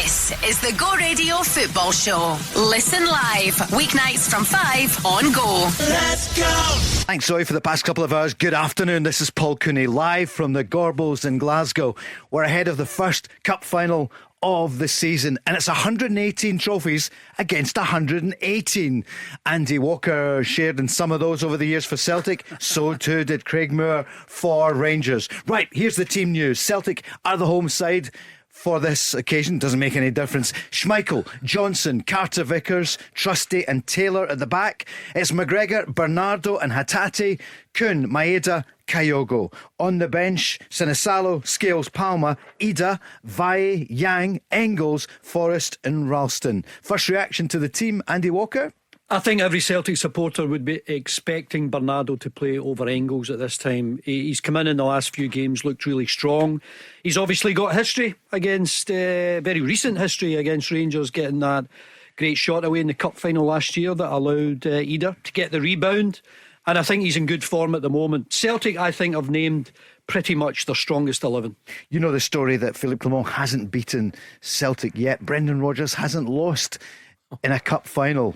This is the Go Radio Football Show. Listen live, weeknights from 5 on Go. Let's go! Thanks, Zoe, for the past couple of hours. Good afternoon. This is Paul Cooney, live from the Gorbals in Glasgow. We're ahead of the first cup final of the season, and it's 118 trophies against 118. Andy Walker shared in some of those over the years for Celtic. So too did Craig Moore for Rangers. Right, here's the team news. Celtic are the home side for this occasion. Doesn't make any difference. Schmeichel, Johnson, Carter Vickers, Trusty and Taylor at the back. It's McGregor, Bernardo and Hatate, Kuhn, Maeda, Kyogo. On the bench, Sinisalo, Scales, Palmer, Ida, Valle, Yang, Engels, Forrest and Ralston. First reaction to the team, Andy Walker? I think every Celtic supporter would be expecting Bernardo to play over Engels at this time. He's come in the last few games, looked really strong. He's obviously got history against, very recent history against Rangers, getting that great shot away in the cup final last year that allowed Ida to get the rebound. And I think he's in good form at the moment. Celtic, I think, have named pretty much their strongest 11. You know the story that Philippe Clement hasn't beaten Celtic yet. Brendan Rodgers hasn't lost in a cup final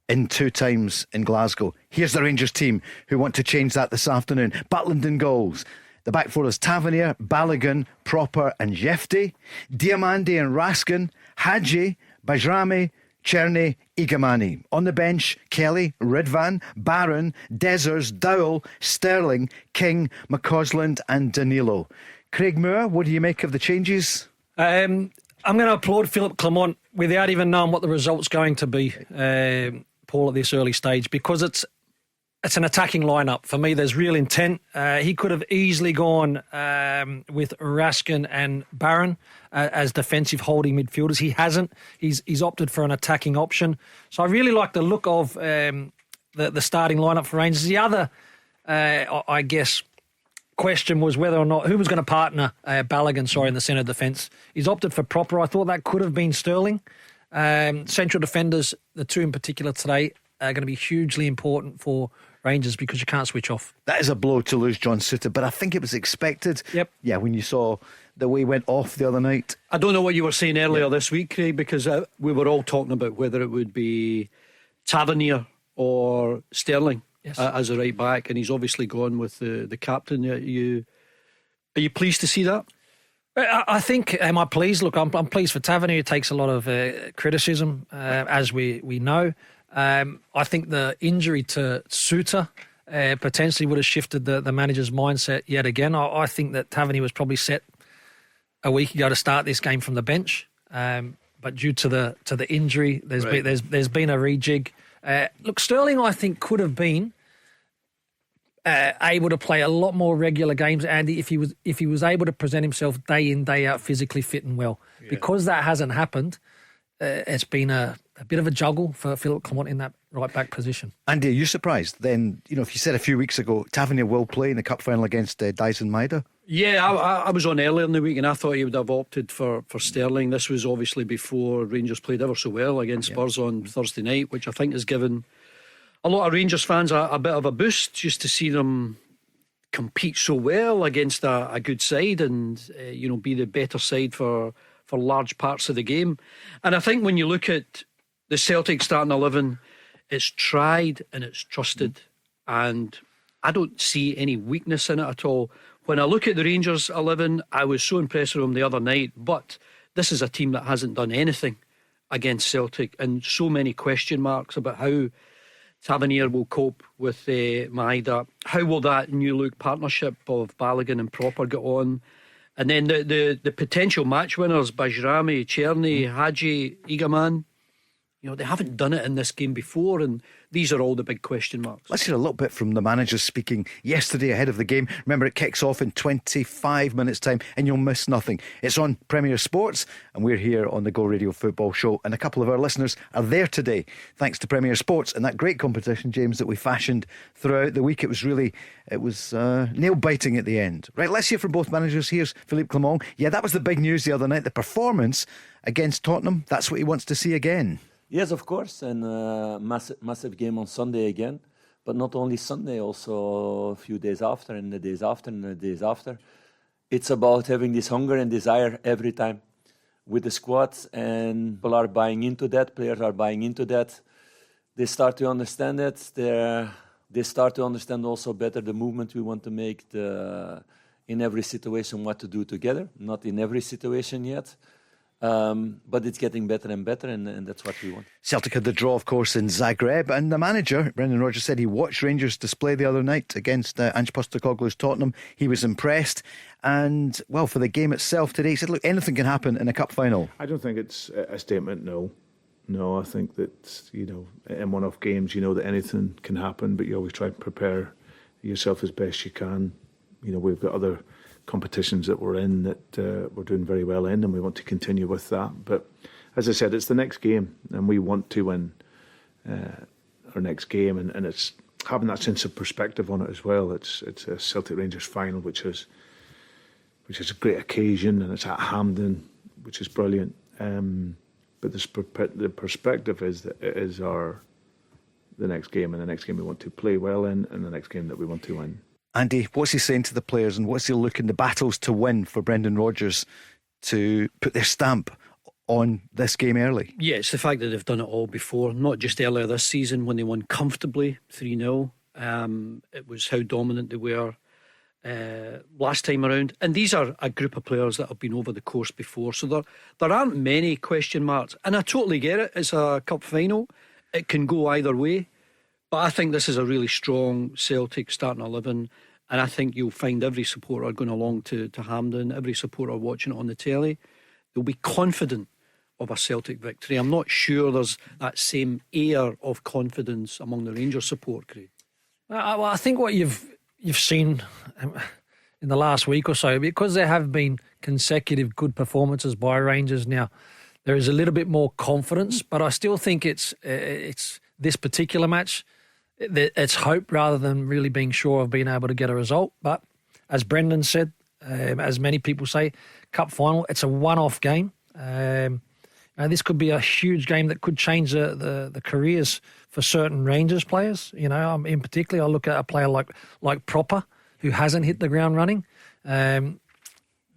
in 2 times in Glasgow. Here's the Rangers team who want to change that this afternoon. Butland in goals. The back four is Tavernier, Balogun, Proper and Jefte. Diamandi and Raskin, Hadji, Bajrami, Cherny, Igamani. On the bench, Kelly, Ridvan, Barron, Dezers, Dowell, Sterling, King, McCausland and Danilo. Craig Moore, what do you make of the changes? I'm going to applaud Philippe Clement without even knowing what the result's going to be, Paul, at this early stage, because it's an attacking lineup. For me, there's real intent. He could have easily gone with Raskin and Barron as defensive holding midfielders. He hasn't. He's opted for an attacking option. So I really like the look of the starting lineup for Rangers. The other, I guess, question was whether or not who was going to partner Balogun, in the centre defence. He's opted for Proper. I thought that could have been Sterling. Central defenders, the two in particular today, are going to be hugely important for Rangers because you can't switch off. That is a blow to lose John Souttar, but I think it was expected. Yep. Yeah, when you saw the way he went off the other night. I don't know what you were saying earlier this week, Craig, because we were all talking about whether it would be Tavernier or Sterling. Yes. As a right back, and he's obviously gone with the captain. Are you pleased to see that? I think, am I pleased? Look, I'm pleased for Tavernier. He takes a lot of criticism, as we know. I think the injury to Souttar potentially would have shifted the manager's mindset yet again. I think that Tavernier was probably set a week ago to start this game from the bench, but due to the injury, there's been a rejig. Look, Sterling, I think, could have been able to play a lot more regular games, Andy, if he was able to present himself day in, day out, physically fit and well. Yeah. Because that hasn't happened, it's been a bit of a juggle for Philippe Clement in that right back position. Andy, are you surprised? Then, if you said a few weeks ago Tavernier will play in the cup final against Dyson Maeda? Yeah, I was on earlier in the week and I thought he would have opted for Sterling. This was obviously before Rangers played ever so well against Spurs on Thursday night, which I think has given a lot of Rangers fans a bit of a boost just to see them compete so well against a good side and be the better side for large parts of the game. And I think when you look at the Celtic starting 11, it's tried and it's trusted, and I don't see any weakness in it at all. When I look at the Rangers 11, I was so impressed with them the other night, but this is a team that hasn't done anything against Celtic, and so many question marks about how Tavernier will cope with Maeda. How will that new look partnership of Balogun and Proper get on? And then the potential match winners, Bajrami, Cherny, Hadji, Igaman, they haven't done it in this game before, and these are all the big question marks. Let's hear a little bit from the manager speaking yesterday ahead of the game. Remember, it kicks off in 25 minutes time and you'll miss nothing. It's on Premier Sports and we're here on the Go Radio Football Show, and a couple of our listeners are there today thanks to Premier Sports and that great competition, James, that we fashioned throughout the week. It was nail biting at the end. Right, let's hear from both managers. Here's Philippe Clement. Yeah, that was the big news the other night, the performance against Tottenham. That's what he wants to see again. Yes, of course, and massive game on Sunday again. But not only Sunday, also a few days after, and the days after, and the days after. It's about having this hunger and desire every time. with the squad, and people are buying into that. Players are buying into that. They start to understand it. They start to understand also better the movement we want to make in every situation, what to do together. Not in every situation yet. But it's getting better and better, and that's what we want. Celtic had the draw, of course, in Zagreb, and the manager, Brendan Rodgers, said he watched Rangers display the other night against Ange Postecoglou's Tottenham. He was impressed, and, well, for the game itself today, he said, look, anything can happen in a cup final. I don't think it's a statement, no. No, I think that, in one-off games, that anything can happen, but you always try to prepare yourself as best you can. We've got other competitions that we're in that we're doing very well in, and we want to continue with that. But as I said, it's the next game, and we want to win our next game, and it's having that sense of perspective on it as well. It's a Celtic Rangers final, which is a great occasion, and it's at Hampden, which is brilliant. But the perspective is that it is the next game, and the next game we want to play well in, and the next game that we want to win. Andy, what's he saying to the players, and what's he looking the battles to win for Brendan Rodgers to put their stamp on this game early? Yeah, it's the fact that they've done it all before, not just earlier this season when they won comfortably 3-0. It was how dominant they were last time around. And these are a group of players that have been over the course before, so there aren't many question marks. And I totally get it. It's a cup final. It can go either way. But I think this is a really strong Celtic starting 11, and I think you'll find every supporter going along to Hampden, every supporter watching it on the telly, they'll be confident of a Celtic victory. I'm not sure there's that same air of confidence among the Rangers support, Craig. Well, I think what you've seen in the last week or so, because there have been consecutive good performances by Rangers now, there is a little bit more confidence, but I still think it's this particular match. It's hope rather than really being sure of being able to get a result. But as Brendan said, as many people say, cup final, it's a one-off game. This could be a huge game that could change the careers for certain Rangers players. In particular, I look at a player like Proper, who hasn't hit the ground running.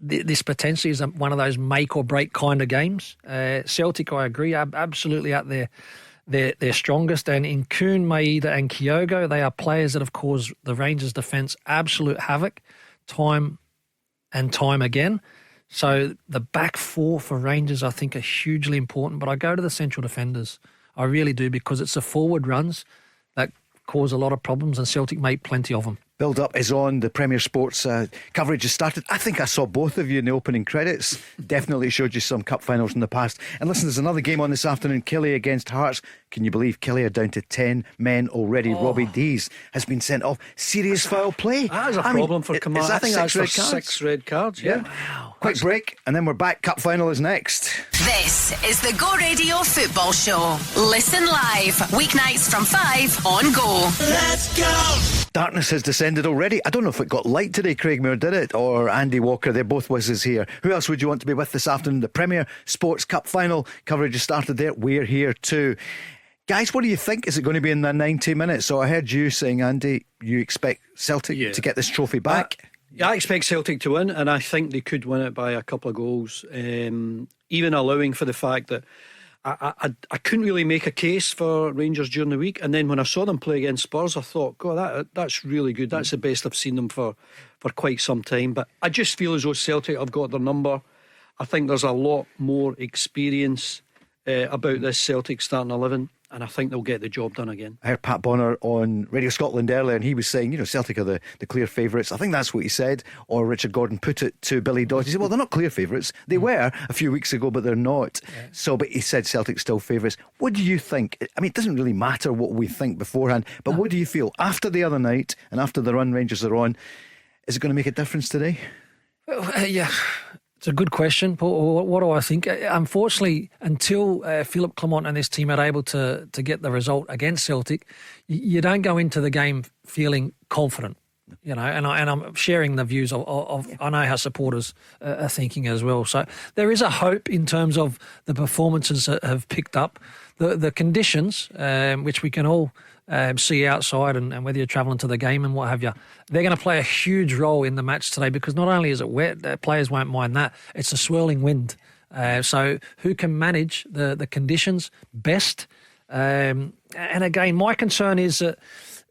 This potentially is one of those make or break kind of games. Celtic, I agree, absolutely at their strongest, and in Kuhn, Maeda and Kyogo, they are players that have caused the Rangers defence absolute havoc time and time again. So the back four for Rangers I think are hugely important, but I go to the central defenders. I really do, because it's the forward runs that cause a lot of problems, and Celtic make plenty of them. Build Up is on. The Premier Sports coverage has started. I think I saw both of you in the opening credits. Definitely showed you some cup finals in the past. And listen, there's another game on this afternoon. Killie against Hearts. Can you believe Killie are down to 10 men already? Robbie Dees has been sent off. Serious foul play. That is a problem for Kamara. I think that's for 6 red cards. Yeah. Wow. Quick break, and then we're back. Cup final is next. This is the Go Radio Football Show. Listen live, weeknights from 5 on Go. Let's go! Darkness has descended already. I don't know if it got light today, Craig Moore, did it? Or Andy Walker. They're both with us here. Who else would you want to be with this afternoon? The Premier Sports Cup final coverage has started there. We're here too. Guys, what do you think? Is it going to be in the 90 minutes? So I heard you saying, Andy, you expect Celtic to get this trophy back? I expect Celtic to win, and I think they could win it by a couple of goals, even allowing for the fact that I couldn't really make a case for Rangers during the week, and then when I saw them play against Spurs, I thought, God, that's really good. That's the best I've seen them for quite some time. But I just feel as though Celtic have got their number. I think there's a lot more experience about this Celtic starting 11, and I think they'll get the job done again. I heard Pat Bonner on Radio Scotland earlier, and he was saying, Celtic are the clear favourites. I think that's what he said. Or Richard Gordon put it to Billy Dodds. He said, well, they're not clear favourites. They were a few weeks ago, but they're not. Yeah. But he said Celtic still favourites. What do you think? I mean, it doesn't really matter what we think beforehand, but what do you feel after the other night and after the run Rangers are on? Is it going to make a difference today? Well, yeah. It's a good question, Paul. What do I think? Unfortunately, until Philippe Clement and his team are able to get the result against Celtic, you don't go into the game feeling confident. And I'm sharing the views of I know how supporters are thinking as well. So there is a hope in terms of the performances that have picked up, the conditions, which we can all see outside, and whether you're travelling to the game and what have you, they're going to play a huge role in the match today, because not only is it wet, players won't mind that, it's a swirling wind So who can manage the conditions best? And again, my concern is that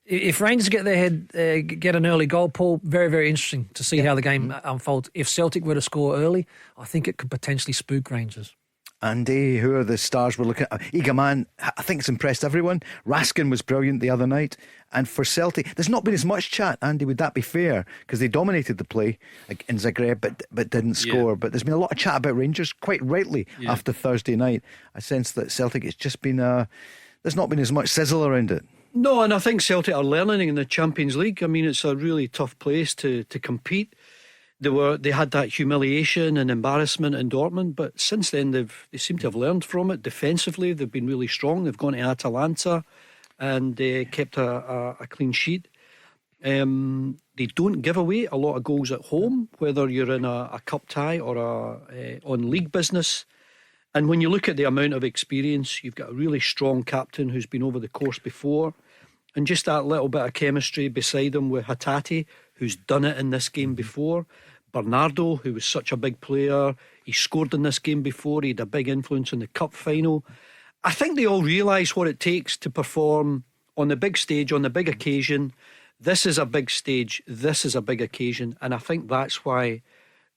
if Rangers get their head, get an early goal, Paul, very, very interesting to see how the game unfolds. If Celtic were to score early, I think it could potentially spook Rangers. Andy, who are the stars we're looking at? Igaman, I think it's impressed everyone. Raskin was brilliant the other night. And for Celtic, there's not been as much chat, Andy, would that be fair? Because they dominated the play in Zagreb but didn't score. But there's been a lot of chat about Rangers, quite rightly, after Thursday night. I sense that Celtic, it's just been there's not been as much sizzle around it. No, and I think Celtic are learning in the Champions League. I mean, it's a really tough place to compete. They had that humiliation and embarrassment in Dortmund, but since then they seem to have learned from it. Defensively, they've been really strong. They've gone to Atalanta and kept a clean sheet. They don't give away a lot of goals at home, whether you're in a cup tie or on league business. And when you look at the amount of experience, you've got a really strong captain who's been over the course before, and just that little bit of chemistry beside him with Hatate, who's done it in this game before. Bernardo, who was such a big player, he scored in this game before. He had a big influence in the cup final. I think they all realise what it takes to perform on the big stage, on the big occasion. This is a big stage, this is a big occasion, and I think that's why,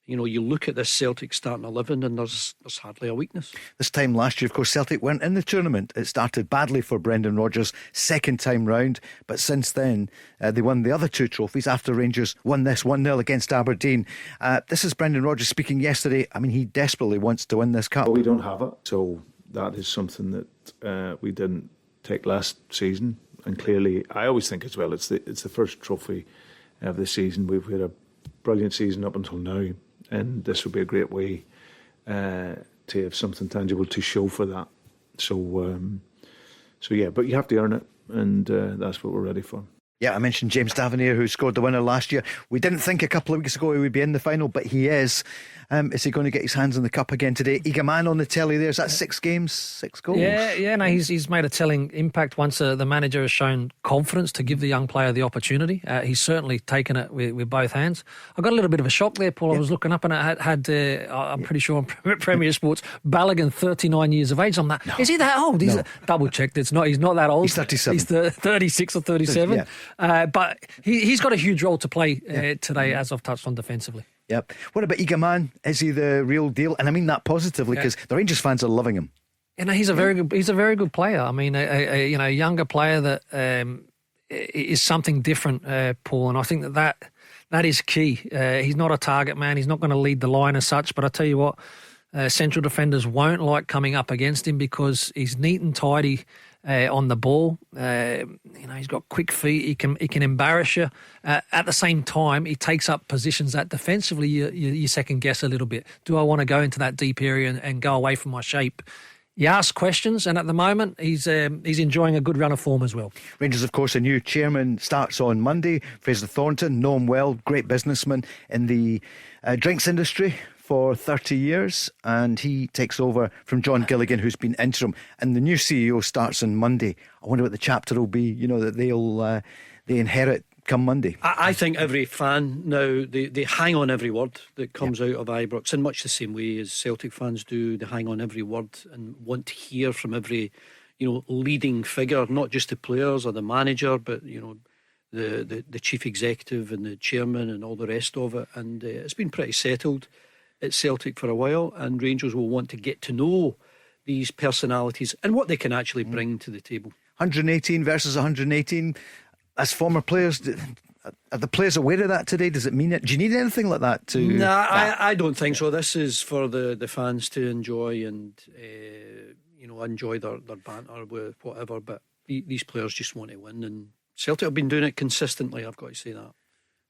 you know, you look at this Celtic starting 11 and there's hardly a weakness. This time last year, of course, Celtic weren't in the tournament. It started badly for Brendan Rodgers, second time round. But since then, they won the other two trophies after Rangers won this 1-0 against Aberdeen. This is Brendan Rodgers speaking yesterday. I mean, he desperately wants to win this cup. But we don't have it. So that is something that we didn't take last season. And clearly, I always think as well, it's the first trophy of the season. We've had a brilliant season up until now. And this would be a great way to have something tangible to show for that. So yeah, but you have to earn it, and that's what we're ready for. Yeah, I mentioned James Tavernier, who scored the winner last year. We didn't think a couple of weeks ago he would be in the final, but he is. Is he going to get his hands on the cup again today? Igaman on the telly there. Is that 6 games, 6 goals? Yeah. No, he's made a telling impact once the manager has shown confidence to give the young player the opportunity. He's certainly taken it with both hands. I got a little bit of a shock there, Paul. I was looking up and it had I'm pretty sure on Premier Sports, Balogun, 39 years of age. I'm that. No. Is he that old? He's double checked. It's not. He's not that old. He's 37. He's 36 or 37. Yeah. But he's got a huge role to play today, as I've touched on defensively. Yep. What about Igaman? Is he the real deal? And I mean that positively, because the Rangers fans are loving him. You know, he's a very good player. I mean, a younger player that is something different, Paul. And I think that is key. He's not a target man. He's not going to lead the line as such. But I tell you what, central defenders won't like coming up against him because he's neat and tidy on the ball. He's got quick feet. He can embarrass you. At the same time, he takes up positions that defensively you second guess a little bit. Do I want to go into that deep area and go away from my shape? You ask questions, and at the moment he's enjoying a good run of form as well. Rangers, of course, a new chairman starts on Monday. Fraser Thornton, know him well, great businessman in the drinks industry for 30 years, and he takes over from John Gilligan, who's been interim, and the new CEO starts on Monday. I wonder what the chapter will be, that they inherit come Monday. I think every fan now, they hang on every word that comes out of Ibrox in much the same way as Celtic fans do. They hang on every word and want to hear from every leading figure, not just the players or the manager, but the chief executive and the chairman and all the rest of it. And it's been pretty settled at Celtic for a while, and Rangers will want to get to know these personalities and what they can actually bring to the table. 118 versus 118. As former players, are the players aware of that today? Does it mean it? Do you need anything like that to? Nah, I don't think so. This is for the fans to enjoy and enjoy their banter with whatever. But these players just want to win, and Celtic have been doing it consistently. I've got to say that.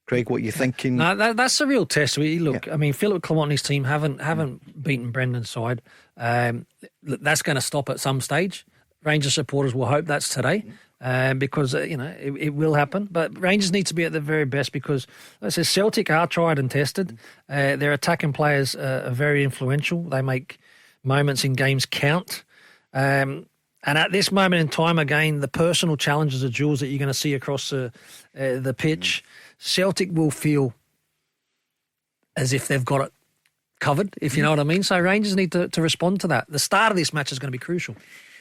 Craig, what are you thinking? No, that's a real test. Look, I mean, Philip Clement and his team haven't beaten Brendan's side. That's going to stop at some stage. Rangers supporters will hope that's today, because it will happen. But Rangers need to be at the very best because, let's say, Celtic are tried and tested. Their attacking players are very influential. They make moments in games count. And at this moment in time, again, the personal challenges are duels that you're going to see across the pitch. Celtic will feel as if they've got it covered, if you know what I mean. So Rangers need to respond to that. The start of this match is going to be crucial.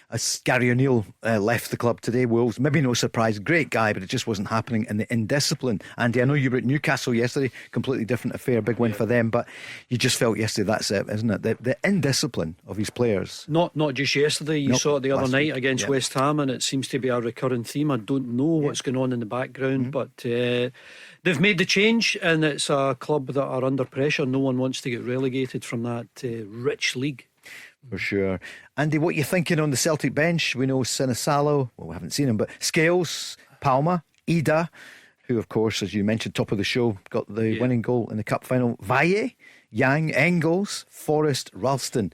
As Gary O'Neill left the club today, Wolves, maybe no surprise, great guy, but it just wasn't happening. And the indiscipline. Andy, I know you were at Newcastle yesterday, completely different affair, big win for them, but you just felt yesterday that's it, isn't it? The indiscipline of his players. Not just yesterday, you saw it the other night against West Ham, and it seems to be a recurring theme. I don't know what's going on in the background, but they've made the change, and it's a club that are under pressure. No one wants to get relegated from that rich league. For sure. Andy, what are you thinking on the Celtic bench? We know Sinisalo, well, we haven't seen him, but Scales, Palma, Ida, who of course, as you mentioned, top of the show, got the winning goal in the cup final. Valle, Yang, Engels, Forrest, Ralston.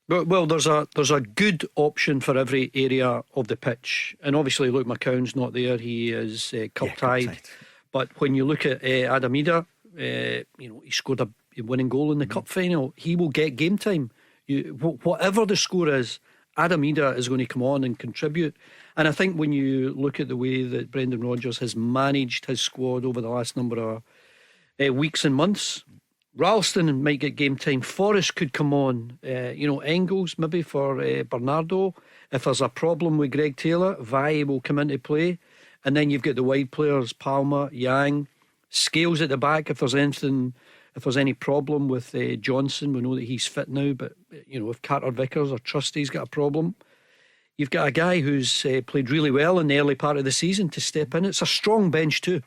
Well, there's a good option for every area of the pitch, and obviously Luke McCown's not there. He is cup-tied. But when you look at Adam Ida, he scored a winning goal in the cup final. He will get game time. Whatever the score is, Adam Ida is going to come on and contribute. And I think when you look at the way that Brendan Rodgers has managed his squad over the last number of weeks and months, Ralston might get game time. Forrest could come on. Engels maybe for Bernardo. If there's a problem with Greg Taylor, Valle will come into play. And then you've got the wide players, Palma, Yang, Scales at the back. If there's any problem with Johnson, we know that he's fit now, but if Carter Vickers or Trusty's got a problem, you've got a guy who's played really well in the early part of the season to step in. It's a strong bench too.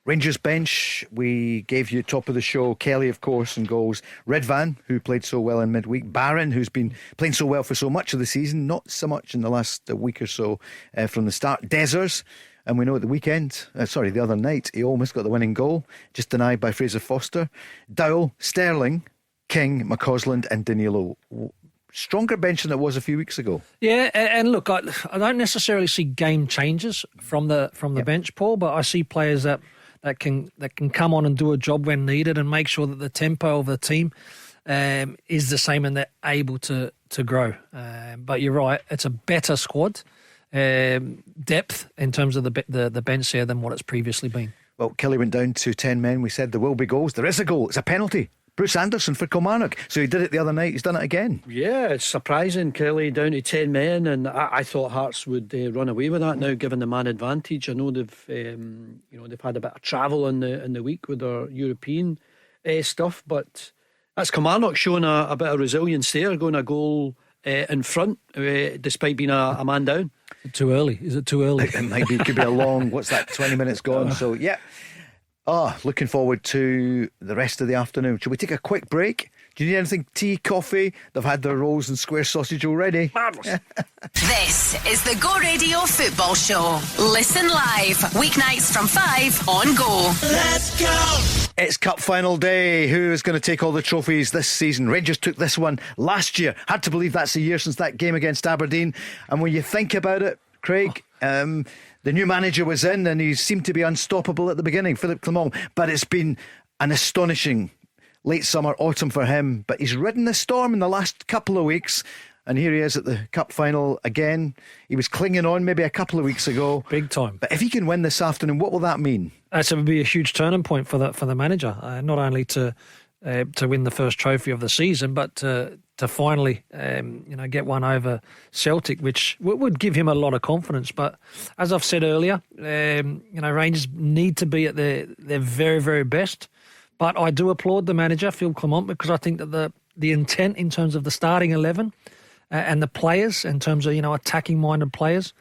Rangers bench, we gave you top of the show. Kelly, of course, in goals. Redvan, who played so well in midweek. Barron, who's been playing so well for so much of the season, not so much in the last week or so from the start. Dezers. And we know at the other night, he almost got the winning goal, just denied by Fraser Foster. Dowell, Sterling, King, McCausland and Danilo. Stronger bench than it was a few weeks ago. Yeah, and look, I don't necessarily see game changers from the bench, Paul, but I see players that can come on and do a job when needed and make sure that the tempo of the team is the same and they're able to grow. But you're right, it's a better squad. Depth in terms of the bench here than what it's previously been. Well, Kelly went down to 10 men. We said there will be goals. There is a goal. It's a penalty. Bruce Anderson for Kilmarnock. So he did it the other night. He's done it again. Yeah, it's surprising. Kelly down to 10 men, and I thought Hearts would run away with that now, given the man advantage. I know they've had a bit of travel in the week with their European stuff, but that's Kilmarnock showing a bit of resilience there, going a goal in front despite being a man down. Too early? Is it too early? It might be. It could be a long. What's that? 20 minutes gone. So yeah. Looking forward to the rest of the afternoon. Shall we take a quick break? Do you need anything? Tea, coffee? They've had their rolls and square sausage already. Marvellous. This is the Go Radio Football Show. Listen live weeknights from 5 on Go. Let's go. It's cup final day. Who is going to take all the trophies this season? Rangers took this one last year. Hard to believe that's a year since that game against Aberdeen. And when you think about it, Craig, the new manager was in and he seemed to be unstoppable at the beginning, Philippe Clement. But it's been an astonishing late summer, autumn for him. But he's ridden the storm in the last couple of weeks. And here he is at the cup final again. He was clinging on maybe a couple of weeks ago. Big time. But if he can win this afternoon, what will that mean? It would be a huge turning point for the manager. Not only to win the first trophy of the season, but to finally get one over Celtic, which would give him a lot of confidence. But as I've said earlier, Rangers need to be at their very, very best. But I do applaud the manager, Phil Clement, because I think that the intent in terms of the starting 11 and the players, in terms of attacking-minded players,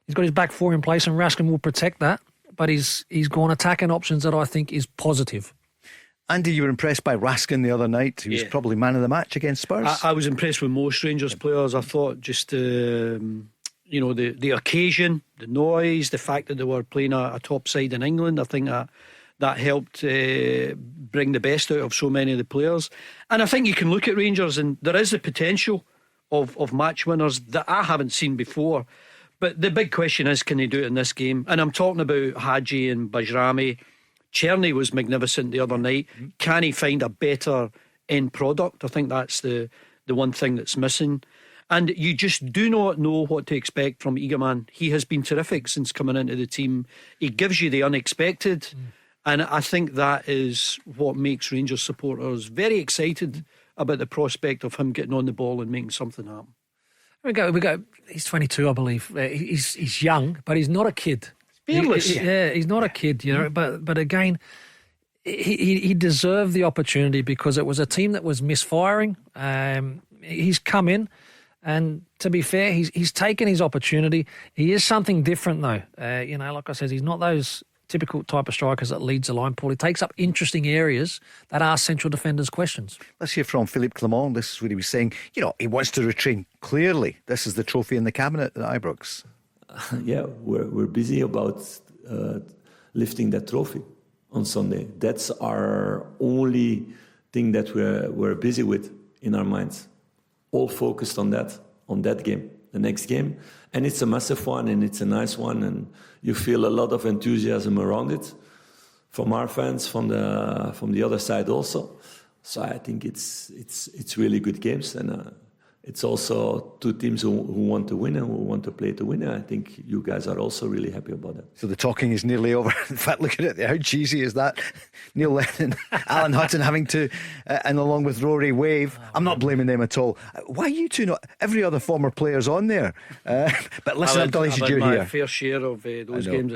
he's got his back four in place, and Raskin will protect that. But he's gone attacking options that I think is positive. Andy, you were impressed by Raskin the other night. He was probably man of the match against Spurs. I was impressed with most Rangers players. I thought just the occasion, the noise, the fact that they were playing a top side in England. I think that helped bring the best out of so many of the players. And I think you can look at Rangers and there is the potential of match winners that I haven't seen before. But the big question is, can they do it in this game? And I'm talking about Hadji and Bajrami. Cherny was magnificent the other night. Can he find a better end product? I think that's the one thing that's missing. And you just do not know what to expect from Eagleman. He has been terrific since coming into the team. He gives you the unexpected. And I think that is what makes Rangers supporters very excited about the prospect of him getting on the ball and making something happen. We go. He's 22, I believe. He's young, but he's not a kid. Fearless. He's not a kid, you know. But again, he deserved the opportunity because it was a team that was misfiring. He's come in, and to be fair, he's taken his opportunity. He is something different, though. Like I said, he's not those typical type of strikers that leads the line, Paul. He takes up interesting areas that ask central defenders questions. Let's hear from Philippe Clement. This is what he was saying. He wants to retrain. Clearly, this is the trophy in the cabinet at Ibrox. Yeah, we're busy about lifting that trophy on Sunday. That's our only thing that we're busy with in our minds. All focused on that game, the next game. And it's a massive one and it's a nice one, and you feel a lot of enthusiasm around it from our fans, from the other side also. So I think it's really good games, and it's also two teams who want to win and who want to play to win. And I think you guys are also really happy about that. So the talking is nearly over. In fact, look at it. How cheesy is that? Neil Lennon, Alan Hutton having to, and along with Rory, wave. I'm not blaming them at all. Why you two not? Every other former player's on there. But listen, I'm delighted you're my here. fair share of those games.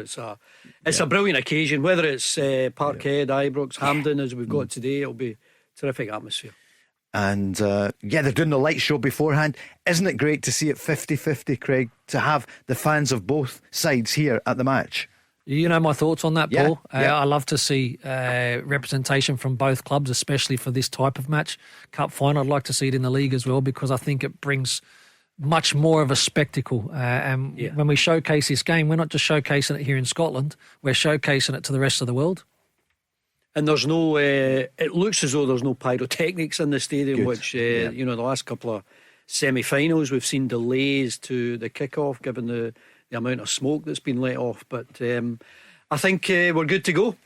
It's a brilliant occasion. Whether it's Parkhead, Ibrox, Hampden, as we've got today, it'll be a terrific atmosphere. And they're doing the light show beforehand. Isn't it great to see it 50-50, Craig, to have the fans of both sides here at the match? You know my thoughts on that, Paul. Yeah. I love to see representation from both clubs, especially for this type of match. Cup final, I'd like to see it in the league as well, because I think it brings much more of a spectacle. When we showcase this game, we're not just showcasing it here in Scotland, we're showcasing it to the rest of the world. And there's no, it looks as though there's no pyrotechnics in the stadium. Good. Which, the last couple of semi-finals, we've seen delays to the kick-off given the amount of smoke that's been let off. But I think we're good to go.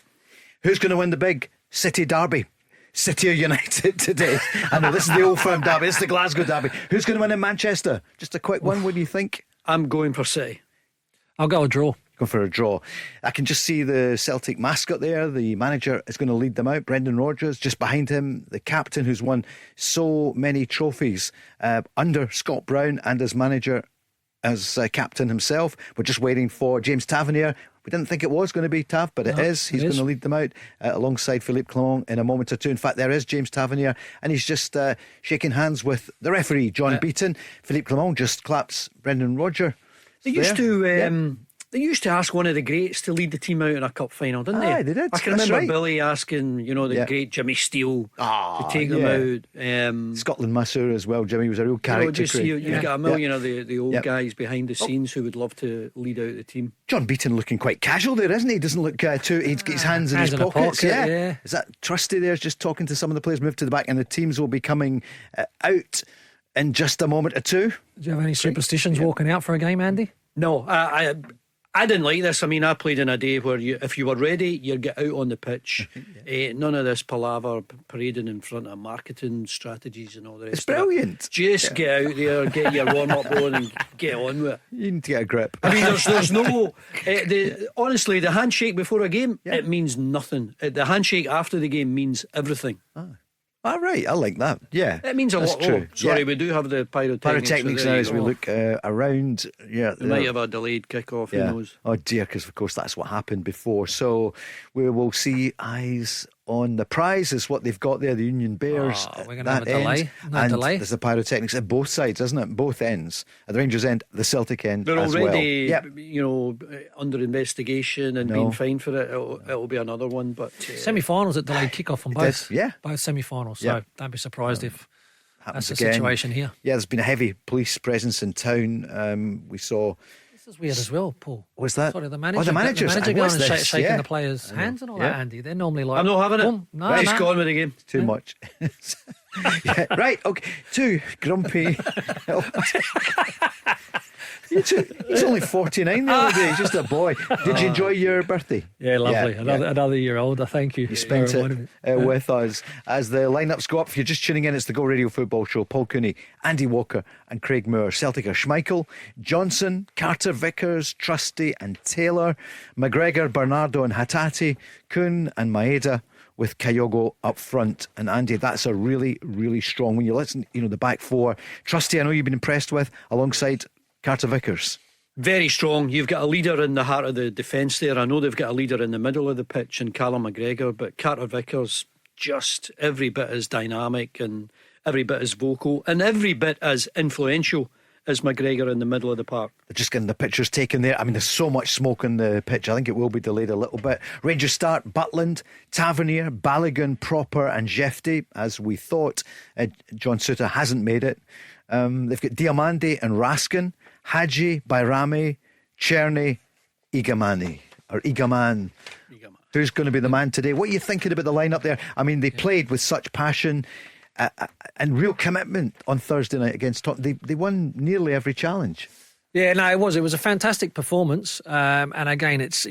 Who's going to win the big City derby? City or United today? I know this is the Old Firm derby, it's the Glasgow derby. Who's going to win in Manchester? Just a quick one, what do you think? I'm going for City. I'll go a draw. Go for a draw. I can just see the Celtic mascot there. The manager is going to lead them out, Brendan Rodgers. Just behind him, the captain who's won so many trophies under Scott Brown and as manager, as captain himself. We're just waiting for James Tavernier. We didn't think it was going to be Tav, but it is. He's going to lead them out alongside Philippe Clement in a moment or two. In fact, there is James Tavernier, and he's just shaking hands with the referee, John Beaton. Philippe Clement just claps Brendan Rodgers. They used to ask one of the greats to lead the team out in a cup final, didn't they? Aye, they did. I can remember Billy asking, the great Jimmy Steele to take them out. Scotland Masseur as well. Jimmy was a real character. You've got a million of the old guys behind the scenes who would love to lead out the team. John Beaton looking quite casual there, isn't he? Doesn't look too. He's got his hands in his pockets. Yeah. Is that trusty there? Just talking to some of the players, move to the back, and the teams will be coming out in just a moment or two. Do you have any superstitions walking out for a game, Andy? No, I didn't like this. I mean, I played in a day where if you were ready, you'd get out on the pitch. None of this palaver, parading in front of marketing strategies and all the rest. It's brilliant. Just get out there, get your warm-up on and get on with it. You need to get a grip. I mean, there's no... honestly, the handshake before a game, it means nothing. The handshake after the game means everything. All right, I like that. Yeah, it means a lot. True. We do have the pyrotechnics now as we look around. Yeah, we might have a delayed kick-off. Who knows? Oh dear, because of course that's what happened before. So we will see eyes on the prize is what they've got there. The Union Bears. We're going to have a delay. No delay. There's the pyrotechnics at both sides, isn't it? Both ends. At the Rangers end, the Celtic end. They're as already, well. under investigation and being fined for it. It'll be another one. But semi-finals at delayed kick-off on both. Both semi-finals. So don't be surprised if that's the situation here. Yeah, there's been a heavy police presence in town. We saw. This is weird as well, Paul. Was that? Sorry, the manager. The manager going and shaking the players' hands and all that, Andy. They're normally like, I'm not having it. No, he's gone with the game. Too much. Right, okay. 2 grumpy. He's only 49 the other day. He's just a boy. Did you enjoy your birthday? Yeah, lovely. Another year older. Thank you. You spent it with us. As the lineups go up, if you're just tuning in, it's the Go Radio Football Show. Paul Cooney, Andy Walker and Craig Moore. Celtic are Schmeichel, Johnson, Carter Vickers, Trusty and Taylor, McGregor, Bernardo and Hatate, Kuhn and Maeda, with Kyogo up front. And Andy, that's a really, really strong, when you listen, the back four. Trusty, I know you've been impressed with, alongside Carter Vickers. Very strong. You've got a leader in the heart of the defence there. I know they've got a leader in the middle of the pitch in Callum McGregor, but Carter Vickers just every bit as dynamic and every bit as vocal and every bit as influential as McGregor in the middle of the park. They're just getting the pictures taken there. I mean, there's so much smoke on the pitch. I think it will be delayed a little bit. Rangers start Butland, Tavernier, Balogun, Proper and Jefte, as we thought. John Souttar hasn't made it. They've got Diamande and Raskin, Hadji, Bayrami, Cherny, Igamani, or Igaman. Who's going to be the man today? What are you thinking about the lineup there? I mean, they played with such passion and real commitment on Thursday night against Tottenham. They won nearly every challenge. Yeah, no, it was a fantastic performance. And again, it's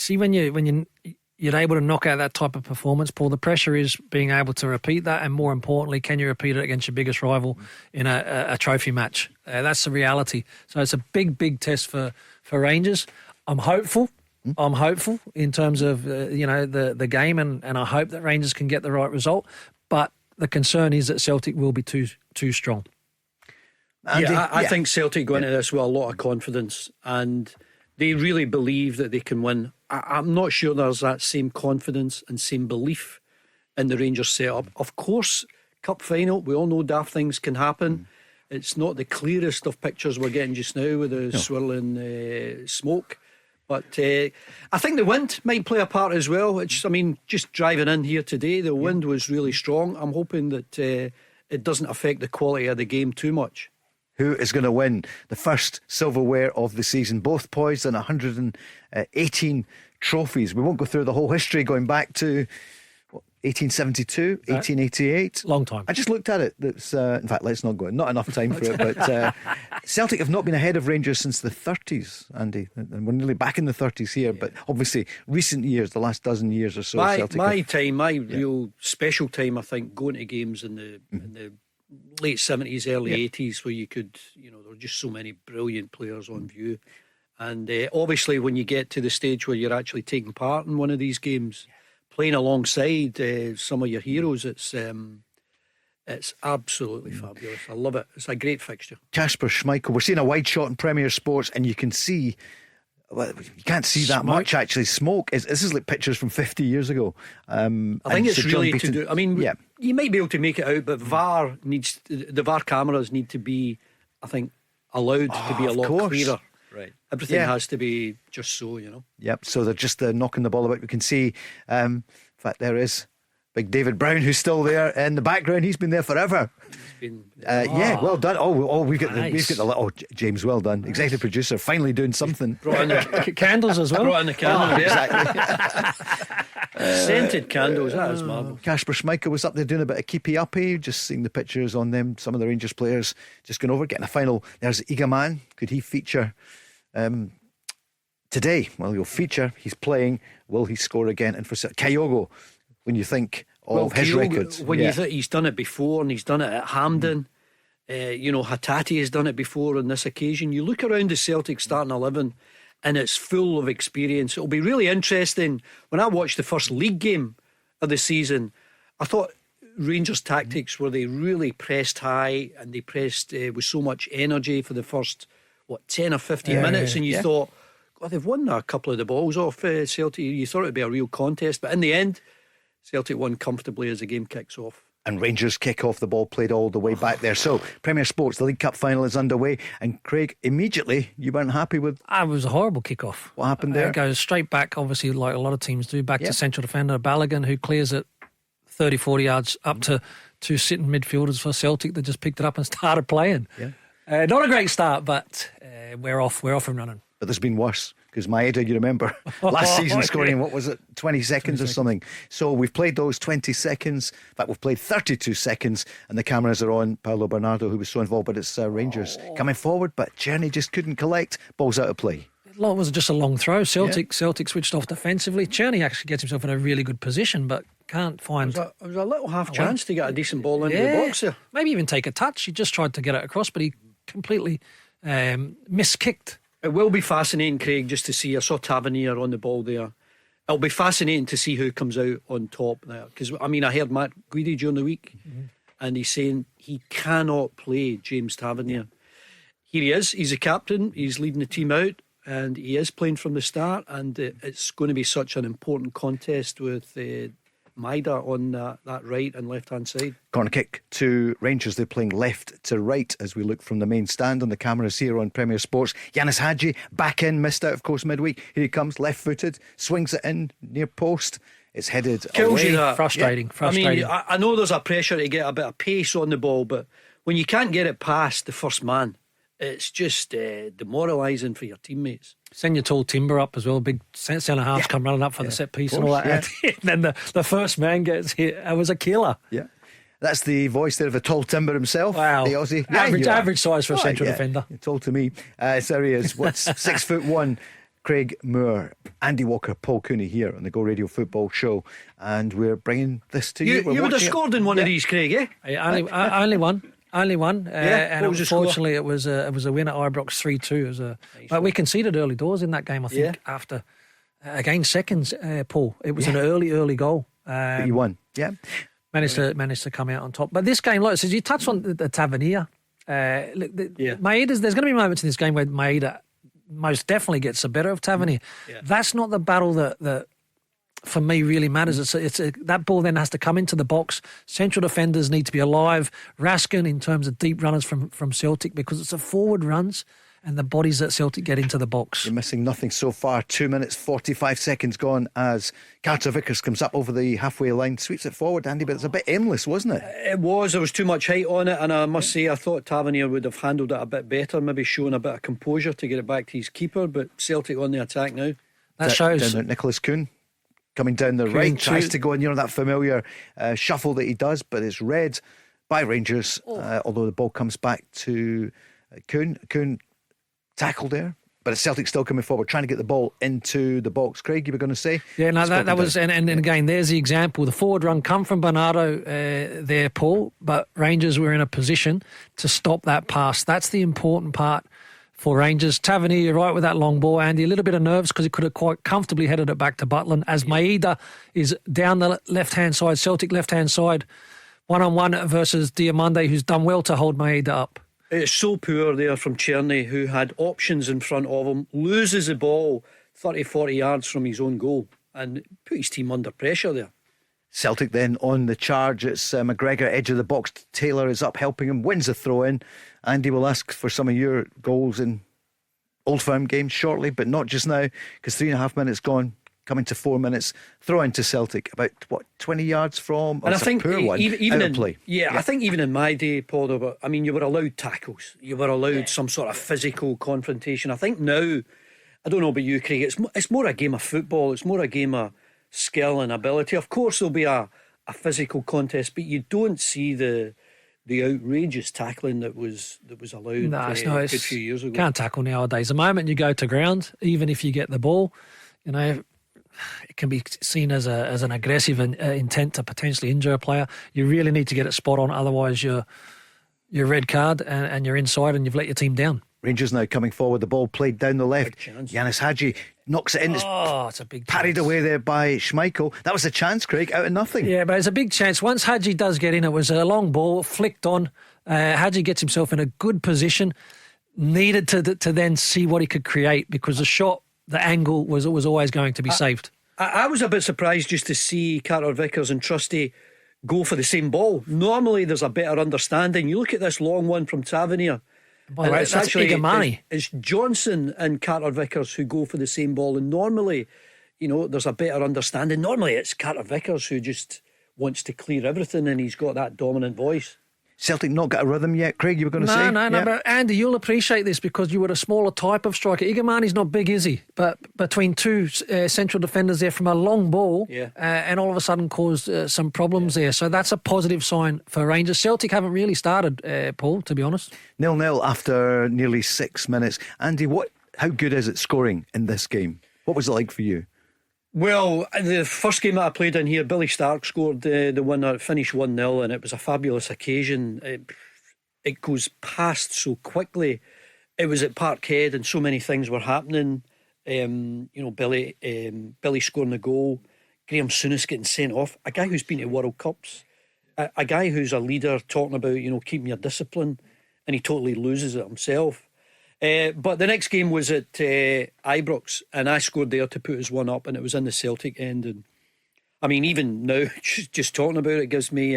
when you're able to knock out that type of performance, Paul, the pressure is being able to repeat that, and more importantly, can you repeat it against your biggest rival in a trophy match? That's the reality. So it's a big test for Rangers. I'm hopeful in terms of the game, and I hope that Rangers can get the right result. But the concern is that Celtic will be too strong. Andy? I think Celtic go into this with a lot of confidence, and they really believe that they can win. I'm not sure there's that same confidence and same belief in the Rangers setup. Of course, cup final, we all know daft things can happen. It's not the clearest of pictures we're getting just now with the swirling smoke. But I think the wind might play a part as well. Just driving in here today, the wind was really strong. I'm hoping that it doesn't affect the quality of the game too much. Who is going to win the first silverware of the season? Both poised on 118 trophies. We won't go through the whole history going back to 1872, 1888. Long time. I just looked at it. That's in fact, let's not go. Not enough time for it. But Celtic have not been ahead of Rangers since the 30s, Andy. And we're nearly back in the 30s here. Yeah. But obviously, recent years, the last dozen years or so, Celtic. My real special time, I think, going to games in the late 70s, early 80s, where you could, there were just so many brilliant players on view. And obviously, when you get to the stage where you're actually taking part in one of these games, playing alongside some of your heroes, it's absolutely fabulous. I love it. It's a great fixture. Kasper Schmeichel, we're seeing a wide shot in Premier Sports, and you can see, well, you can't see that much actually. Smoke. This is like pictures from 50 years ago. I think it's really to do. I mean, you might be able to make it out, but the VAR cameras need to be, I think, allowed to be a lot clearer. Right. Everything has to be just so, Yep. So they're just knocking the ball about. We can see, in fact, there is big David Brown, who's still there in the background. He's been there forever. Well done. We've got the little James. Well done, executive producer, finally doing something. Brought in the candles as well. Brought in the candles. Exactly. Scented candles. That is marvellous. Kasper Schmeichel was up there doing a bit of keepy uppy. Just seeing the pictures on them. Some of the Rangers players just going over, getting a final. There's Igaman. Could he feature today? Well, he'll feature. He's playing. Will he score again? And for Kyogo, when you think of his records, when you think he's done it before, and he's done it at Hampden, Hatate has done it before on this occasion. You look around the Celtic starting 11, and it's full of experience. It'll be really interesting. When I watched the first league game of the season, I thought Rangers' tactics were they really pressed high, and they pressed with so much energy for the first 10 or 15 minutes, and you thought, God, they've won a couple of the balls off Celtic. You thought it'd be a real contest, but in the end, Celtic won comfortably as the game kicks off. And Rangers kick off, the ball played all the way back there. So Premier Sports, the League Cup final is underway, and Craig, immediately you weren't happy with... It was a horrible kick-off. What happened there? It goes straight back, obviously, like a lot of teams do, back to central defender Balogun, who clears it 30-40 yards up to two sitting midfielders for Celtic that just picked it up and started playing. Not a great start, but we're off and running. But there's been worse, because Maeda, you remember, last season scoring, what was it, 20 seconds or something. So we've played those 20 seconds. In fact, we've played 32 seconds, and the cameras are on Paulo Bernardo, who was so involved. But it's Rangers coming forward, but Czerny just couldn't collect. Ball's out of play. It was just a long throw. Celtic switched off defensively. Czerny actually gets himself in a really good position, but can't find... It was a little half chance to get a decent ball into the box there. Maybe even take a touch. He just tried to get it across, but he completely miskicked. It will be fascinating, Craig, just to see. I saw Tavernier on the ball there. It'll be fascinating to see who comes out on top there. Because, I mean, I heard Matt Guidi during the week, and he's saying he cannot play James Tavernier. Here he is. He's a captain. He's leading the team out, and he is playing from the start. And it's going to be such an important contest with Maeda on that right and left hand side. Corner kick to Rangers. They're playing left to right as we look from the main stand on the cameras here on Premier Sports. Yanis Hadji back in, missed out of course midweek. Here he comes, left footed, swings it in near post. It's headed Kills away. You that. Frustrating. I mean, I know there's a pressure to get a bit of pace on the ball, but when you can't get it past the first man, it's just demoralising for your teammates. Send your tall timber up as well. Big centre halves come running up for the set piece and all that. And then the first man gets hit. It was a killer. Yeah. That's the voice there of a tall timber himself. Wow. The Aussie. Average size for a central defender. You're told to me. So he is. What's 6'1"? Craig Moore, Andy Walker, Paul Cooney here on the Go Radio Football Show, and we're bringing this to you. You would have scored in one of these, Craig, eh? Only one. And unfortunately it was a win at Ibrox 3-2. But we conceded early doors in that game, I think, after against seconds, Paul. It was an early goal. But you won, managed to come out on top. But this game, like I said, you touched on the Tavernier. Maeda's, there's going to be moments in this game where Maeda most definitely gets the better of Tavernier. That's not the battle that for me really matters. That ball then has to come into the box. Central defenders need to be alive. Raskin in terms of deep runners from Celtic, because it's the forward runs and the bodies that Celtic get into the box. You're missing nothing so far. 2 minutes 45 seconds gone as Carter Vickers comes up over the halfway line, sweeps it forward, Andy, but it's a bit aimless, wasn't it? It was. There was too much height on it, and I must say I thought Tavernier would have handled it a bit better, maybe shown a bit of composure to get it back to his keeper. But Celtic on the attack now. That shows. Nicholas Kuhn coming down the right, tries to go in, that familiar shuffle that he does, but it's read by Rangers, although the ball comes back to Kuhn. Kuhn tackled there, but it's Celtic still coming forward, trying to get the ball into the box. Craig, you were going to say? Yeah, no, that was, and again, there's the example. The forward run come from Bernardo there, Paul, but Rangers were in a position to stop that pass. That's the important part for Rangers. Tavernier, you're right with that long ball, Andy. A little bit of nerves because he could have quite comfortably headed it back to Butland as Maeda is down the left-hand side, Celtic left-hand side, one-on-one versus Diamande, who's done well to hold Maeda up. It's so poor there from Czerny, who had options in front of him, loses the ball 30-40 yards from his own goal and put his team under pressure there. Celtic then on the charge. It's McGregor, edge of the box. Taylor is up helping him, wins the throw in. Andy will ask for some of your goals in Old Firm games shortly, but not just now, because 3.5 minutes gone, coming to 4 minutes. Throw into Celtic about 20 yards from, and I think a poor one, even out in of play. I think even in my day, Paul, you were allowed tackles, you were allowed some sort of physical confrontation. I think now, I don't know about you, Craig, it's more a game of football. It's more a game of skill and ability. Of course there'll be a physical contest, but you don't see the outrageous tackling that was allowed a good few years ago. Can't tackle nowadays. The moment you go to ground, even if you get the ball, it can be seen as an aggressive intent to potentially injure a player. You really need to get it spot on, otherwise you're red card and you're inside and you've let your team down. Rangers now coming forward, the ball played down the left. Yanis Hadji knocks it in. It's a big parried chance. Away there by Schmeichel. That was a chance, Craig, out of nothing. Yeah, but it's a big chance. Once Hadji does get in, it was a long ball, flicked on. Hadji gets himself in a good position, needed to then see what he could create, because the shot, the angle was always going to be saved. I was a bit surprised just to see Carter Vickers and Trusty go for the same ball. Normally there's a better understanding. You look at this long one from Tavernier. By the way, that's Igamani. It's Johnson and Carter Vickers who go for the same ball, and normally, there's a better understanding. Normally it's Carter Vickers who just wants to clear everything, and he's got that dominant voice. Celtic not got a rhythm yet, Craig, you were going to say? No, but Andy, you'll appreciate this because you were a smaller type of striker. Igamani's not big, is he? But between two central defenders there from a long ball, and all of a sudden caused some problems there. So that's a positive sign for Rangers. Celtic haven't really started, Paul, to be honest. 0-0 after nearly 6 minutes. Andy, how good is it scoring in this game? What was it like for you? Well, the first game that I played in here, Billy Stark scored the winner. It finished 1-0, and it was a fabulous occasion. It goes past so quickly. It was at Parkhead, and so many things were happening. Billy scoring the goal, Graham Souness getting sent off. A guy who's been to World Cups, a guy who's a leader, talking about keeping your discipline, and he totally loses it himself. But the next game was at Ibrox, and I scored there to put us one up, and it was in the Celtic end. And I mean, even now, just talking about it gives me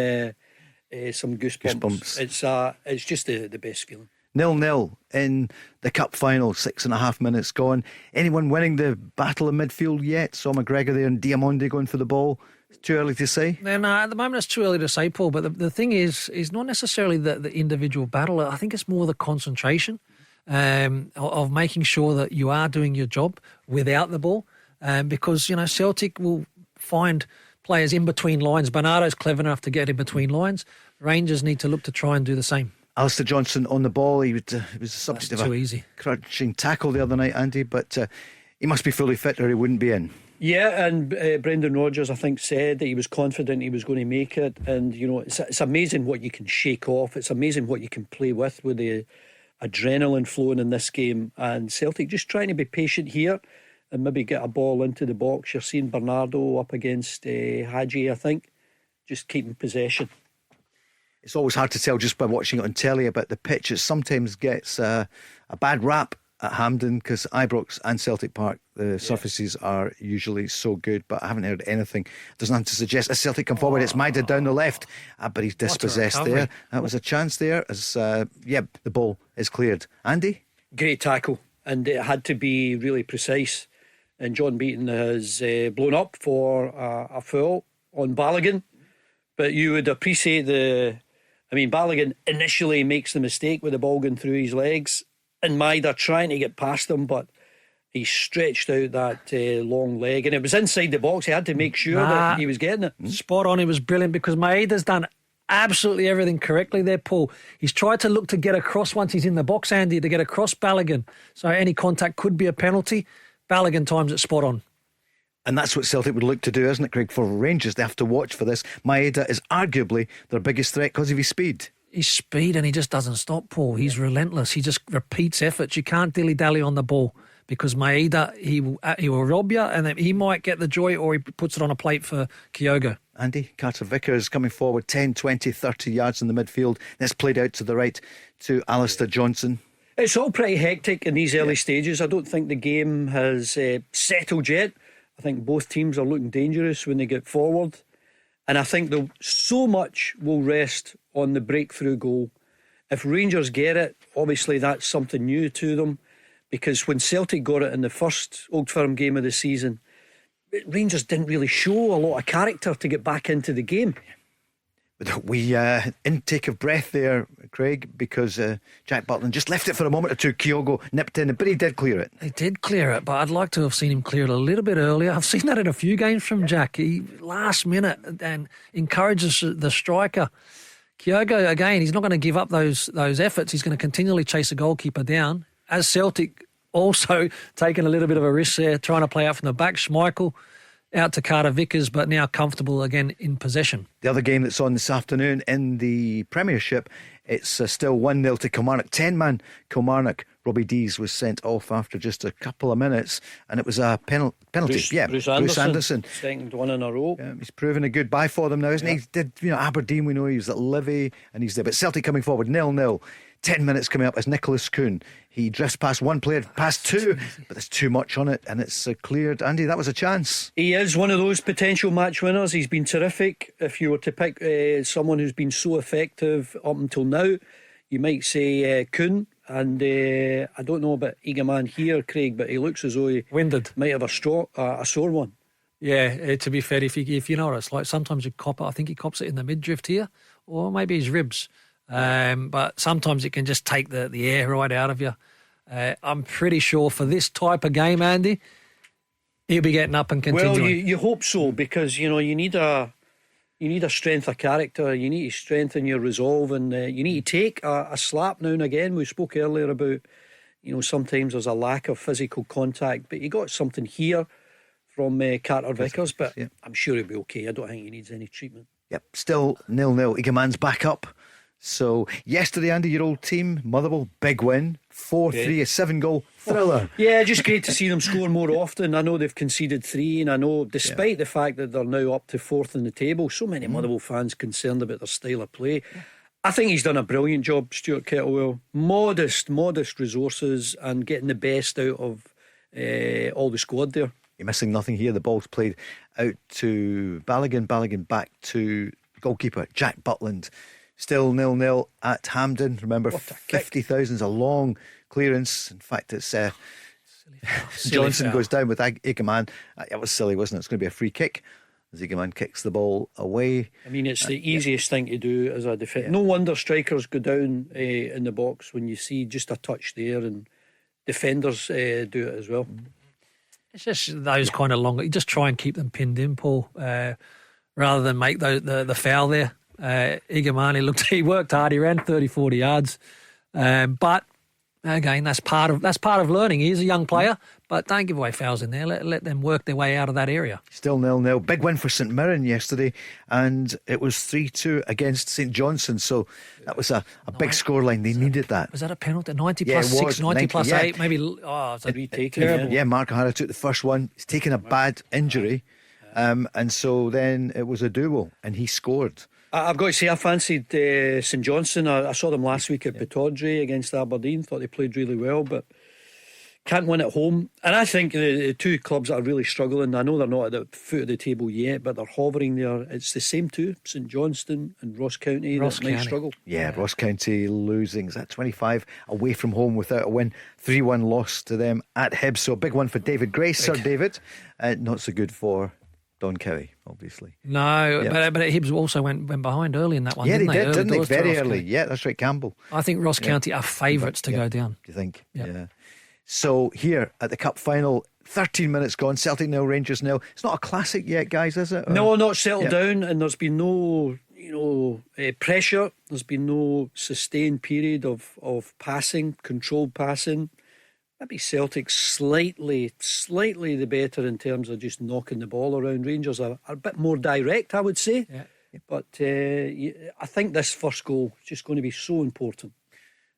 some goosebumps. It's just the best feeling. 0-0 in the cup final, 6.5 minutes gone. Anyone winning the battle in midfield yet? Saw McGregor there and Diamonde going for the ball. It's too early to say. No, at the moment it's too early to say, Paul. But the thing is not necessarily the individual battle. I think it's more the concentration. Of making sure that you are doing your job without the ball, because Celtic will find players in between lines. Bernardo's clever enough to get in between lines. Rangers need to look to try and do the same. Alistair Johnson on the ball. He was the subject of a crouching tackle the other night, Andy, but he must be fully fit or he wouldn't be in. Yeah, and Brendan Rodgers, I think, said that he was confident he was going to make it. And it's amazing what you can shake off. It's amazing what you can play with the adrenaline flowing in this game, and Celtic just trying to be patient here and maybe get a ball into the box. You're seeing Bernardo up against Hadji, I think, just keeping possession. It's always hard to tell just by watching it on telly about the pitch. It sometimes gets a bad rap at Hampden because Ibrox and Celtic Park, the surfaces are usually so good, but I haven't heard anything. There's nothing to suggest. As Celtic come forward, it's Maida down the left, but he's dispossessed there. That was a chance there as the ball is cleared. Andy? Great tackle, and it had to be really precise, and John Beaton has blown up for a foul on Balogun, but you would appreciate Balogun initially makes the mistake with the ball going through his legs, and Maida trying to get past him, but he stretched out that long leg, and it was inside the box. He had to make sure that he was getting it. Spot on. It was brilliant because Maida's done absolutely everything correctly there, Paul. He's tried to look to get across once he's in the box, Andy, to get across Balogun. So any contact could be a penalty. Balogun times it spot on. And that's what Celtic would look to do, isn't it, Craig? For Rangers, they have to watch for this. Maeda is arguably their biggest threat because of his speed. His speed, and he just doesn't stop, Paul. He's relentless. He just repeats efforts. You can't dilly-dally on the ball because Maeda, he will rob you, and then he might get the joy, or he puts it on a plate for Kyogo. Andy, Carter Vickers coming forward 10, 20, 30 yards in the midfield. That's played out to the right to Alistair Johnson. It's all pretty hectic in these early stages. I don't think the game has settled yet. I think both teams are looking dangerous when they get forward. And I think so much will rest on the breakthrough goal. If Rangers get it, obviously that's something new to them, because when Celtic got it in the first Old Firm game of the season, Rangers didn't really show a lot of character to get back into the game. We intake of breath there, Craig, because Jack Butland just left it for a moment or two. Kyogo nipped in, but he did clear it. He did clear it, but I'd like to have seen him clear it a little bit earlier. I've seen that in a few games from Jack. He last minute and encourages the striker. Kyogo, again, he's not going to give up those efforts. He's going to continually chase the goalkeeper down. As Celtic also taking a little bit of a risk there, trying to play out from the back. Schmeichel out to Carter Vickers, but now comfortable again in possession. The other game that's on this afternoon in the Premiership, it's still 1-0 to Kilmarnock. 10-man Kilmarnock. Robbie Dees was sent off after just a couple of minutes, and it was a penalty. Bruce Anderson. Second one in a row. He's proven a good buy for them now, isn't he? He did, Aberdeen, we know he was at Livy, and he's there. But Celtic coming forward, 0-0. 10 minutes coming up as Nicholas Kuhn. He drifts past one player, past two, but there's too much on it, and it's cleared. Andy, that was a chance. He is one of those potential match winners. He's been terrific. If you were to pick someone who's been so effective up until now, you might say Kuhn. And I don't know about Eagleman here, Craig, but he looks as though he winded. Might have a sore one. Yeah, to be fair, if you know what it's like, sometimes you cop it. I think he cops it in the midriff here, or maybe his ribs. But sometimes it can just take the air right out of you. I'm pretty sure for this type of game, Andy, he'll be getting up and continuing. Well, you hope so, because you need a strength of character. You need to strengthen your resolve, and you need to take a slap now and again. We spoke earlier about sometimes there's a lack of physical contact, but you got something here from Carter Vickers, but I'm sure he'll be okay. I don't think he needs any treatment. Yep, still 0-0. Eagleman's back up. So yesterday, Andy, your old team, Motherwell, big win, 4-3, a 7-goal thriller. Yeah, just great to see them score more often. I know they've conceded 3, and I know despite the fact that they're now up to 4th in the table, so many Motherwell fans concerned about their style of play. I think he's done a brilliant job, Stuart Kettlewell. Modest resources and getting the best out of all the squad there. You're missing nothing here. The ball's played out to Balogun. Balogun back to goalkeeper Jack Butland. Still 0-0 at Hampden. Remember, 50,000 is a long clearance. In fact, it's Johnson goes down with Eagleman. It was silly, wasn't it? It's going to be a free kick as Eagleman kicks the ball away. I mean, it's the easiest thing to do as a defender. No wonder strikers go down in the box when you see just a touch there, and defenders do it as well. It's just those kind of long. You just try and keep them pinned in, Paul, rather than make the foul there. Eagleman, he worked hard. He ran 30-40 yards, but again, that's part of learning. He's a young player, but don't give away fouls in there. Let them work their way out of that area. Still 0-0. Big win for St Mirren yesterday, and it was 3-2 against St Johnstone. So that was a big scoreline. They needed that. Was that a penalty? 90 plus 6, 90 plus 8, maybe. It's a retake. Yeah, Mark O'Hara took the first one. He's taken a bad injury, and so then it was a duel, and he scored. I've got to say, I fancied St Johnstone. I saw them last week at Pittodrie against Aberdeen. Thought they played really well, but can't win at home. And I think the two clubs that are really struggling, I know they're not at the foot of the table yet, but they're hovering there. It's the same two, St Johnstone and Ross County, that might struggle. Yeah, Ross County losing. Is that 25 away from home without a win? 3-1 loss to them at Hibs. So a big one for David Gray, Sir David. Not so good for Don Cowie, obviously. No, but Hibs also went behind early in that one. Yeah, didn't they did, didn't they? Very early. Early. Yeah, that's right, Campbell. I think Ross County are favourites to go down. Do you think? Yeah. So here at the Cup final, 13 minutes gone, Celtic 0, Rangers 0. It's not a classic yet, guys, is it? No, not settled down, and there's been no pressure. There's been no sustained period of passing, controlled passing. Maybe Celtic slightly the better in terms of just knocking the ball around. Rangers are a bit more direct, I would say. Yeah. But I think this first goal is just going to be so important.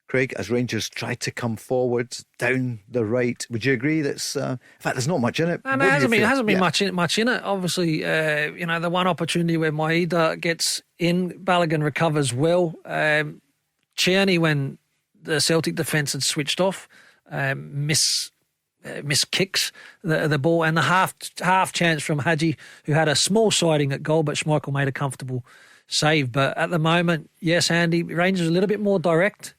Craig, as Rangers try to come forward down the right, would you agree that's in fact there's not much in it? No, it hasn't been much in it. Obviously, the one opportunity where Maeda gets in, Balogun recovers well. Tierney, when the Celtic defence had switched off, miss kicks the ball, and the half chance from Hadji, who had a small siding at goal, but Schmeichel made a comfortable save. But at the moment, yes, Andy, Rangers are a little bit more direct,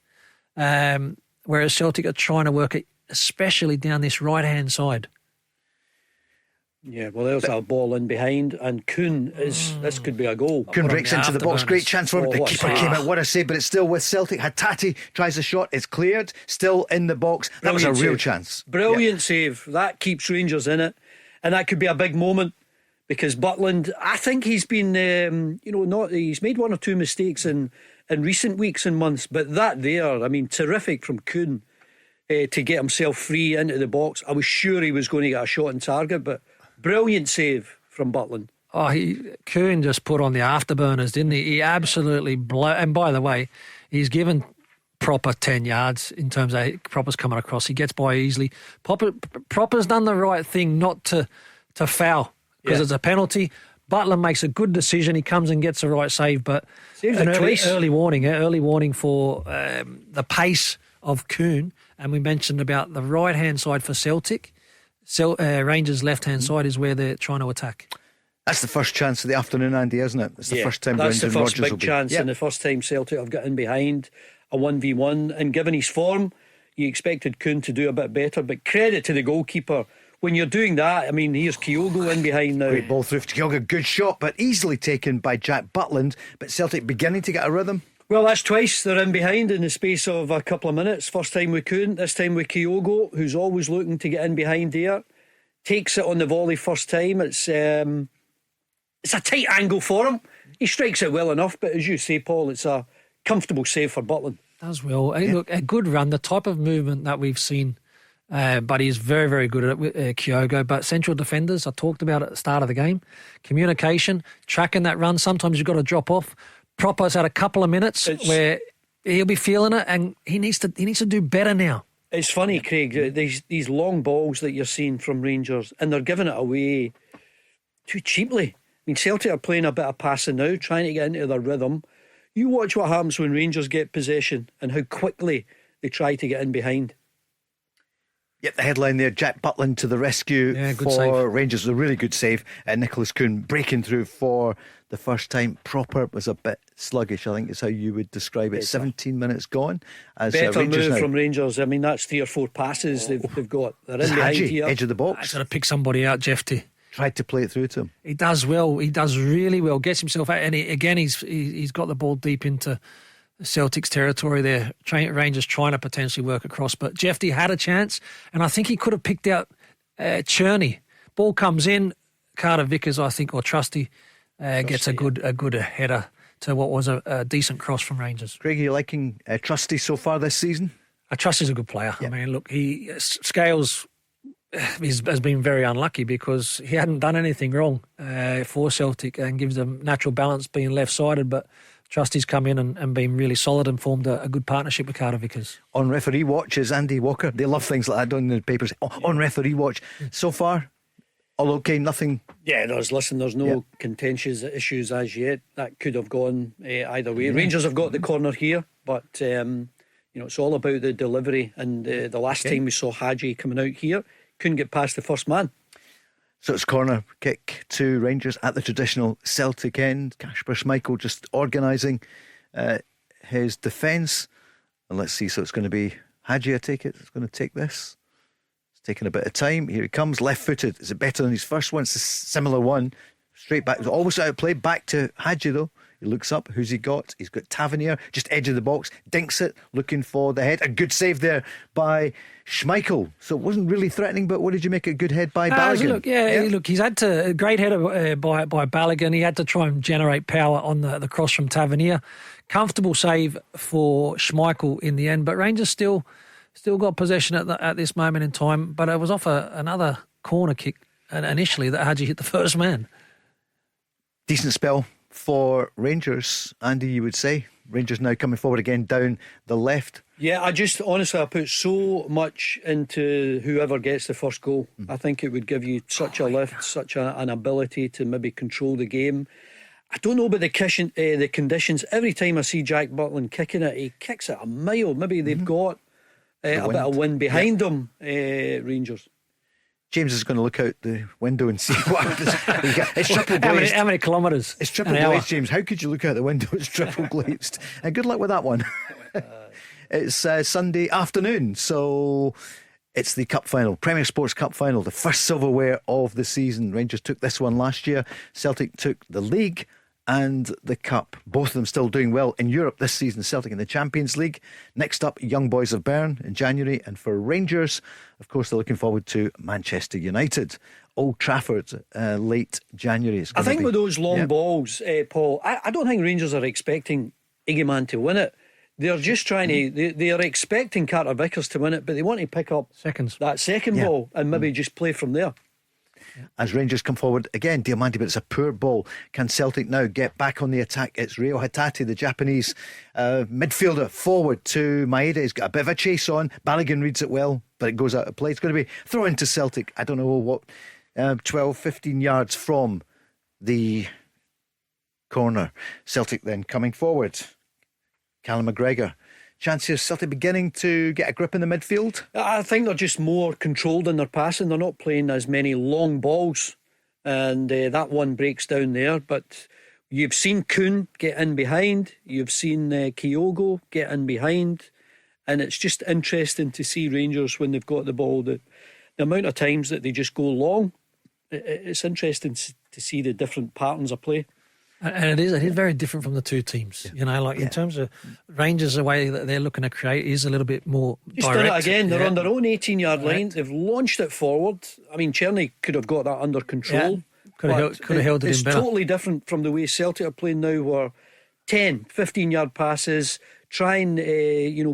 whereas Celtic are trying to work it, especially down this right hand side. Yeah, well, there's a ball in behind, and this could be a goal. Kuhn breaks into the box, great chance for him. The keeper came out, what a save, but it's still with Celtic. Hattati tries the shot, it's cleared, still in the box. That was a real chance. Brilliant save. That keeps Rangers in it, and that could be a big moment, because Butland, I think he's been, he's made one or two mistakes in recent weeks and months, but that there, I mean, terrific from Kuhn to get himself free into the box. I was sure he was going to get a shot on target, but brilliant save from Butland. Kuhn just put on the afterburners, didn't he? He absolutely and by the way, he's given Proper 10 yards in terms of Proper's coming across. He gets by easily. Proper's done the right thing not to foul, because it's a penalty. Butler makes a good decision. He comes and gets the right save, but an early warning for the pace of Kuhn. And we mentioned about the right hand side for Celtic. Rangers' left-hand side is where they're trying to attack. That's the first chance of the afternoon, Andy, isn't it? It's the first time that's the first Rodgers big chance, and the first time Celtic have got in behind a 1v1. And given his form, you expected Kuhn to do a bit better, but credit to the goalkeeper. When you're doing that, I mean, here's Kyogo in behind now. Great ball through to Kyogo, good shot, but easily taken by Jack Butland. But Celtic beginning to get a rhythm. Well, that's twice they're in behind in the space of a couple of minutes. First time with Kuhn, this time with Kyogo, who's always looking to get in behind here. Takes it on the volley first time. It's a tight angle for him. He strikes it well enough, but as you say, Paul, it's a comfortable save for Butland. Does well. Look, a good run, the type of movement that we've seen. But he's very, very good at it, Kyogo. But central defenders, I talked about at the start of the game, communication, tracking that run. Sometimes you've got to drop off. Proper's had a couple of minutes where he'll be feeling it, and he needs to do better now. It's funny, Craig, these long balls that you're seeing from Rangers, and they're giving it away too cheaply. I mean, Celtic are playing a bit of passing now, trying to get into their rhythm. You watch what happens when Rangers get possession and how quickly they try to get in behind. Yep, the headline there, Jack Butland to the rescue for save. Rangers. A really good save. Nicholas Kuhn breaking through for the first time. Proper was a bit sluggish, I think is how you would describe it. 17 minutes gone. As better Rangers move now, from Rangers. I mean, that's 3 or 4 passes they've got. They're in behind Hadji, here. edge of the I've box. got to pick somebody out, Jeffy. Tried to play it through to him. He does well. He does really well. Gets himself out, and he's got the ball deep into Celtic's territory there. Rangers trying to potentially work across, but Jeffy had a chance, and I think he could have picked out Cherney. Ball comes in, Carter Vickers, I think, or Trusty gets a good header to what was a decent cross from Rangers. Craig, are you liking Trusty so far this season? Trusty's a good player. Yeah. I mean, look, Scales has been very unlucky because he hadn't done anything wrong for Celtic and gives them natural balance being left-sided, but Trusty's come in and been really solid and formed a good partnership with Carter Vickers. On referee watch is Andy Walker. They love things like that, don't they, in the papers. On referee watch, so far, all okay, nothing. Yeah, there's no contentious issues as yet. That could have gone either way. Rangers have got the corner here, but it's all about the delivery. And the last time we saw Hadji coming out here, couldn't get past the first man. So it's corner kick to Rangers at the traditional Celtic end. Kasper Schmeichel just organising his defence. And let's see, so it's going to be Hadji, I take it. It's going to take this. It's taking a bit of time. Here he comes, left-footed. Is it better than his first one? It's a similar one. Straight back. It's always outplayed. Back to Hadji, though. He looks up. Who's he got? He's got Tavernier, just edge of the box. Dinks it, looking for the head. A good save there by Schmeichel. So it wasn't really threatening, but what did you make a good head by Balogun? Look, he's had to a great header by Balogun. He had to try and generate power on the cross from Tavernier. Comfortable save for Schmeichel in the end, but Rangers still got possession at this moment in time. But it was off another corner kick initially that Hadji hit the first man. Decent spell for Rangers, Andy, you would say. Rangers now coming forward again down the left. Yeah, I put so much into whoever gets the first goal. I think it would give you such a lift, such an ability to maybe control the game. I don't know about the conditions. Every time I see Jack Butland kicking it, he kicks it a mile. Maybe they've got a bit of wind behind them, Rangers. James is going to look out the window and see what happens. It's triple glazed. How many kilometres? It's triple glazed, James. How could you look out the window? It's triple glazed. And good luck with that one. It's Sunday afternoon, so it's the Cup Final, Premier Sports Cup Final, the first silverware of the season. Rangers took this one last year. Celtic took the league and the Cup. Both of them still doing well in Europe this season. Celtic in the Champions League. Next up, Young Boys of Bern in January. And for Rangers, of course, they're looking forward to Manchester United. Old Trafford, late January. I think with those long balls, Paul, I don't think Rangers are expecting Iggyman to win it. They're just trying to. They are expecting Carter Vickers to win it, but they want to pick up that second ball and maybe just play from there. As Rangers come forward again, Diamante, but it's a poor ball. Can Celtic now get back on the attack? It's Reo Hatate, the Japanese midfielder, forward to Maeda. He's got a bit of a chase on. Balogun reads it well, but it goes out of play. It's going to be thrown into Celtic. I don't know what, 12, 15 yards from the corner. Celtic then coming forward. Callum McGregor. Chance here, Celtic beginning to get a grip in the midfield? I think they're just more controlled in their passing. They're not playing as many long balls, and that one breaks down there. But you've seen Kuhn get in behind, you've seen Kyogo get in behind, and it's just interesting to see Rangers when they've got the ball. The amount of times that they just go long, it's interesting to see the different patterns of play. And it is very different from the two teams. You know, like in terms of Rangers, the way that they're looking to create is a little bit more Just direct. done it again. They're on their own 18-yard line. They've launched it forward. I mean, Cherny could have got that under control. Could have held it it's in better. It's totally different from the way Celtic are playing now, where 10, 15-yard passes, try and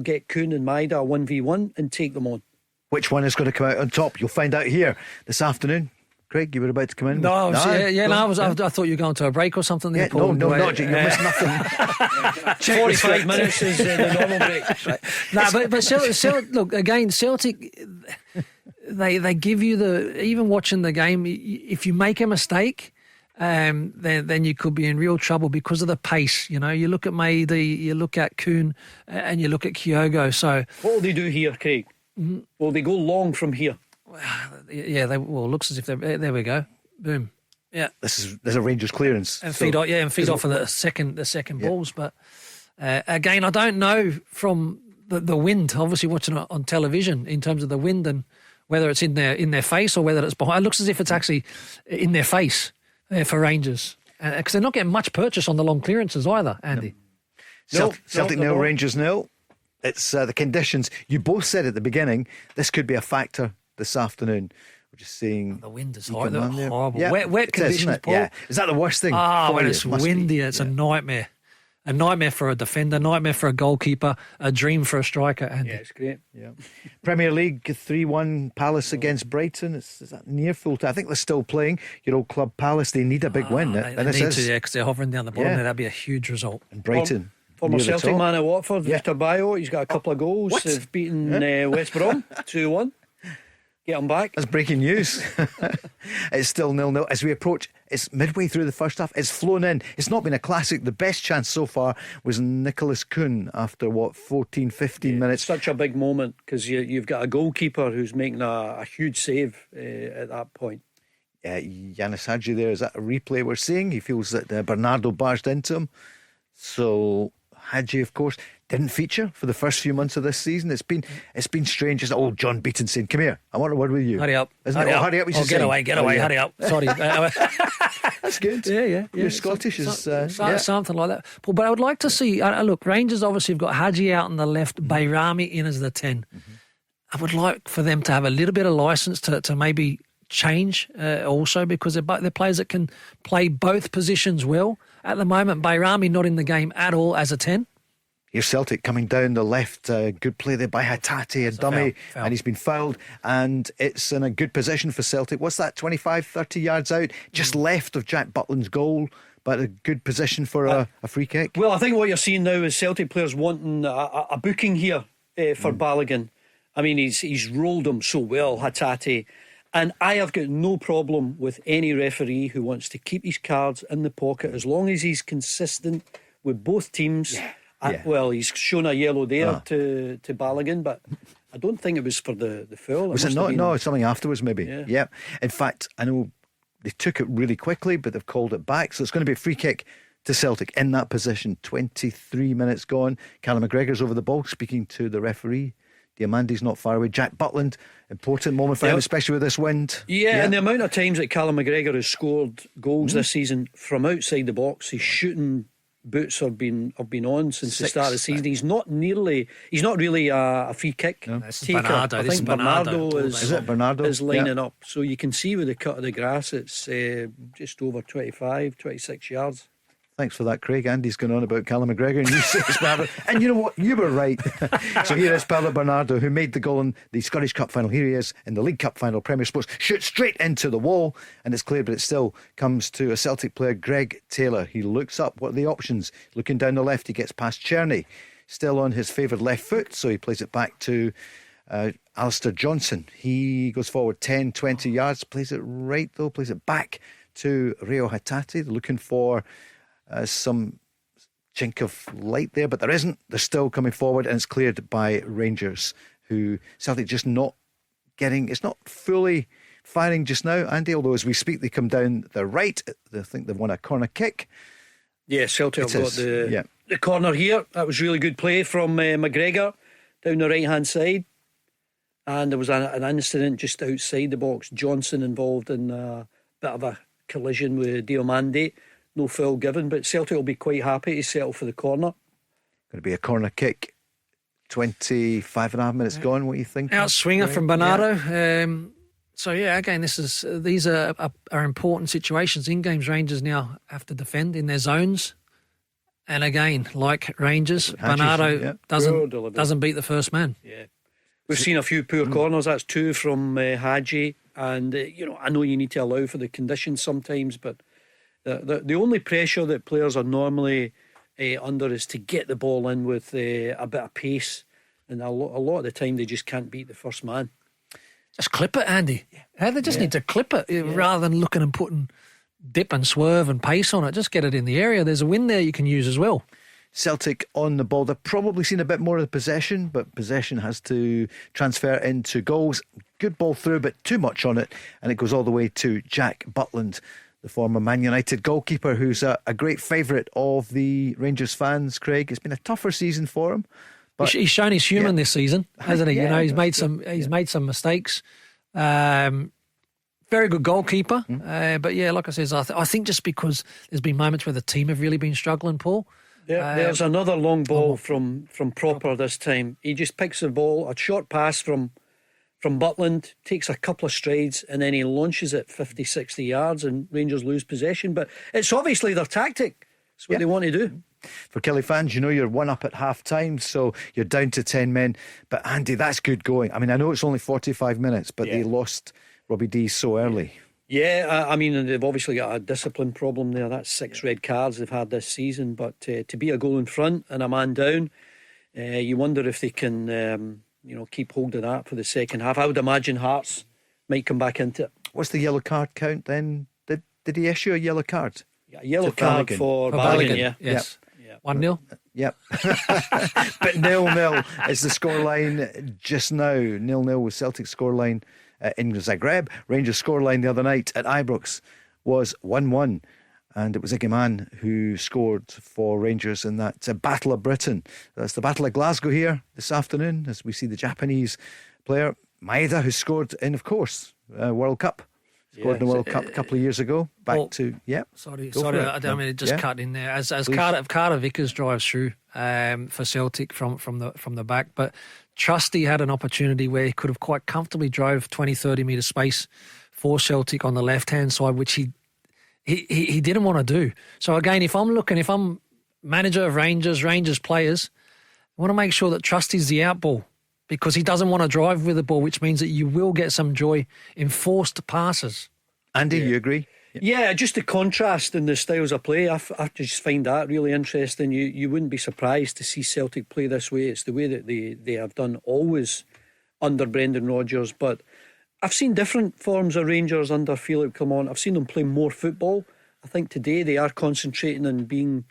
get Coon and Maida 1v1 and take them on. Which one is going to come out on top? You'll find out here this afternoon. Craig, you were about to come in. I thought you were going to a break or something. Yeah, no, not you missed nothing. 45 minutes is the normal break. Right? But Celtic, look again. Celtic, they give you even watching the game. If you make a mistake, then you could be in real trouble because of the pace. You know, you look at Maida, you look at Kuhn, and you look at Kyogo. So what will they do here, Craig? Will they go long from here? Yeah, looks as if there we go, boom. Yeah, there's a Rangers clearance and feed off of the second balls. But again, I don't know from the wind. Obviously, watching it on television in terms of the wind and whether it's in their face or whether it's behind. It looks as if it's actually in their face for Rangers because they're not getting much purchase on the long clearances either. Andy, Celtic nil, Rangers nil. It's the conditions. You both said at the beginning this could be a factor this afternoon. We're just seeing the wind is horrible. Yeah, wet conditions, is, Paul. Yeah. Is that the worst thing? When it's windy, it's a nightmare. A nightmare for a defender, a nightmare for a goalkeeper, a dream for a striker. Andy. Yeah, it's great. Yeah. Premier League 3-1 Palace against Brighton. Is that near full time? I think they're still playing. Your old club Palace. They need a big win. They need to, because they're hovering down the bottom. That'd be a huge result. And Brighton. Former Celtic man at Watford, Victor Bayo, he's got a couple of goals. They've beaten West Brom 2-1. Get him back. That's breaking news. It's still 0-0 as we approach. It's midway through the first half. It's flown in. It's not been a classic. The best chance so far was Nicholas Kuhn after 14, 15 minutes. Such a big moment because you've got a goalkeeper who's making a huge save at that point. Yanis Hadji there. Is that a replay we're seeing? He feels that Bernardo barged into him. So Hadji, of course, didn't feature for the first few months of this season. It's been strange. It's old John Beaton saying, "Come here, I want a word with you." Hurry up! Hurry up! Get away! Hurry up! Sorry. That's good. Yeah. You're Scottish, something like that. But I would like to see. Look, Rangers obviously have got Hadji out on the left, Bayrami in as the 10. I would like for them to have a little bit of license to maybe change also because they're players that can play both positions well. At the moment, Bayrami not in the game at all as a 10. Here's Celtic coming down the left. Good play there by Hatate, a dummy, foul. And he's been fouled. And it's in a good position for Celtic. What's that, 25, 30 yards out? Just left of Jack Butland's goal, but a good position for a free kick. Well, I think what you're seeing now is Celtic players wanting a booking here for Balogun. I mean, he's rolled him so well, Hatate. And I have got no problem with any referee who wants to keep his cards in the pocket as long as he's consistent with both teams. Well, he's shown a yellow there to Balogun, but I don't think it was for the foul. Was it not? No, something afterwards maybe. Yeah. In fact, I know they took it really quickly, but they've called it back. So it's going to be a free kick to Celtic in that position. 23 minutes gone. Callum McGregor's over the ball speaking to the referee. Diamandi's not far away. Jack Butland, important moment for him, especially with this wind. Yeah, and the amount of times that Callum McGregor has scored goals this season from outside the box, his shooting boots have been on since the start of the season. He's not really a free kick taker. Bernardo. I think Bernardo is lining up. So you can see with the cut of the grass, it's just over 25, 26 yards. Thanks for that, Craig. Andy's going on about Callum McGregor and you say it's Bernardo. And you know what? You were right. So here is Paulo Bernardo, who made the goal in the Scottish Cup final. Here he is in the League Cup final. Premier Sports shoots straight into the wall and it's clear, but it still comes to a Celtic player, Greg Taylor. He looks up. What are the options? Looking down the left, he gets past Cherny. Still on his favoured left foot, so he plays it back to Alistair Johnson. He goes forward 10, 20 yards, plays it right though, plays it back to Reo Hatate. They're looking for some chink of light there, but there isn't. They're still coming forward and it's cleared by Rangers, who Celtic just not getting, it's not fully firing just now, Andy, although as we speak they come down the right. I think they've won a corner kick. Yeah, Celtic have got the corner here. That was really good play from McGregor down the right hand side, and there was an incident just outside the box. Johnson involved in a bit of a collision with Diomande. no foul given, but Celtic will be quite happy to settle for the corner. Going to be a corner kick. 25 and a half minutes gone. What do you think? Out swinger from Bernardo. So yeah, again, these are important situations. In games, Rangers now have to defend in their zones, and again, like Rangers, Bernardo doesn't beat the first man. Yeah, we've seen a few poor corners. That's 2 from Hadji, and I know you need to allow for the conditions sometimes, but the only pressure that players are normally under is to get the ball in with a bit of pace, and a lot of the time they just can't beat the first man. Just clip it, Andy. They just need to clip it rather than looking and putting dip and swerve and pace on it. Just get it in the area. There's a wind there you can use as well. Celtic on the ball. They've probably seen a bit more of the possession, but possession has to transfer into goals. Good ball through, but too much on it, and it goes all the way to Jack Butland, the former Man United goalkeeper, who's a great favourite of the Rangers fans, Craig. It's been a tougher season for him. But he's shown he's human this season, hasn't he? He's made some mistakes. Very good goalkeeper. But yeah, like I said, I think just because there's been moments where the team have really been struggling, Paul. There's another long ball from Proper this time. He just picks the ball, a short pass from Butland, takes a couple of strides, and then he launches it 50, 60 yards, and Rangers lose possession. But it's obviously their tactic. It's what they want to do. For Kelly fans, you're 1 up at half time, so you're down to 10 men. But Andy, that's good going. I mean, I know it's only 45 minutes, but they lost Robbie D so early. Yeah, I mean, they've obviously got a discipline problem there. That's 6 red cards they've had this season. But to be a goal in front and a man down, you wonder if they can, keep hold of that for the second half. I would imagine Hearts might come back into it. What's the yellow card count then? Did he issue a yellow card? Yeah, a yellow card for Balogun, yeah. Yes. 1-0. Yep. But 0-0 is the scoreline just now. 0-0 was Celtic's scoreline in Zagreb. Rangers' scoreline the other night at Ibrox was 1-1. And it was Iggy Mann who scored for Rangers in that Battle of Britain. That's the Battle of Glasgow here this afternoon, as we see the Japanese player Maeda, who scored in, of course, World Cup. Scored in the World Cup a couple of years ago. Sorry, I don't mean to just cut in there. As Carter Vickers drives through for Celtic from the back, but Trusty had an opportunity where he could have quite comfortably drove 20-30 metre space for Celtic on the left hand side, which he didn't want to do. So again, if I'm manager of Rangers players, I want to make sure that Trusty's the out ball, because he doesn't want to drive with the ball, which means that you will get some joy in forced passes. Andy, you agree? Yeah, just the contrast in the styles of play. I just find that really interesting. You wouldn't be surprised to see Celtic play this way. It's the way that they have done always under Brendan Rodgers. But I've seen different forms of Rangers under Philippe Clement. I've seen them play more football. I think today they are concentrating on being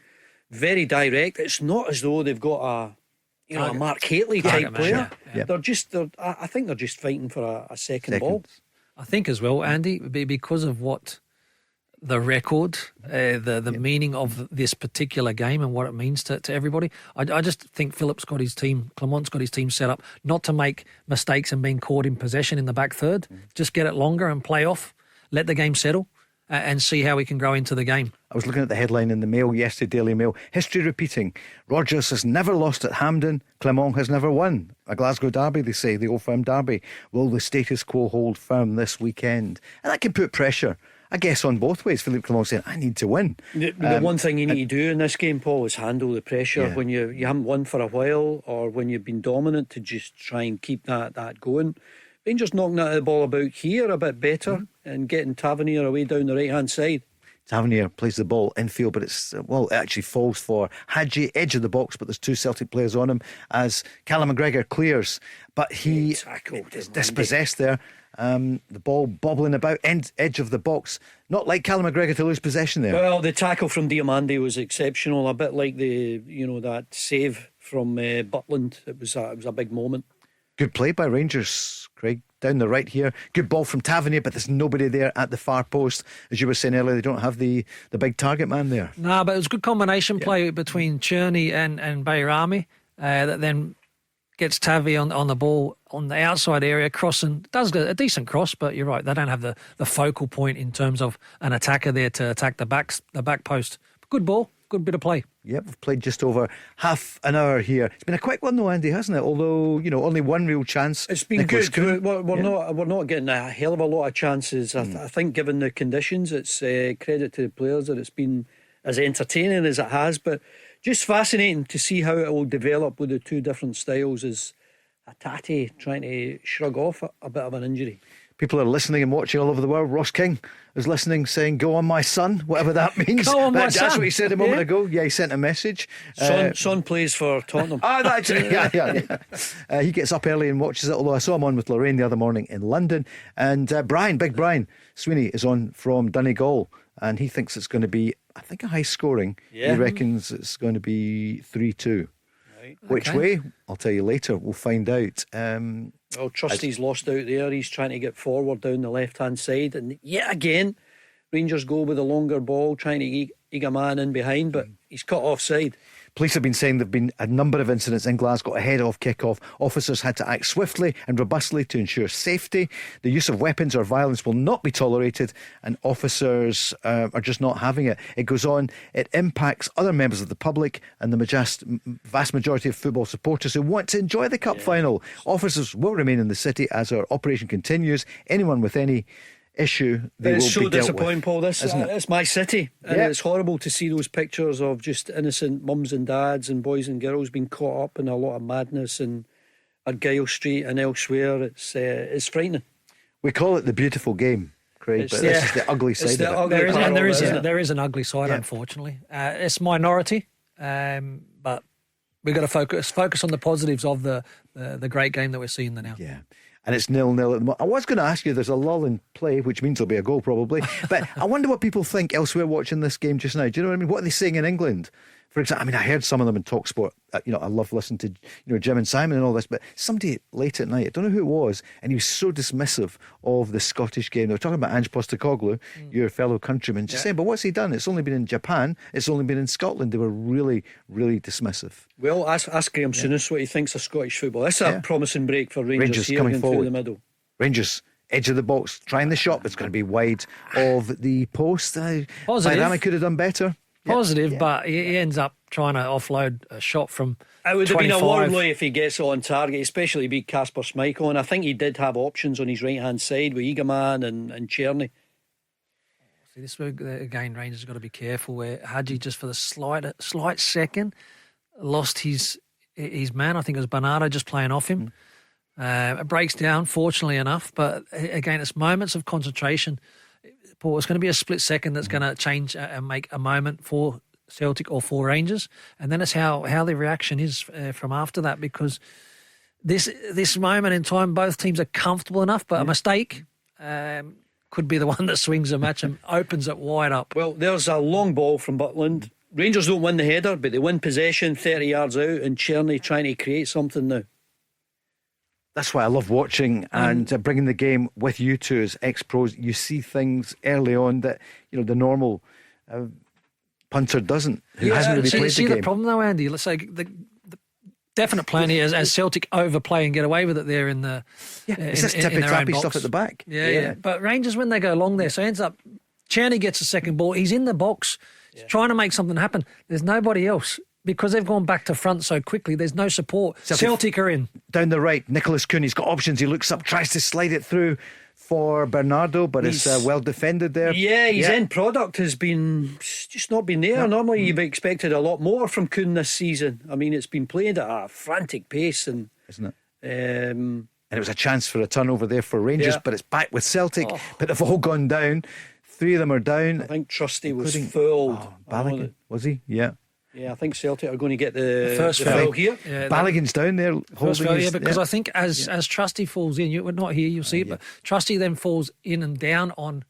very direct. It's not as though they've got a Mark Hateley type player. Yeah. I think they're just fighting for a second ball. I think as well, Andy, because of what the record, the meaning of this particular game and what it means to everybody. I just think Clement's got his team set up not to make mistakes and being caught in possession in the back third. Just get it longer and play off, let the game settle, and see how we can grow into the game. I was looking at the headline in the Mail yesterday, Daily Mail. History repeating. Rodgers has never lost at Hampden. Clement has never won. A Glasgow derby, they say, the Old Firm derby. Will the status quo hold firm this weekend? And that can put pressure, I guess, on both ways. Philippe Clement saying, I need to win. The one thing you need to do in this game, Paul, is handle the pressure when you haven't won for a while, or when you've been dominant, to just try and keep that going. Rangers knocking the ball about here a bit better and getting Tavernier away down the right hand side. Tavernier plays the ball infield, but it actually falls for Hadji, edge of the box, but there's 2 Celtic players on him as Callum McGregor clears, but he is dispossessed there. The ball bobbling about, edge of the box. Not like Callum McGregor to lose possession there. Well, the tackle from Diomande was exceptional, a bit like that save from Butland. It was a big moment. Good play by Rangers, Craig, down the right here. Good ball from Tavernier, but there's nobody there at the far post. As you were saying earlier, they don't have the big target man there. No, but it was good combination play between Cherney and Bayrami that then gets Tavi on the ball on the outside area, crossing. Does a decent cross, but you're right, they don't have the focal point in terms of an attacker there to attack the back post. Good ball, good bit of play. Yep, we've played just over half an hour here. It's been a quick one though, Andy, hasn't it? Although, only one real chance. It's been Nicholas good. Cooney. We're not getting a hell of a lot of chances. I think given the conditions, it's credit to the players that it's been as entertaining as it has, but just fascinating to see how it will develop with the two different styles as Hatate trying to shrug off a bit of an injury. People are listening and watching all over the world. Ross King is listening, saying, "Go on, my son," whatever that means. Go on, my That's son. what he said a moment ago. Yeah, he sent a message. Son plays for Tottenham. That's it. Yeah. He gets up early and watches it, although I saw him on with Lorraine the other morning in London. And Big Brian Sweeney is on from Donegal, and he thinks it's going to be, I think, a high scoring. Yeah. He reckons it's going to be 3-2. Right. Which way? I'll tell you later. We'll find out. Well, Trusty's lost out there. He's trying to get forward down the left-hand side, and yet again Rangers go with a longer ball, trying to eke a man in behind, but he's cut offside. Police have been saying there have been a number of incidents in Glasgow ahead of kick-off. Officers had to act swiftly and robustly to ensure safety. The use of weapons or violence will not be tolerated, and officers are just not having it. It goes on, it impacts other members of the public and the vast majority of football supporters who want to enjoy the cup final. Officers will remain in the city as our operation continues. Anyone with any issue, they will it's so be dealt disappointing, with. Paul. It's my city, and Yeah. it's horrible to see those pictures of just innocent mums and dads and boys and girls being caught up in a lot of madness in Argyle Street and elsewhere. It's frightening. We call it the beautiful game, Craig, but this is the ugly It's side the of it. ugly part of it, isn't it? There is an ugly side, unfortunately. It's minority, but we've got to focus on the positives of the great game that we're seeing there now. Yeah. And it's 0-0 at the moment. I was going to ask you, there's a lull in play, which means there'll be a goal probably. But I wonder what people think elsewhere watching this game just now. Do you know what I mean? What are they saying in England? For example, I heard some of them in TalkSport. I love listening to Jim and Simon and all this. But somebody late at night, I don't know who it was, and he was so dismissive of the Scottish game. They were talking about Ange Postecoglou, your fellow countryman, just saying, but what's he done? It's only been in Japan. It's only been in Scotland. They were really, really dismissive. Well, ask Graham Souness what he thinks of Scottish football. This is a promising break for Rangers here coming going forward through the middle. Rangers, edge of the box, trying the shot. It's going to be wide of the post. Bayrami could have done better. Positive, but he ends up trying to offload a shot from It would have 25. been a worldly if he gets it on target, especially beat Kasper Schmeichel. And I think he did have options on his right hand side with Eagleman and Czerny. See, this again, Rangers have got to be careful where Hadji just for the slight second lost his man. I think it was Bernardo just playing off him. It breaks down, fortunately enough, but again, it's moments of concentration. Paul, it's going to be a split second that's going to change and make a moment for Celtic or for Rangers, and then it's how the reaction is from after that, because this moment in time, both teams are comfortable enough, but a mistake could be the one that swings the match and opens it wide up. Well, there's a long ball from Butland. Rangers don't win the header, but they win possession 30 yards out, and Czerny trying to create something now. That's why I love watching and bringing the game with you two as ex-pros. You see things early on that the normal punter doesn't, who hasn't really played the game. The problem though, Andy, let's say the definite plan here is as Celtic overplay and get away with it there in the it's this tippy-tappy stuff at the back. Yeah. But Rangers, when they go long there, so ends up Czerny gets a second ball. He's in the box, trying to make something happen. There's nobody else. Because they've gone back to front so quickly, there's no support. Celtic are in. Down the right, Nicholas Cooney's got options. He looks up, tries to slide it through for Bernardo, but it's well defended there. Yeah, his end product has been just not been there. Normally you've expected a lot more from Coon this season. I mean, it's been played at a frantic pace, and isn't it? And it was a chance for a turnover there for Rangers, but it's back with Celtic. But they've all gone down. 3 of them are down. I think Trusty was fouled. Balogun, was he? Yeah. Yeah, I think Celtic are going to get the first foul here. Yeah, Balogun's down there holding his... because I think as Trusty falls in, we're not here, you'll see it, but Trusty then falls in and down on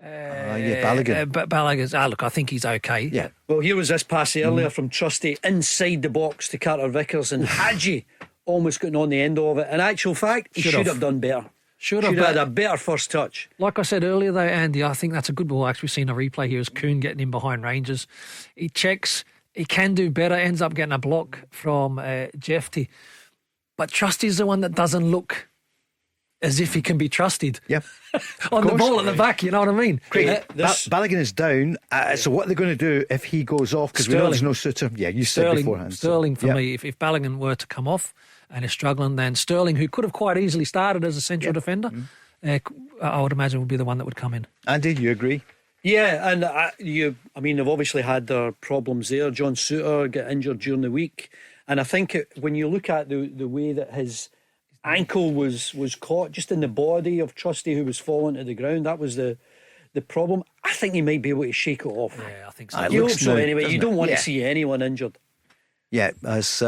Balogun. Balogun. Look, I think he's okay. Yeah. Well, here was this pass earlier from Trusty inside the box to Carter Vickers, and Hadji almost getting on the end of it. In actual fact, he should have done better. Should have had a better first touch. Like I said earlier though, Andy, I think that's a good ball. Actually, we've seen a replay here as Coon getting in behind Rangers. He checks. He can do better, ends up getting a block from Jefty. But Trusty's the one that doesn't look as if he can be trusted. Yeah. On the ball at the back, you know what I mean? Craig, Balogun is down. So what are they going to do if he goes off? Because we know there's no Suter. Yeah, you said beforehand. Sterling for me. If Balogun were to come off and is struggling, then Sterling, who could have quite easily started as a central defender, I would imagine would be the one that would come in. Andy, you agree? Yeah, and they've obviously had their problems there. John Suter got injured during the week, and I think when you look at the way that his ankle was caught just in the body of Trusty, who was falling to the ground, that was the problem. I think he might be able to shake it off. Yeah, I think so. You hope so anyway. You don't want to see anyone injured. Yeah, as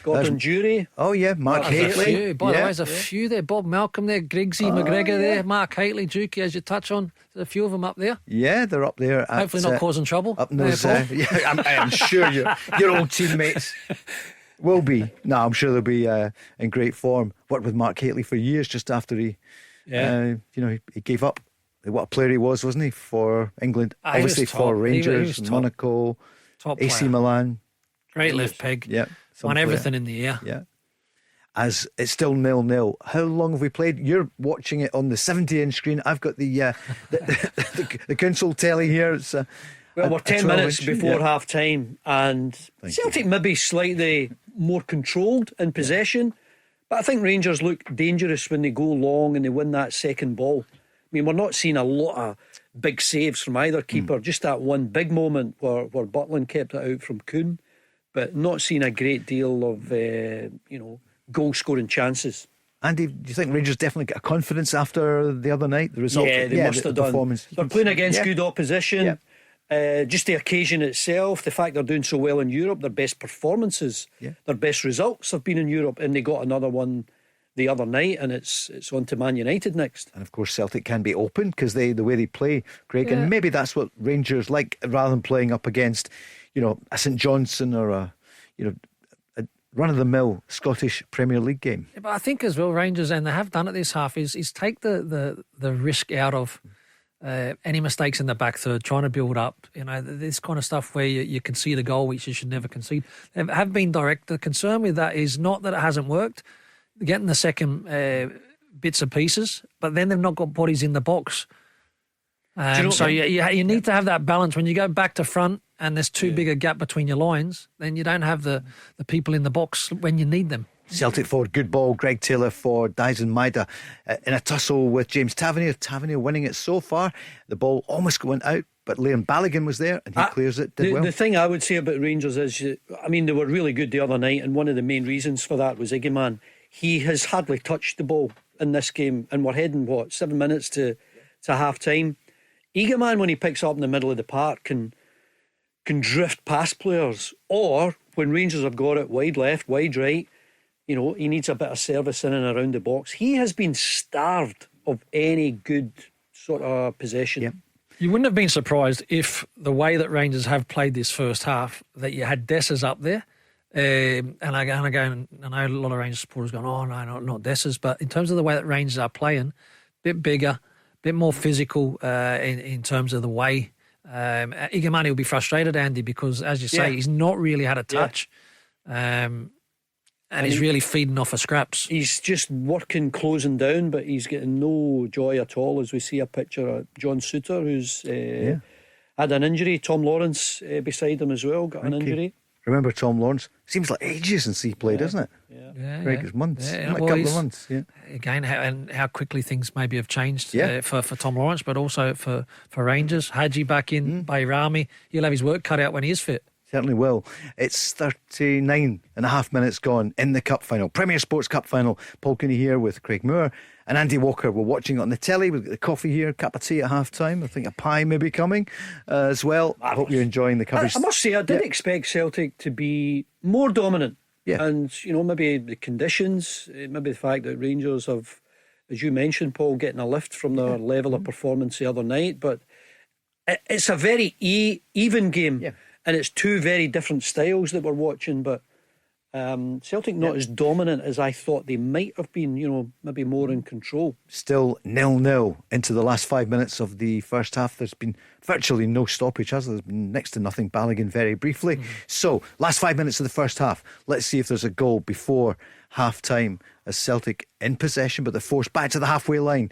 Gordon Jury. Oh yeah, Mark Hateley. By the way, there's a few there. Bob Malcolm there, Griggsy McGregor there, Mark Hateley, Dukey, as you touch on. There's a few of them up there. Yeah, they're up there. Hopefully not causing trouble. Up in those, I'm sure your old teammates will be. No, I'm sure they'll be in great form. Worked with Mark Hateley for years just after he gave up. What a player he was, wasn't he, for England? Obviously for Rangers, he was Monaco, top AC player. Milan. Great left peg. Yeah. Won everything in the air. Yeah. As it's still 0-0. How long have we played? You're watching it on the 70-inch screen. I've got the console telly here. It's we're 10 minutes before half time, and Celtic maybe slightly more controlled in possession, but I think Rangers look dangerous when they go long and they win that second ball. I mean, we're not seeing a lot of big saves from either keeper. Just that one big moment where Butland kept it out from Coon, but not seeing a great deal of goal scoring chances. Andy, do you think Rangers definitely got a confidence after the other night? The result, they must have done. Performance. They're playing against good opposition. Just the occasion itself, the fact they're doing so well in Europe, their best performances, their best results have been in Europe, and they got another one the other night, and it's on to Man United next. And of course Celtic can be open because the way they play, Craig, and maybe that's what Rangers like, rather than playing up against a St Johnstone or a run-of-the-mill Scottish Premier League game. Yeah, but I think as well, Rangers, and they have done it this half, is take the risk out of any mistakes in the back third, trying to build up, this kind of stuff where you concede a goal which you should never concede. They have been direct. The concern with that is not that it hasn't worked, getting the second bits and pieces, but then they've not got bodies in the box. So you need to have that balance. When you go back to front and there's too big a gap between your lines, then you don't have the people in the box when you need them. Celtic forward, good ball. Greg Taylor for Dyson Maida in a tussle with James Tavernier. Tavernier winning it so far. The ball almost went out, but Liam Balogun was there and he clears it. The thing I would say about Rangers is, they were really good the other night, and one of the main reasons for that was Iggyman. He has hardly touched the ball in this game, and we're heading 7 minutes to half time. Iggyman, when he picks up in the middle of the park, can drift past players, or when Rangers have got it wide left, wide right, he needs a bit of service in and around the box. He has been starved of any good sort of possession. Yep. You wouldn't have been surprised if the way that Rangers have played this first half, that you had Dessers up there. And I know a lot of Rangers supporters going, oh no, not Dessers, but in terms of the way that Rangers are playing, a bit bigger, a bit more physical in terms of the way. Iggyman will be frustrated, Andy, because as you say, he's not really had a touch. And he's really feeding off of scraps. He's just working, closing down, but he's getting no joy at all, as we see a picture of John Suter, who's had an injury. Tom Lawrence beside him as well, got an injury. Remember Tom Lawrence? Seems like ages since he played, doesn't it? Greg, it's months. A couple of months. Yeah. Again, how quickly things maybe have changed for Tom Lawrence, but also for Rangers. Hadji back in, Bayrami. He'll have his work cut out when he is fit. Certainly will. It's 39 and a half minutes gone in the Cup Final. Premier Sports Cup Final. Paul Cooney here with Craig Moore and Andy Walker. We're watching it on the telly. We've got the coffee here, cup of tea at half time. I think a pie may be coming as well. I hope you're enjoing the coverage. I must say, I did expect Celtic to be more dominant. Yeah. And, maybe the conditions, maybe the fact that Rangers have, as you mentioned, Paul, getting a lift from their level of performance the other night. But it's a very even game. Yeah. And it's two very different styles that we're watching, but Celtic not as dominant as I thought they might have been, maybe more in control. Still 0-0 into the last 5 minutes of the first half. There's been virtually no stoppage, has there? There's been next to nothing. Balogun very briefly. So, last 5 minutes of the first half. Let's see if there's a goal before half-time as Celtic in possession, but they're forced back to the halfway line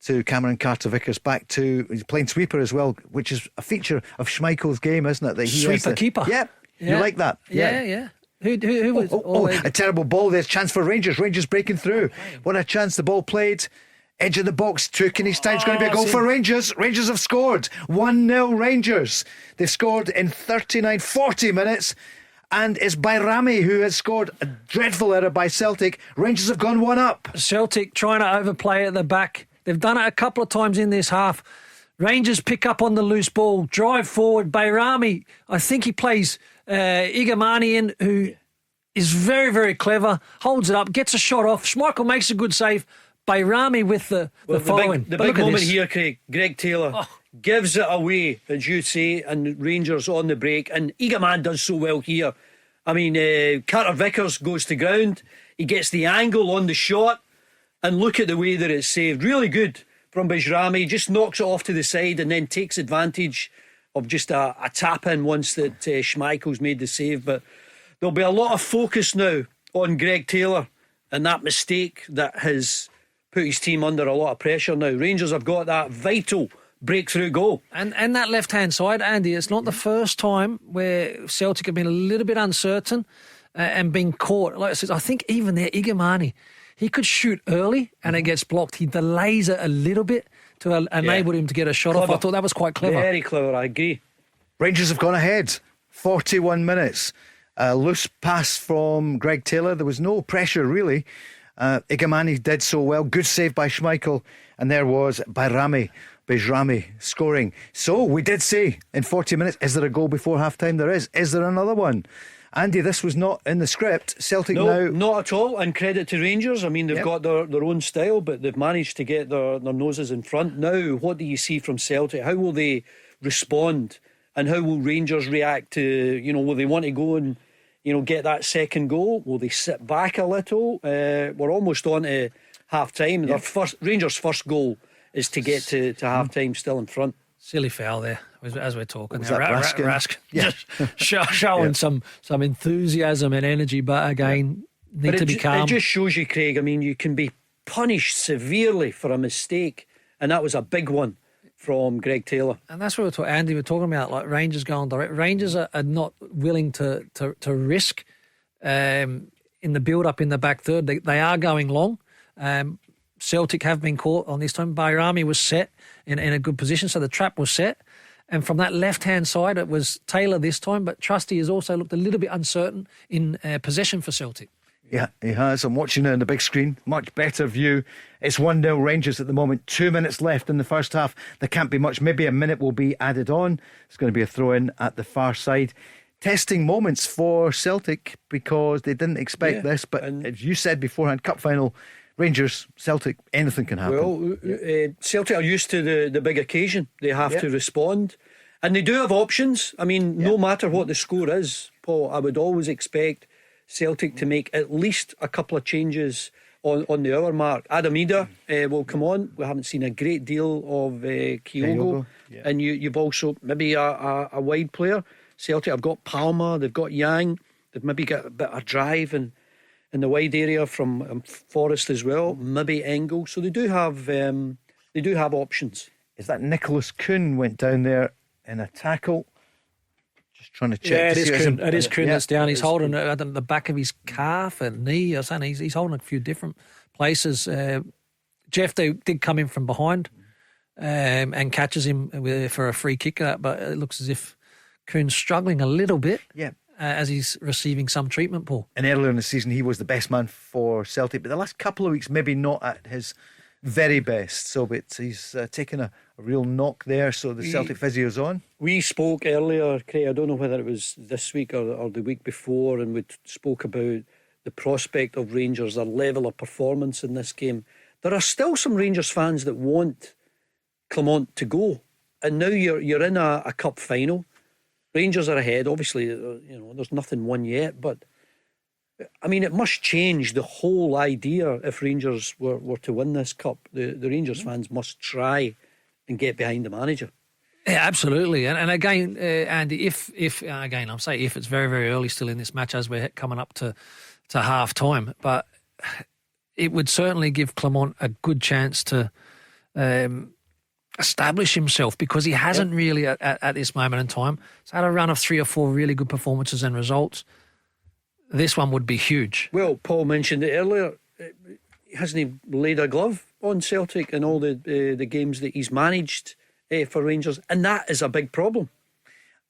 to Cameron Carter-Vickers, back to, he's playing sweeper as well, which is a feature of Schmeichel's game, isn't it? That he Sweeper keeper. Yeah, you like that? Yeah. Who was... A terrible ball. There's a chance for Rangers. Rangers breaking through. What a chance. The ball played. Edge of the box. Turkey's time. It's going to be a goal for Rangers. Rangers have scored. 1-0 Rangers. They've scored in 40 minutes. And it's Bayrami who has scored a dreadful error by Celtic. Rangers have gone one up. Celtic trying to overplay at the back. They've done it a couple of times in this half. Rangers pick up on the loose ball, drive forward. Bayrami, I think he plays Igamani in, who is very, very clever, holds it up, gets a shot off. Schmeichel makes a good save. Bayrami with the following. The big moment here, Craig, Greg Taylor gives it away, as you say, and Rangers on the break. And Igaman does so well here. I mean, Carter-Vickers goes to ground. He gets the angle on the shot. And look at the way that it's saved. Really good from Bayrami. Just knocks it off to the side and then takes advantage of just a tap in once that Schmeichel's made the save. But there'll be a lot of focus now on Greg Taylor and that mistake that has put his team under a lot of pressure now. Rangers have got that vital breakthrough goal. And that left-hand side, Andy, it's not the first time where Celtic have been a little bit uncertain and been caught. Like I said, I think even there, Igamani, he could shoot early and it gets blocked. He delays it a little bit to enable him to get a shot off. I thought that was quite clever. Very clever, I agree. Rangers have gone ahead. 41 minutes. Loose pass from Greg Taylor. There was no pressure, really. Igamani did so well. Good save by Schmeichel. And there was Bayrami scoring. So we did say in 40 minutes, is there a goal before half-time? There is. Is there another one? Andy, this was not in the script. Celtic no, now... not at all. And credit to Rangers. I mean, they've got their own style, but they've managed to get their noses in front. Now, what do you see from Celtic? How will they respond? And how will Rangers react to, will they want to go and, get that second goal? Will they sit back a little? We're almost on to half-time. Their Rangers' first goal is to get to half-time still in front. Silly foul there, as we're talking. Raskin? Just showing some enthusiasm and energy, but again, need to be calm. It just shows you, Craig, I mean, you can be punished severely for a mistake, and that was a big one from Greg Taylor. And that's what Andy were talking about, like Rangers going direct. Rangers are not willing to risk in the build-up in the back third. They are going long. Celtic have been caught on this time. Bayrami was set in a good position, so the trap was set. And from that left-hand side, it was Taylor this time, but Trusty has also looked a little bit uncertain in possession for Celtic. Yeah, he has. I'm watching it on the big screen. Much better view. It's 1-0 Rangers at the moment. 2 minutes left in the first half. There can't be much. Maybe a minute will be added on. It's going to be a throw-in at the far side. Testing moments for Celtic because they didn't expect this. But as you said beforehand, cup final... Rangers, Celtic, anything can happen. Well, Celtic are used to the big occasion. They have to respond. And they do have options. I mean, no matter what the score is, Paul, I would always expect Celtic to make at least a couple of changes on the hour mark. Adam Ida will come on. We haven't seen a great deal of Kyogo. And you've also maybe a wide player. Celtic have got Palmer, they've got Yang. They've maybe got a bit of drive and in the wide area from Forrest as well, maybe Engel. So they do have options. Is that Nicholas Kuhn went down there in a tackle? Just trying to check. Yeah, it is Kuhn that's down. He's holding it at the back of his calf and knee or something. He's holding a few different places. Jeff did come in from behind and catches him for a free kick, but it looks as if Kuhn's struggling a little bit. Yeah. As he's receiving some treatment, Paul. And earlier in the season, he was the best man for Celtic, but the last couple of weeks, maybe not at his very best. So he's taken a real knock there. So the Celtic physio's on. We spoke earlier, Craig, I don't know whether it was this week or the week before, and we spoke about the prospect of Rangers, their level of performance in this game. There are still some Rangers fans that want Clement to go. And now you're in a cup final. Rangers are ahead, obviously, there's nothing won yet, but I mean, it must change the whole idea if Rangers were to win this cup. The Rangers fans must try and get behind the manager. Yeah, absolutely. And again, Andy, if it's very, very early still in this match as we're coming up to to half time, but it would certainly give Clement a good chance to establish himself, because he hasn't really at this moment in time. He's had a run of 3 or 4 really good performances and results. This one would be huge. Well, Paul mentioned it earlier. Hasn't he laid a glove on Celtic in all the games that he's managed for Rangers? And that is a big problem.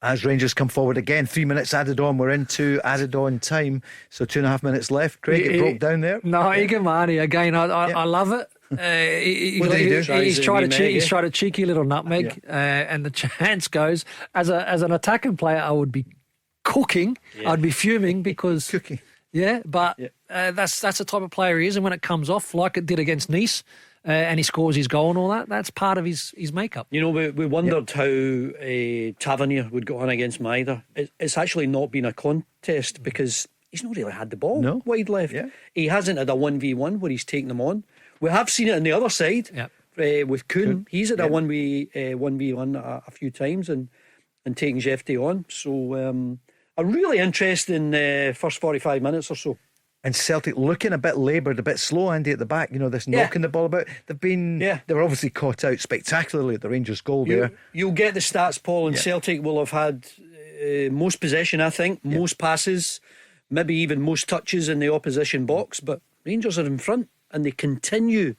As Rangers come forward again, 3 minutes added on. We're into added on time, so 2.5 minutes left. Craig, it broke down there. No, Igamani again. I love it. What did he do? He's tried a cheeky little nutmeg, and the chance goes. As an attacking player, I would be cooking. I'd be fuming because cooking. Yeah, but that's the type of player he is, and when it comes off, like it did against Nice, and he scores his goal and all that, that's part of his makeup. You know, we wondered how Tavernier would go on against Maida. It's actually not been a contest because he's not really had the ball wide left. He hasn't had a 1v1 where he's taken them on. We have seen it on the other side with Coon. He's had a 1v1 a few times and taking Jefté on. So a really interesting first 45 minutes or so. And Celtic looking a bit laboured, a bit slow, Andy, at the back. You know, this knocking the ball about. They were obviously caught out spectacularly at the Rangers goal there. You'll get the stats, Paul, and Celtic will have had most possession, I think, most passes, maybe even most touches in the opposition box. But Rangers are in front and they continue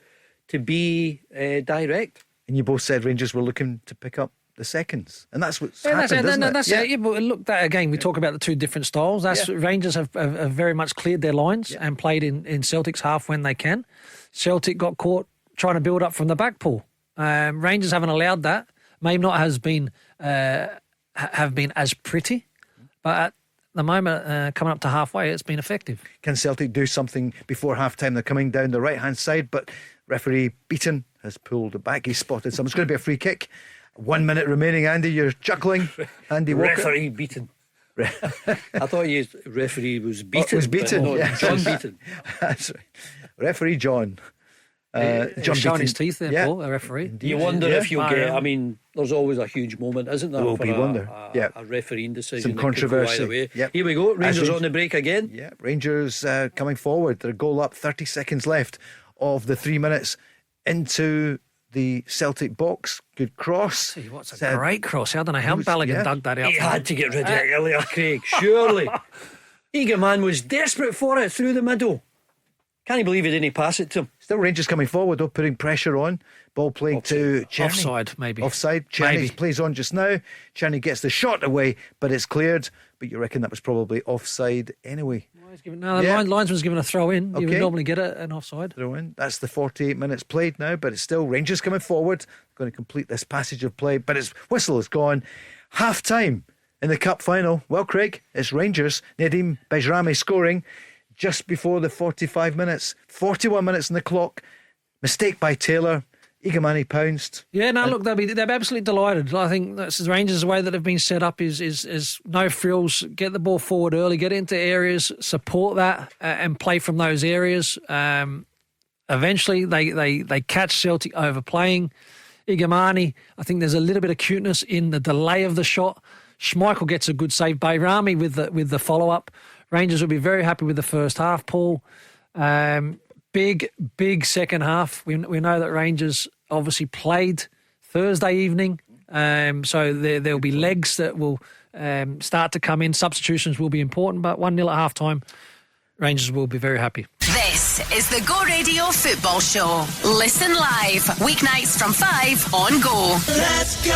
to be direct. And you both said Rangers were looking to pick up the seconds, and that's what's happened, isn't it? That's it. But look, that again, we talk about the two different styles. Rangers have very much cleared their lines and played in Celtic's half when they can. Celtic got caught trying to build up from the back pool. Rangers haven't allowed that. Maybe not have been as pretty, but at the moment, coming up to halfway, it's been effective. Can Celtic do something before half time? They're coming down the right hand side, but referee Beaton has pulled it back. He's spotted some. It's going to be a free kick. 1 minute remaining. Andy, you're chuckling. Andy Walker. Referee Beaton. I thought referee was Beaton. Was Beaton? No, John Beaton. That's right. Referee John. John showing his teeth there, Paul, a referee. You wonder if you'll get. I mean, there's always a huge moment, isn't there? There will be wonder. A refereeing decision. Some controversy. Here we go. Rangers on the break again. Yeah, Rangers coming forward. Their goal up. 30 seconds left of the 3 minutes into the Celtic box. Good cross. What's a great cross. I don't know how Balogun dug that out. He had to get rid of it earlier, Craig. Surely. Eagleman was desperate for it through the middle. Can't you believe he didn't pass it to him? Still Rangers coming forward though, putting pressure on. Ball played to Czerny. Offside, maybe. Offside. Czerny plays on just now. Czerny gets the shot away, but it's cleared. But you reckon that was probably offside anyway? The linesman's given a throw in. You would normally get an offside. Throw in. That's the 48 minutes played now, but it's still Rangers coming forward. Going to complete this passage of play, but its whistle is gone. Half time in the cup final. Well, Craig, it's Rangers. Nedim Bajrami scoring just before the 45 minutes. 41 minutes on the clock. Mistake by Taylor. Igamani pounced. Look, they'll be absolutely delighted. I think that's the Rangers' way that have been set up is no frills, get the ball forward early, get into areas, support that and play from those areas. Eventually they catch Celtic overplaying. Igamani, I think there's a little bit of cuteness in the delay of the shot. Schmeichel gets a good save. Bayrami with the follow-up. Rangers will be very happy with the first half, Paul. Big second half. We know that Rangers obviously played Thursday evening, so there'll be legs that will start to come in. Substitutions will be important, but 1-0 at half time. Rangers will be very happy. This is the Go Radio Football Show. Listen live weeknights from 5 on Go. Let's go.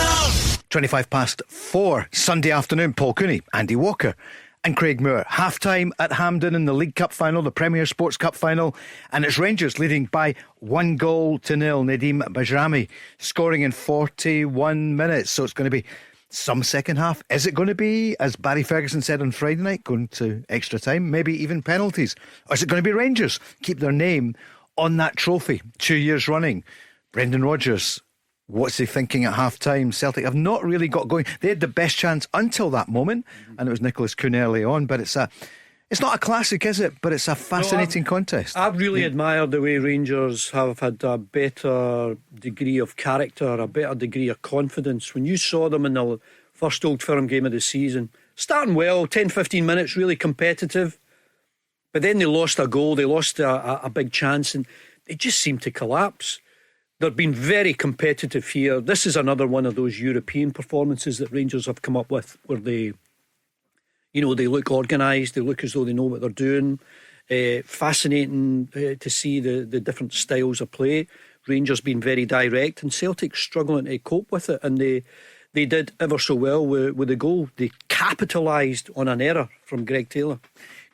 4:25 Sunday afternoon. Paul Cooney, Andy Walker and Craig Moore. Half-time at Hampden in the League Cup final, the Premier Sports Cup final, and it's Rangers leading by 1-0. Nedim Bajrami scoring in 41 minutes. So it's going to be some second half. Is it going to be, as Barry Ferguson said on Friday night, going to extra time, maybe even penalties? Or is it going to be Rangers keep their name on that trophy 2 years running? Brendan Rodgers, what's he thinking at half-time? Celtic have not really got going. They had the best chance until that moment, and it was Nicholas Cooney early on, but it's not a classic, is it? But it's a fascinating contest. I've really admired the way Rangers have had a better degree of character, a better degree of confidence. When you saw them in the first Old Firm game of the season, starting well, 10-15 minutes, really competitive, But then they lost a goal, they lost a big chance, and they just seemed to collapse. They've been very competitive here. This is another one of those European performances that Rangers have come up with, where they look organised, they look as though they know what they're doing. Fascinating to see the different styles of play. Rangers being very direct, and Celtic struggling to cope with it, and they did ever so well with the goal. They capitalised on an error from Greg Taylor.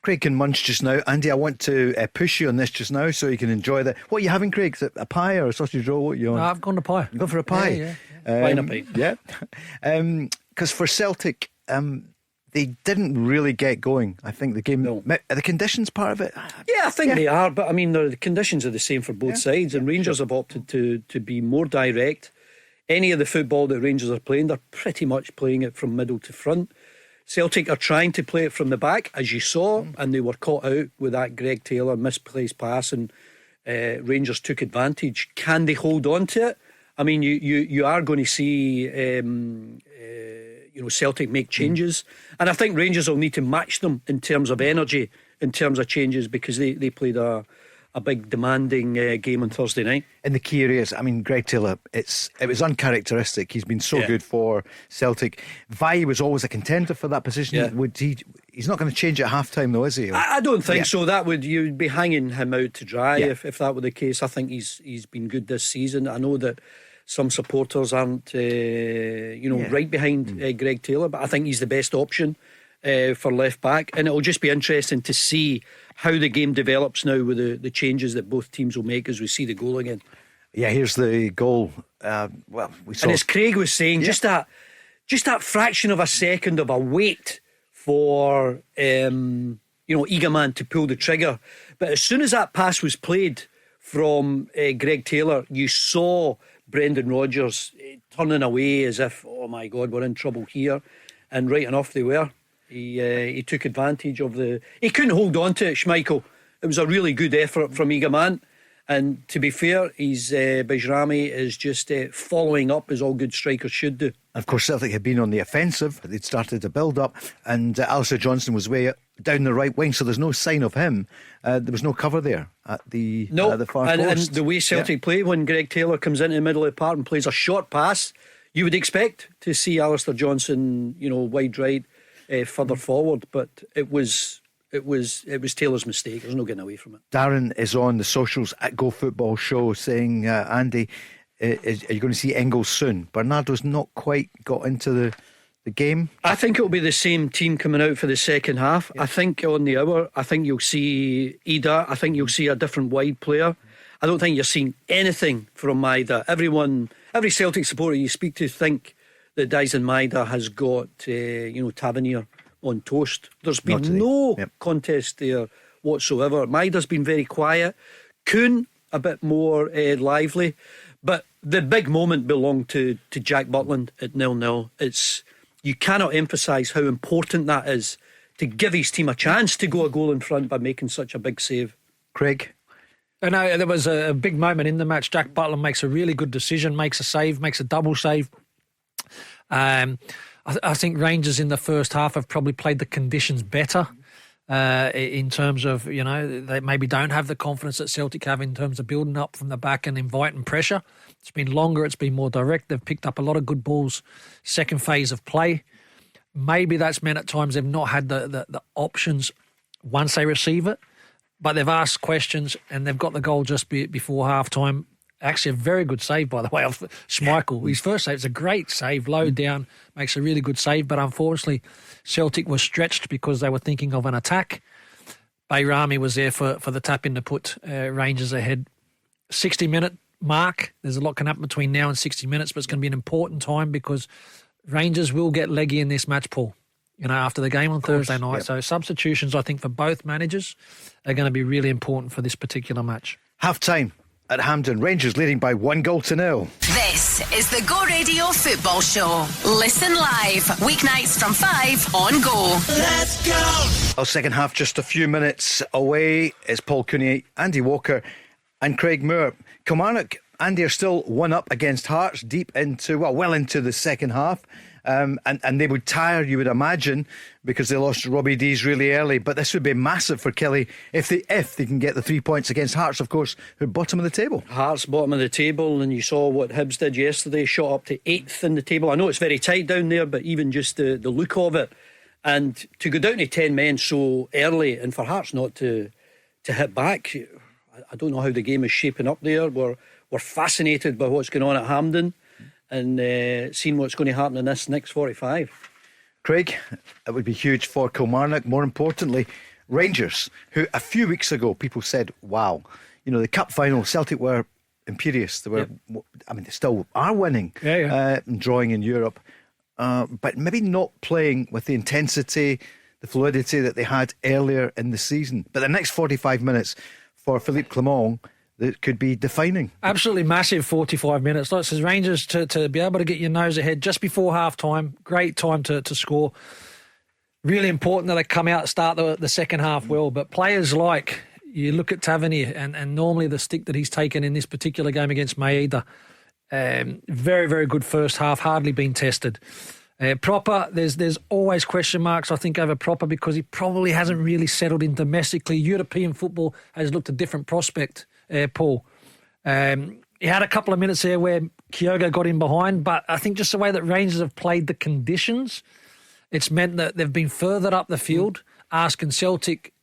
Craig can munch just now. Andy, I want to push you on this just now so you can enjoy that. What are you having, Craig? Is it a pie or a sausage roll? What are you on? No, I've gone to pie. You've gone for a pie? Yeah. Pie and a pie. Yeah. Because for Celtic, they didn't really get going. I think the game... No. Are the conditions part of it? Yeah, I think they are. But I mean, the conditions are the same for both sides. And Rangers have opted to be more direct. Any of the football that Rangers are playing, they're pretty much playing it from middle to front. Celtic are trying to play it from the back, as you saw, and they were caught out with that Greg Taylor misplaced pass, and Rangers took advantage. Can they hold on to it? I mean, you are going to see Celtic make changes, and I think Rangers will need to match them in terms of energy, in terms of changes, because they played a big demanding game on Thursday night. In the key areas, I mean, Greg Taylor, it was uncharacteristic. He's been so good for Celtic. Vai was always a contender for that position. Yeah. He's not going to change at half-time though, is he? I don't think so. You'd be hanging him out to dry if that were the case. I think he's been good this season. I know that some supporters aren't right behind Greg Taylor, but I think he's the best option for left back, and it'll just be interesting to see how the game develops now with the changes that both teams will make as we see the goal again. Yeah, here's the goal. We saw, and as Craig was saying, just that fraction of a second of a wait for Eagleman to pull the trigger. But as soon as that pass was played from Greg Taylor, you saw Brendan Rodgers turning away as if, oh my God, we're in trouble here. And right enough they were. He took advantage of he couldn't hold on to it, Schmeichel. It was a really good effort from Eagleman. And to be fair, Bajrami is just following up as all good strikers should do. Of course, Celtic had been on the offensive. They'd started to build up, and Alistair Johnston was way down the right wing, so there's no sign of him. There was no cover there at the far post. And the way Celtic play, when Greg Taylor comes into the middle of the park and plays a short pass, you would expect to see Alistair Johnston, wide right, further forward, but it was Taylor's mistake. There's no getting away from it. Darren is on the socials at Go Football Show saying, Andy, are you going to see Engels soon? Bernardo's not quite got into the game. I think it'll be the same team coming out for the second half. I think on the hour, I think you'll see Ida. I think you'll see a different wide player. I don't think you're seeing anything from Maida. Every Celtic supporter you speak to think that Dyson Maida has got Tavernier on toast. There's been no contest there whatsoever. Maida's been very quiet. Kuhn a bit more lively, but the big moment belonged to Jack Butland at 0-0. You cannot emphasise how important that is to give his team a chance to go a goal in front by making such a big save. Craig? I know there was a big moment in the match. Jack Butland makes a really good decision, makes a save, makes a double save. I think Rangers in the first half have probably played the conditions better in terms of, they maybe don't have the confidence that Celtic have in terms of building up from the back and inviting pressure. It's been longer, it's been more direct. They've picked up a lot of good balls, second phase of play. Maybe that's meant at times they've not had the options once they receive it, but they've asked questions and they've got the goal just before half-time. Actually, a very good save, by the way, of Schmeichel. His first save is a great save, low down, makes a really good save. But unfortunately, Celtic was stretched because they were thinking of an attack. Bayrami was there for the tap in to put Rangers ahead. 60-minute mark. There's a lot can happen between now and 60 minutes, but it's going to be an important time because Rangers will get leggy in this match, Paul, after the game on Thursday night. Yep. So substitutions, I think, for both managers are going to be really important for this particular match. Half-time at Hampden, Rangers leading by 1-0. This is the Go Radio Football Show. Listen live weeknights from 5 on Go. Let's go. Our second half just a few minutes away. It's Paul Cooney, Andy Walker and Craig Moore. Kilmarnock Andy are still 1 up against Hearts deep into, well into the second half. And they would tire, you would imagine, because they lost Robbie Dees really early. But this would be massive for Kelly if they can get the 3 points against Hearts, of course, who are bottom of the table. Hearts bottom of the table, and you saw what Hibs did yesterday, shot up to 8th in the table. I know it's very tight down there, but even just the look of it, and to go down to 10 men so early, and for Hearts not to hit back, I don't know how the game is shaping up there. We're fascinated by what's going on at Hampden, and seeing what's going to happen in this next 45. Craig, it would be huge for Kilmarnock. More importantly, Rangers, who a few weeks ago people said, wow, the cup final, Celtic were imperious. They were, they still are winning, and drawing in Europe, but maybe not playing with the intensity, the fluidity that they had earlier in the season. But the next 45 minutes for Philippe Clement, that could be defining. Absolutely massive 45 minutes. Like says Rangers to be able to get your nose ahead just before half time. Great time to score. Really important that they come out, start the second half well. But players like, you look at Tavernier and normally the stick that he's taken in this particular game against Maeda. Very, very good first half, hardly been tested. Proper, there's always question marks, I think, over Proper because he probably hasn't really settled in domestically. European football has looked a different prospect. Paul. He had a couple of minutes there where Kyogo got in behind, but I think just the way that Rangers have played the conditions, it's meant that they've been further up the field, asking Celtic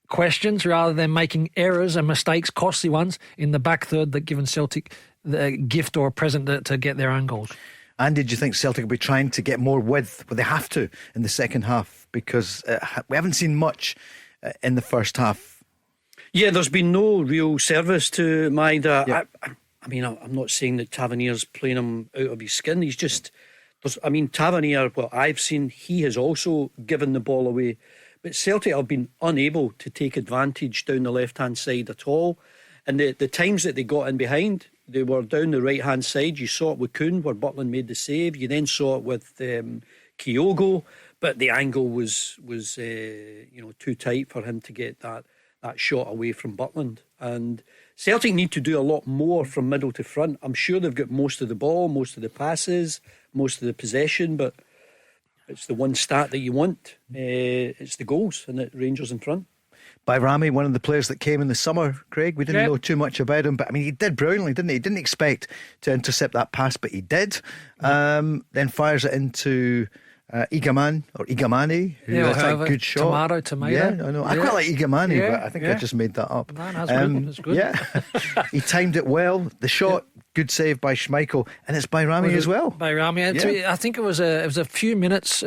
questions rather than making errors and mistakes, costly ones, in the back third that given Celtic the gift or a present to get their own goals. And did you think Celtic will be trying to get more width? Well, they have to in the second half because we haven't seen much in the first half. Yeah, there's been no real service to Maeda. Yeah. I'm not saying that Tavernier's playing him out of his skin. He's just, Tavernier, what I've seen, he has also given the ball away. But Celtic have been unable to take advantage down the left-hand side at all. And the times that they got in behind, they were down the right-hand side. You saw it with Kuhn, where Butland made the save. You then saw it with Kyogo, but the angle was too tight for him to get that shot away from Butland. And Celtic need to do a lot more from middle to front. I'm sure they've got most of the ball, most of the passes, most of the possession, but it's the one stat that you want. It's the goals, and it Rangers in front. Bayrami, one of the players that came in the summer, Craig, we didn't know too much about him, but he did brilliantly, didn't he? He didn't expect to intercept that pass, but he did. Then fires it into Igamani, who has a good shot. Tomato. Yeah, I know. I quite like Igamani, but I think I just made that up. No, that's good. Yeah, he timed it well. The shot, good save by Schmeichel, and it's Bayrami as well. Bayrami, I think it was a few minutes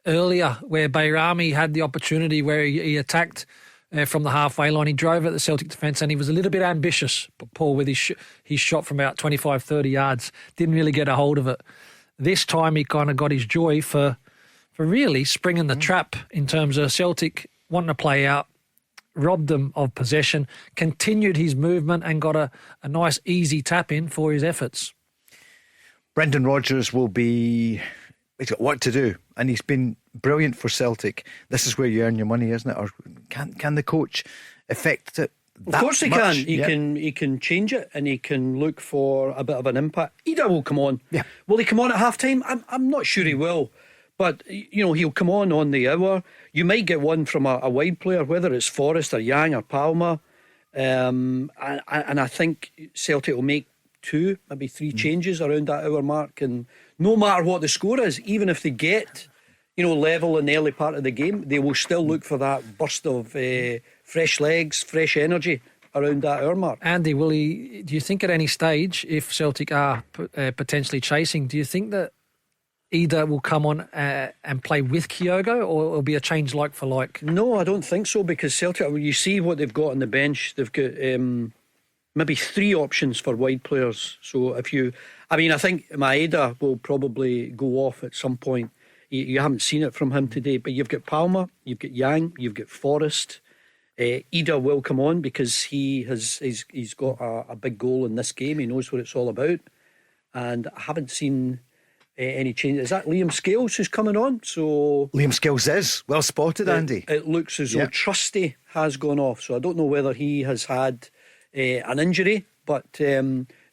earlier where Bayrami had the opportunity where he attacked from the halfway line. He drove at the Celtic defence and he was a little bit ambitious, Paul, with his shot from about 25-30 yards. Didn't really get a hold of it. This time he kind of got his joy for really springing the trap in terms of Celtic wanting to play out, robbed them of possession, continued his movement and got a nice easy tap in for his efforts. Brendan Rodgers he's got work to do, and he's been brilliant for Celtic. This is where you earn your money, isn't it? Or can the coach affect it? Of course he can. He can change it, and he can look for a bit of an impact. Ida will come on. Yeah. Will he come on at half time? I'm not sure he will, but he'll come on the hour. You might get one from a wide player, whether it's Forrest or Yang or Palmer, and I think Celtic will make 2, maybe 3 changes around that hour mark. And no matter what the score is, even if they get level in the early part of the game, they will still look for that burst of fresh legs, fresh energy around that hour mark. Andy, do you think at any stage, if Celtic are potentially chasing, do you think that Ida will come on and play with Kyogo, or it'll be a change like for like? No, I don't think so, because Celtic, you see what they've got on the bench. They've got maybe 3 options for wide players. So I think Maeda will probably go off at some point. You haven't seen it from him today, but you've got Palmer, you've got Yang, you've got Forrest. Ida will come on because he's got a big goal in this game. He knows what it's all about, and I haven't seen any change. Is that Liam Scales who's coming on? So Liam Scales is well spotted, Andy. It looks as though Trusty has gone off, so I don't know whether he has had an injury, but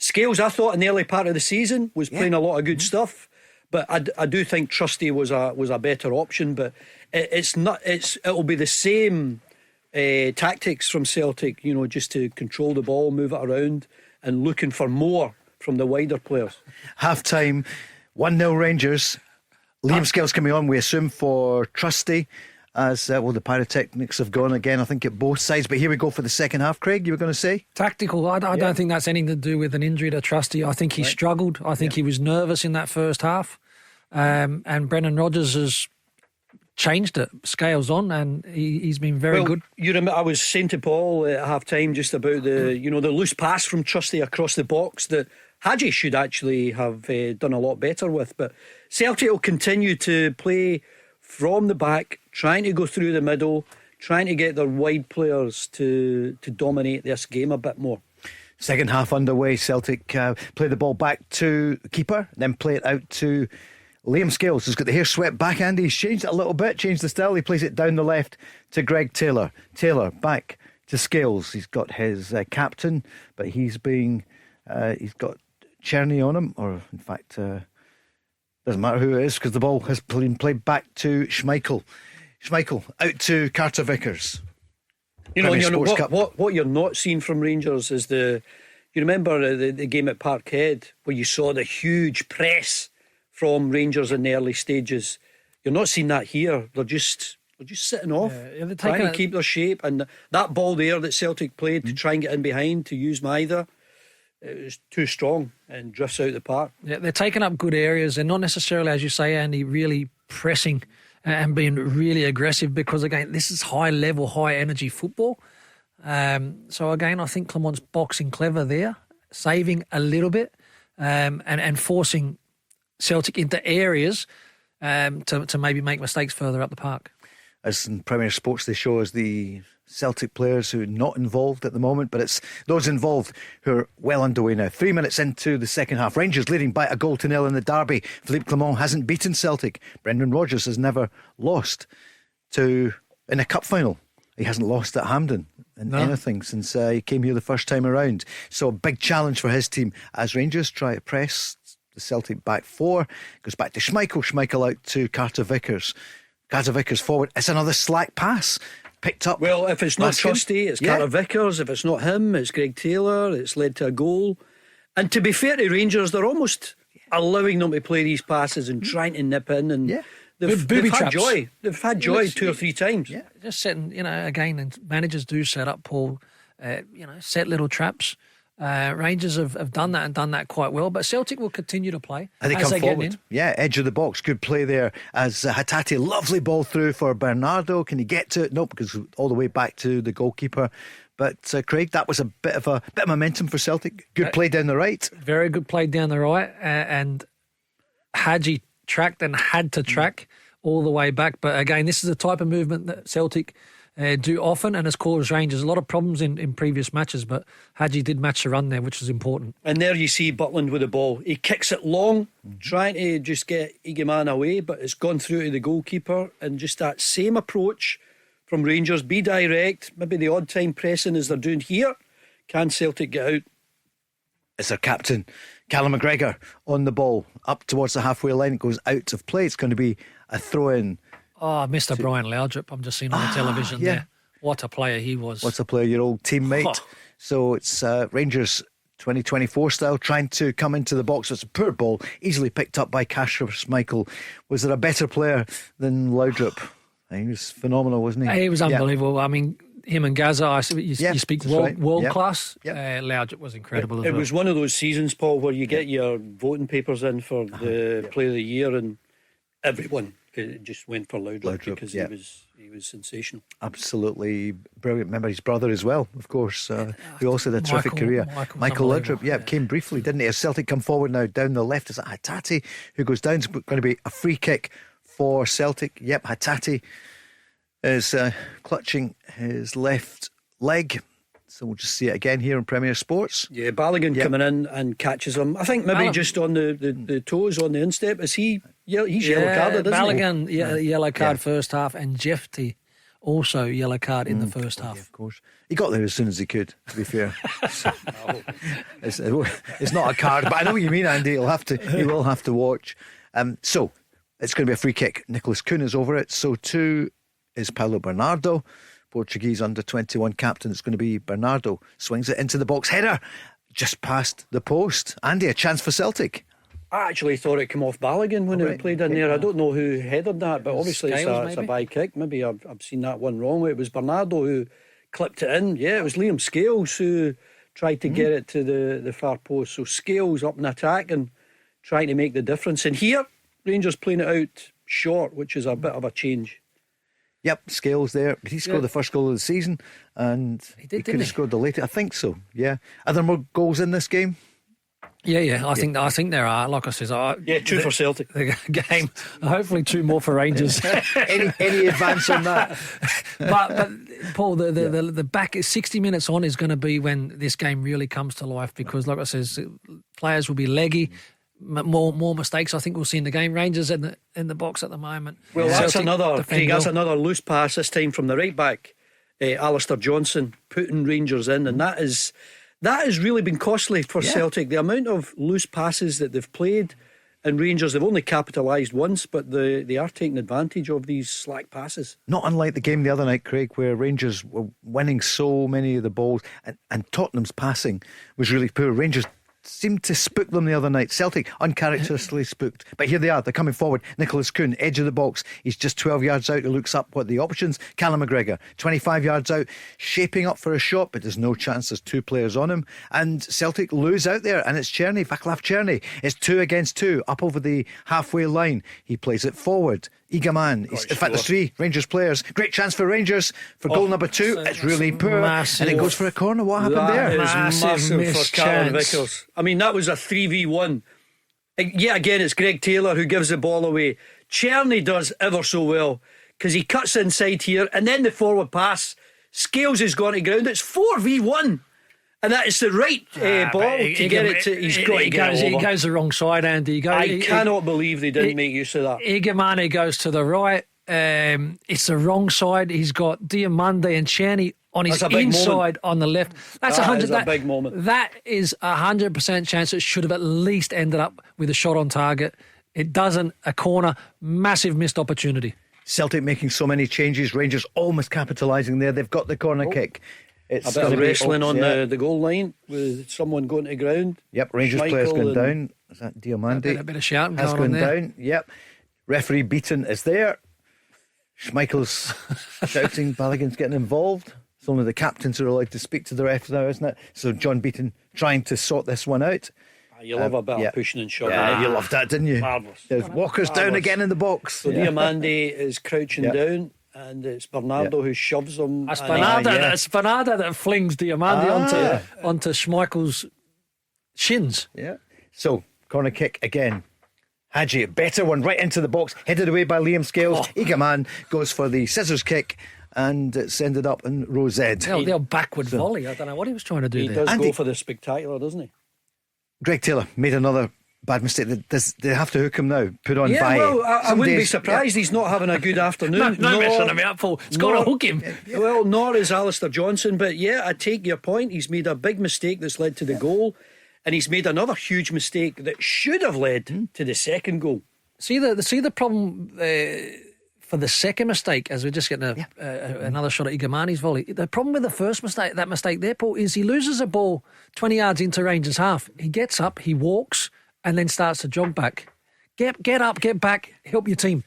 Scales, I thought in the early part of the season was playing a lot of good stuff, but I do think Trusty was a better option. But it'll be the same tactics from Celtic, just to control the ball, move it around, and looking for more from the wider players. Half time, 1-0 Rangers. Liam Scales coming on, we assume, for Trusty, as the pyrotechnics have gone again, I think, at both sides. But here we go for the second half. Craig, you were going to say? Tactical. I don't think that's anything to do with an injury to Trusty. I think he struggled. I think he was nervous in that first half. And Brendan Rodgers has changed it. Scales on, and he's been very good. You remember, I was saying to Paul at half time just about the loose pass from Trusty across the box that Hadji should actually have done a lot better with. But Celtic will continue to play from the back, trying to go through the middle, trying to get their wide players to dominate this game a bit more. Second half underway. Celtic play the ball back to the keeper, then play it out to Liam Scales, who's got the hair swept back, Andy. He's changed it a little bit, changed the style. He plays it down the left to Greg Taylor. Taylor back to Scales. He's got his captain, but he's got Cherny on him, or in fact, doesn't matter who it is, because the ball has been played back to Schmeichel. Schmeichel out to Carter Vickers. What you're not seeing from Rangers is you remember the game at Parkhead where you saw the huge press from Rangers in the early stages. You're not seeing that here. They're just sitting off, trying to keep their shape. And that ball there that Celtic played to try and get in behind, to use Maida, it was too strong and drifts out the park. Yeah, they're taking up good areas. They're not necessarily, as you say, Andy, really pressing and being really aggressive, because again, this is high level, high energy football. So again, I think Clement's boxing clever there, saving a little bit, and forcing Celtic into areas to maybe make mistakes further up the park. As in Premier Sports, they show us the Celtic players who are not involved at the moment, but it's those involved who are well underway now. 3 minutes into the second half, Rangers leading by 1-0 in the derby. Philippe Clement hasn't beaten Celtic. Brendan Rodgers has never lost in a cup final. He hasn't lost at Hampden in anything since he came here the first time around. So a big challenge for his team as Rangers try to press the Celtic back four. Goes back to Schmeichel out to Carter Vickers. Carter Vickers forward. It's another slack pass picked up. Well, if it's not Trusty, it's Carter Vickers. If it's not him, it's Greg Taylor. It's led to a goal. And to be fair to Rangers, they're almost allowing them to play these passes and trying to nip in. And they've had joy. They've had joy 2 or 3 times. Yeah, just setting, again, and managers do set up, Paul, set little traps. Rangers have done that and done that quite well, but Celtic will continue to play as they come forward. Yeah, edge of the box, good play there as Hatate, lovely ball through for Bernardo. Can he get to it? No, because all the way back to the goalkeeper. But Craig, that was a bit of momentum for Celtic. Good play down the right. Very good play down the right, and Hadji tracked and had to track all the way back. But again, this is the type of movement that Celtic do often, and has caused Rangers a lot of problems in previous matches, but Hadji did match the run there, which was important. And there you see Butland with the ball. He kicks it long, trying to just get Igeman away, but it's gone through to the goalkeeper. And just that same approach from Rangers, be direct, maybe the odd time pressing as they're doing here. Can Celtic get out? It's their captain, Callum McGregor, on the ball up towards the halfway line. It goes out of play. It's going to be a throw-in. Oh, Mr. Brian Laudrup, I'm just seeing on the television there. What a player he was. What a player, your old teammate. So it's Rangers 2024 style, trying to come into the box. It's a poor ball, easily picked up by Kasper Schmeichel. Was there a better player than Laudrup? He was phenomenal, wasn't he? He was unbelievable. I mean, him and Gaza, you speak world class. Laudrup was incredible as well. It was one of those seasons, Paul, where you get your voting papers in for the Player of the Year, and everyone just went for Laudrup because he was sensational. Absolutely brilliant. Remember his brother as well, of course, who also had a terrific career. Michael Laudrup, came briefly, didn't he? As Celtic come forward now down the left, is it Hatate who goes down? It's going to be a free kick for Celtic. Yep, Hatate is clutching his left leg. So we'll just see it again here in Premier Sports. Yeah, Balogun coming in and catches him. I think maybe just on the toes on the instep. Is he? He's yellow carded, isn't Balogun, yellow card first half, and Jefty also yellow card in the first half. Yeah, of course. He got there as soon as he could, to be fair. So, it's not a card, but I know what you mean, Andy. He will have to watch. So it's going to be a free kick. Nicholas Coon is over it. So too is Paulo Bernardo, Portuguese under-21 captain. It's going to be Bernardo. Swings it into the box. Header just past the post. Andy, a chance for Celtic. I actually thought it came off Balogun when it played in there. I don't know who headed that, but obviously it's a bye kick. Maybe I've seen that one wrong. It was Bernardo who clipped it in. Yeah, it was Liam Scales who tried to get it to the far post. So Scales up in attack and trying to make the difference. And here, Rangers playing it out short, which is a bit of a change. Yep, Scales there. He scored the first goal of the season, and he could have scored the latest. I think so. Yeah. Are there more goals in this game? Yeah. I think there are. Like I said, two for Celtic. The game. Hopefully, 2 more for Rangers. any advance on that? but Paul, the back 60 minutes on is going to be when this game really comes to life, because, like I said, players will be leggy. More mistakes I think we'll see in the game. Rangers in the box at the moment. Well, that's another loose pass, this time from the right back, Alistair Johnson, putting Rangers in, and that has really been costly for Celtic. The amount of loose passes that they've played, and Rangers, they've only capitalised once, but they are taking advantage of these slack passes. Not unlike the game the other night, Craig, where Rangers were winning so many of the balls, and Tottenham's passing was really poor. Rangers seemed to spook them the other night. Celtic uncharacteristically spooked, but here they are, they're coming forward. Nicholas Coon, edge of the box, he's just 12 yards out. He looks up what the options. Callum McGregor 25 yards out, shaping up for a shot, but there's no chance. There's 2 players on him, and Celtic lose out there, and it's Černý, Václav Černý. It's 2 against 2 up over the halfway line. He plays it forward. Igaman, in fact there's 3 Rangers players. Great chance for Rangers for goal number 2. It's really poor, and it goes for a corner. What happened there? Massive for Callum Vickers. I mean, that was a 3v1. Yeah, again, it's Greg Taylor who gives the ball away. Černý does ever so well, because he cuts inside here, and then the forward pass, Scales has gone to ground. It's 4v1. And that is the right ball to get it to. He's got to get it over. He goes the wrong side, Andy. I cannot believe they didn't make use of that. Igamane goes to the right. It's the wrong side. He's got Diomande and Černý on his inside on the left. That's a big moment. That is 100% chance. It should have at least ended up with a shot on target. It doesn't. A corner, massive missed opportunity. Celtic making so many changes. Rangers almost capitalising there. They've got the corner kick. It's a bit of wrestling on the goal line with someone going to ground. Yep, Rangers players going down. Is that Diomande? A bit of shouting has going on there. Down. Yep. Referee Beaton is there. Schmeichel's shouting. Balogun's getting involved. It's only the captains who are allowed to speak to the ref now, isn't it? So John Beaton trying to sort this one out. You love a bit of pushing and shoving. Yeah, you loved that, didn't you? Marvellous. There's Walker's down again in the box. So Diomande is crouching down, and it's Bernardo who shoves him. It's Bernardo that flings Diomande onto Schmeichel's shins. Yeah. So corner kick again. Hadji, better one right into the box, headed away by Liam Scales. Igaman goes for the scissors kick, and it's ended up in row Z. The old backward volley. I don't know what he was trying to do there. He does go for the spectacular, doesn't he? Greg Taylor made another bad mistake. They have to hook him now. Put on by. Well, I wouldn't be surprised he's not having a good afternoon. no messing him out, Paul. It's got to hook him. Well, nor is Alistair Johnson. But yeah, I take your point. He's made a big mistake that's led to the goal, and he's made another huge mistake that should have led to the second goal. See the problem for the second mistake, as we're just getting another shot at Igamane's volley. The problem with the first mistake, that mistake there, Paul, is he loses a ball 20 yards into Rangers half. He gets up, he walks, and then starts to jog back. Get up, get back, help your team.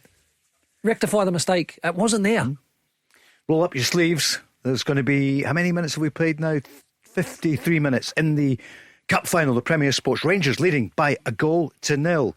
Rectify the mistake. It wasn't there. Roll up your sleeves. There's going to be, how many minutes have we played now? 53 minutes in the Cup final, the Premier Sports. Rangers leading by 1-0.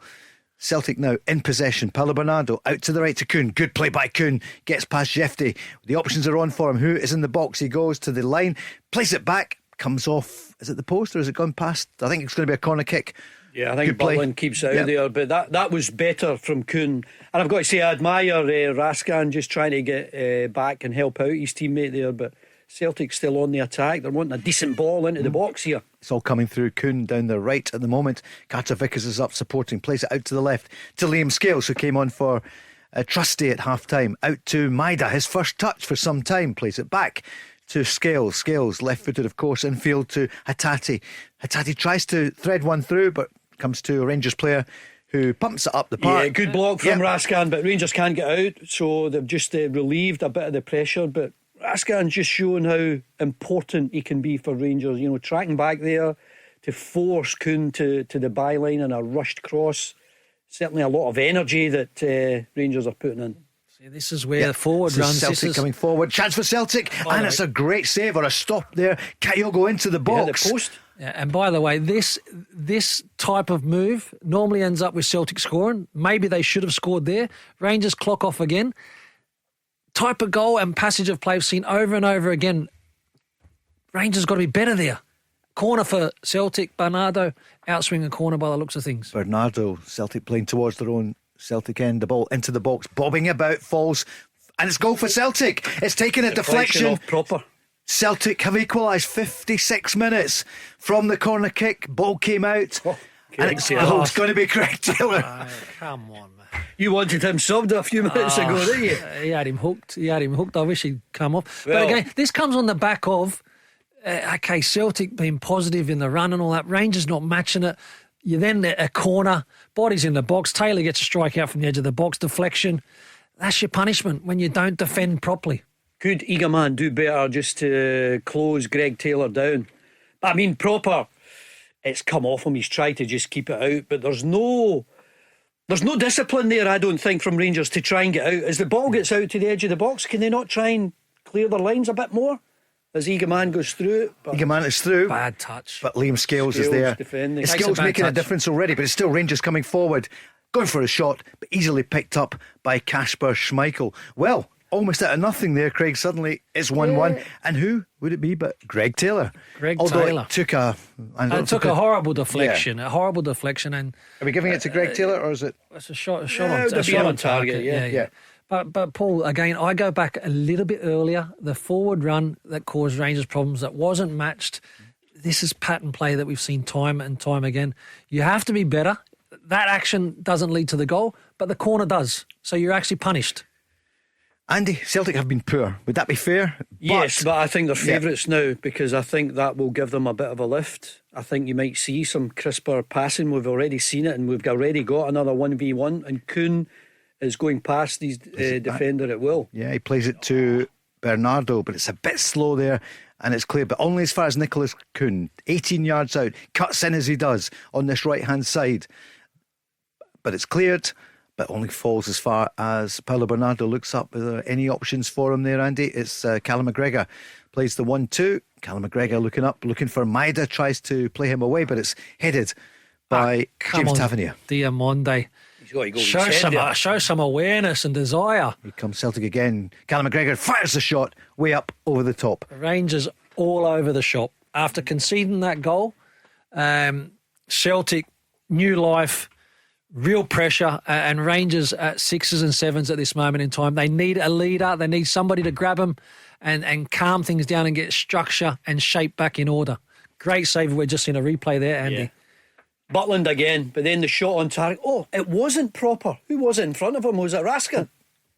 Celtic now in possession. Paulo Bernardo out to the right to Coon. Good play by Coon. Gets past Jefte. The options are on for him. Who is in the box? He goes to the line, plays it back, comes off. Is it the post or has it gone past? I think it's going to be a corner kick. Yeah, I think Butland keeps it out there, but that was better from Coon. And I've got to say, I admire Raskan just trying to get back and help out his teammate there, but Celtic's still on the attack. They're wanting a decent ball into the box here. It's all coming through. Coon down the right at the moment. Carter Vickers is up supporting, plays it out to the left to Liam Scales, who came on for Trusty at half-time. Out to Maida, his first touch for some time. Plays it back to Scales. Scales, left-footed, of course, infield to Hattati. Hattati tries to thread one through, but comes to a Rangers player who pumps it up the park. Yeah, good block from Raskan, but Rangers can't get out, so they've just relieved a bit of the pressure. But Raskan's just showing how important he can be for Rangers. You know, tracking back there to force Coon to the byline and a rushed cross. Certainly a lot of energy that Rangers are putting in. See, this is where the forward runs. Celtic coming forward. Chance for Celtic. It's a great save or a stop there. Kyogo into the box. The post. Yeah, and by the way, this type of move normally ends up with Celtic scoring. Maybe they should have scored there. Rangers clock off again. Type of goal and passage of play we've seen over and over again. Rangers got to be better there. Corner for Celtic. Bernardo outswing a corner by the looks of things. Bernardo, Celtic playing towards their own Celtic end. The ball into the box, bobbing about, falls, and it's goal for Celtic. It's taken a deflection. Off proper. Celtic have equalised 56 minutes from the corner kick. Ball came out. And it's going to be Greg Taylor. Come on, man. You wanted him subbed a few minutes ago, didn't you? He had him hooked. I wish he'd come off. Well, but again, this comes on the back of Celtic being positive in the run and all that. Rangers not matching it. You then a corner, body's in the box. Taylor gets a strike out from the edge of the box, deflection. That's your punishment when you don't defend properly. Could Eagleman do better just to close Greg Taylor down? I mean, proper. It's come off him. He's tried to just keep it out, but there's no discipline there, I don't think, from Rangers to try and get out. As the ball gets out to the edge of the box, can they not try and clear their lines a bit more as Eagleman goes through it? Eagleman is through. Bad touch. But Liam Scales is there. Defending. Scales making a difference already, but it's still Rangers coming forward, going for a shot, but easily picked up by Kasper Schmeichel. Well, almost out of nothing there, Craig. Suddenly it's 1-1. And who would it be but Greg Taylor? Although Taylor. It took a horrible deflection. A horrible deflection. And are we giving it to Greg Taylor, or is it? It's a shot on target. Yeah. But Paul, again, I go back a little bit earlier. The forward run that caused Rangers problems, that wasn't matched. This is pattern play that we've seen time and time again. You have to be better. That action doesn't lead to the goal, but the corner does. So you're actually punished. Andy, Celtic have been poor. Would that be fair? Yes, but I think they're favourites now, because I think that will give them a bit of a lift. I think you might see some crisper passing. We've already seen it, and we've already got another 1v1, and Coon is going past his defender at will. Yeah, he plays it to Bernardo, but it's a bit slow there, and it's clear, but only as far as Nicholas Coon, 18 yards out, cuts in as he does on this right-hand side. But it's cleared, but only falls as far as Paulo Bernardo looks up. Are there any options for him there, Andy? It's Callum McGregor plays the 1-2. Callum McGregor looking up, looking for Maida, tries to play him away, but it's headed by James Tavernier. Diamonde. He's got to go show some awareness and desire. Here comes Celtic again. Callum McGregor fires the shot way up over the top. Rangers all over the shop. After conceding that goal, Celtic, new life, real pressure, and Rangers at 6s and 7s at this moment in time. They need a leader. They need somebody to grab them and calm things down and get structure and shape back in order. Great save. We're just in a replay there, Andy. Yeah. Butland again, but then the shot on target. Oh, it wasn't proper. Who was it in front of him? Was it Raskin?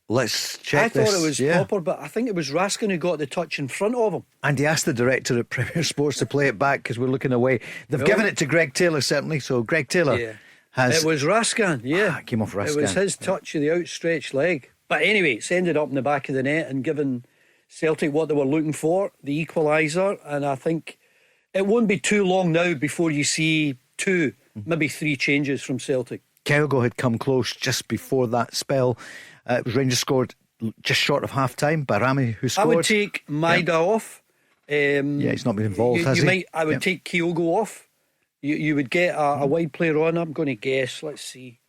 Let's check this. I thought it was proper, but I think it was Raskin who got the touch in front of him. And he asked the director at Premier Sports to play it back because we're looking away. They've given it to Greg Taylor, certainly. So Greg Taylor has... It was Raskin, it came off Raskin. It was his touch of the outstretched leg. But anyway, it's ended up in the back of the net and given Celtic what they were looking for, the equaliser. And I think it won't be too long now before you see 2, maybe 3 changes from Celtic. Kyogo had come close just before that spell. It was Rangers scored just short of half time. Barami who scored. I would take Maida off. He's not been involved, has he? I would take Kyogo off. You would get a wide player on. I'm going to guess. Let's see.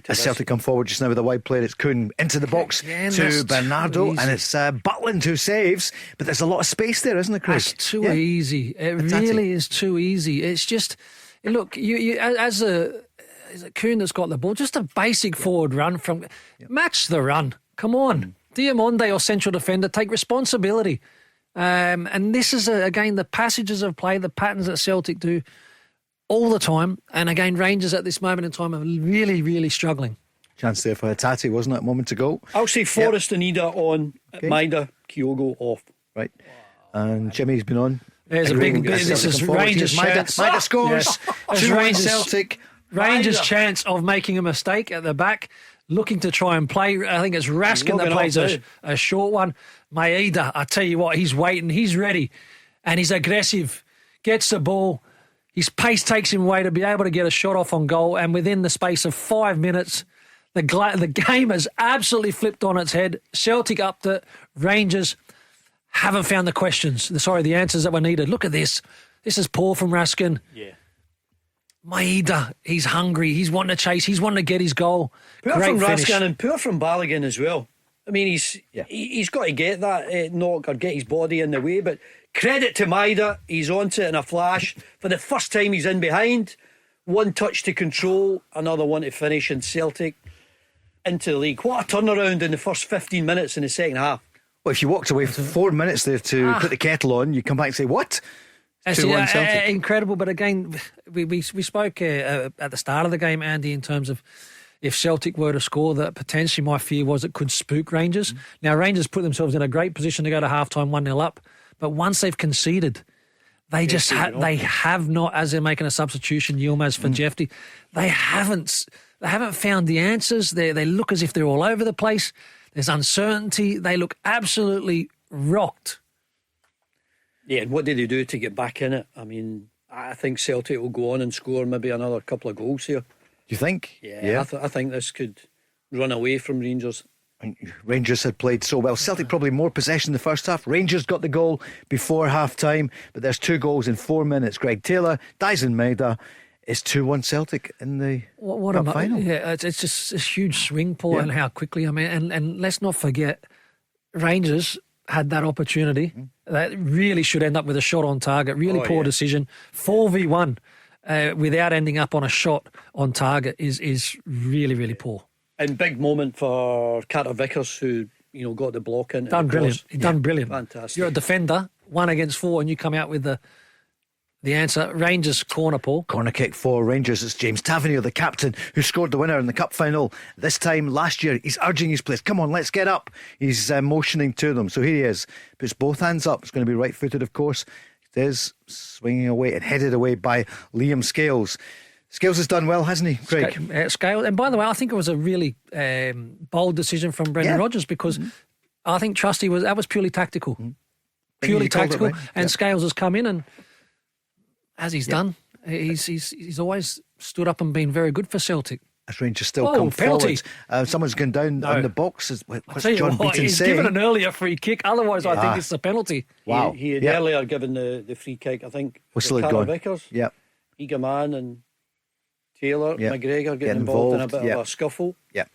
As Celtic come forward just now with a wide player, it's Coon into the box to Bernardo, and it's Butland who saves. But there's a lot of space there, isn't there, Chris? That's too easy. It really is too easy. It's just, look, you as a Coon that's got the ball, just a basic forward run from match the run. Come on, Diamonde or central defender, take responsibility. And this is again the passages of play, the patterns that Celtic do all the time. And again, Rangers at this moment in time are really, really struggling. Chance there for Hatate, wasn't it, a moment ago? I'll say Forrest and Ida on, Maida, Kyogo off. Right. And Jimmy's been on. There's a big. This is Rangers' chance. Maida scores. Yes. 2-1 Celtic. Rangers' chance of making a mistake at the back, looking to try and play. I think it's Raskin that plays a short one. Maeda, I tell you what, he's waiting, he's ready, and he's aggressive. Gets the ball. His pace takes him away to be able to get a shot off on goal, and within the space of 5 minutes, the game has absolutely flipped on its head. Celtic upped it. Rangers haven't found the answers that were needed. Look at this. This is poor from Raskin. Yeah. Maeda, he's hungry. He's wanting to chase. He's wanting to get his goal. Poor Great from finish. Raskin and poor from Balogun as well. I mean, he's got to get that knock or get his body in the way. But credit to Maeda, he's onto it in a flash. For the first time, he's in behind. One touch to control, another one to finish, and Celtic into the league. What a turnaround in the first 15 minutes in the second half. Well, if you walked away for 4 minutes there to put the kettle on, you come back and say, what? 2-1 Celtic. Incredible, but again, we spoke at the start of the game, Andy, in terms of if Celtic were to score, that potentially my fear was it could spook Rangers. Now, Rangers put themselves in a great position to go to half-time 1-0 up, but once they've conceded, they just they have not, as they're making a substitution, Yilmaz for Jefty, they haven't found the answers. They look as if they're all over the place. There's uncertainty. They look absolutely rocked. Yeah, and what did they do to get back in it? I mean, I think Celtic will go on and score maybe another couple of goals here. Do you think? Yeah. I think this could run away from Rangers. Rangers had played so well. Celtic probably more possession in the first half. Rangers got the goal before half time, but there's 2 goals in 4 minutes. Greg Taylor, Dyson Maeda. It's 2-1 Celtic in the cup final. Yeah, it's just a huge swing, Paul, and how quickly. I mean, and let's not forget, Rangers had that opportunity. That really should end up with a shot on target. Really poor decision. 4v1 without ending up on a shot on target is really, really poor. And big moment for Carter Vickers, who got the block in. Done brilliant. He done brilliant. Fantastic. You're a defender, 1 against 4, and you come out with the answer. Rangers corner, Paul. Corner kick for Rangers. It's James Tavernier, the captain, who scored the winner in the cup final this time last year. He's urging his players, come on, let's get up. He's motioning to them. So here he is. Puts both hands up. It's going to be right-footed, of course. It is swinging away and headed away by Liam Scales. Scales has done well, hasn't he, Craig? Scales. And by the way, I think it was a really bold decision from Brendan Rodgers, because I think Trusty was purely tactical. Purely tactical. And Scales has come in and, as he's done, he's always stood up and been very good for Celtic. As Rangers still come penalty. Forward. Someone's gone down on the box. What's John Beaton he's saying? given an earlier free kick. Otherwise, I think it's a penalty. Wow. He had earlier given the free kick, I think. Whistle had gone. Vickers, Yep. Eagleman and Taylor, McGregor getting involved in a bit of a scuffle. Yep.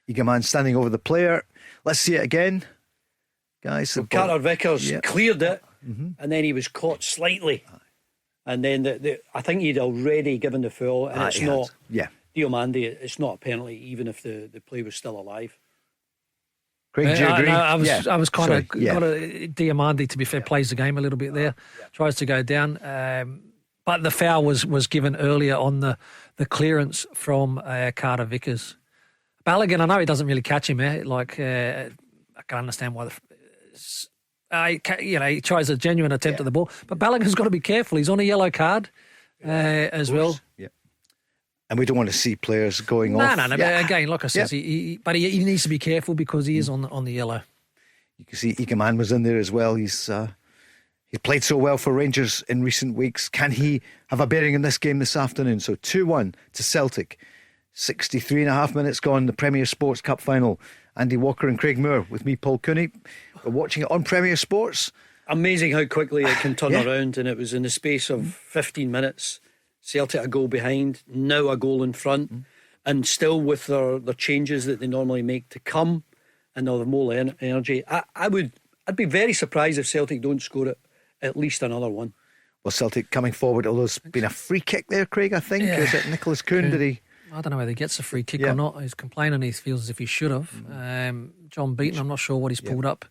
Eagleman standing over the player. Let's see it again, guys. So Carter Vickers cleared it, and then he was caught slightly. And then I think he'd already given the foul, and it's not. Yeah. Diomande, it's not a penalty, even if the play was still alive. Craig, do you agree? I was kind of Diomande, to be fair, plays the game a little bit there, tries to go down, but the foul was given earlier on the clearance from Carter Vickers. Balogun, I know he doesn't really catch him. I can understand why. He tries a genuine attempt at the ball, but Balogun's got to be careful. He's on a yellow card as well. Yeah. And we don't want to see players going off. No. Again, like I said, he needs to be careful because he is on the yellow. You can see Eagleman was in there as well. He's played so well for Rangers in recent weeks. Can he have a bearing in this game this afternoon? So 2-1 to Celtic. 63 and a half minutes gone, the Premier Sports Cup final. Andy Walker and Craig Moore with me, Paul Cooney. We're watching it on Premier Sports. Amazing how quickly it can turn around, and it was in the space of 15 minutes. Celtic a goal behind, now a goal in front, and still with their changes that they normally make to come, and they'll have more energy. I'd be very surprised if Celtic don't score it at least another one. Well, Celtic coming forward, although there's been a free kick there, Craig, I think. Yeah. Is it Nicholas Kuhn? Did he? I don't know whether he gets a free kick or not. He's complaining he feels as if he should have. John Beaton, I'm not sure what he's pulled up.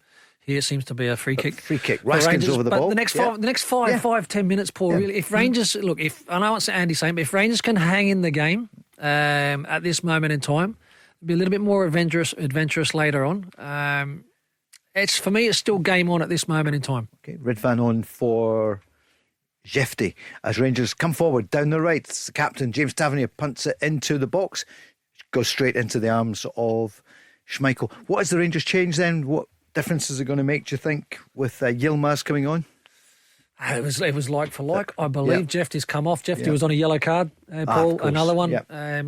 Here seems to be a free kick. Free kick. Raskin's over the ball. The next 5-10 minutes, Paul, really, if Rangers, I know what Andy's saying, but if Rangers can hang in the game at this moment in time, be a little bit more adventurous later on. For me, it's still game on at this moment in time. Okay, Ridvan on for Jefty as Rangers come forward down the right. It's the captain, James Tavernier, punts it into the box, goes straight into the arms of Schmeichel. What has the Rangers changed then? What difference is it going to make, do you think, with Yilmaz coming on? It was like for like. I believe Jefty's come off. Jefty was on a yellow card, Paul, another one. Again,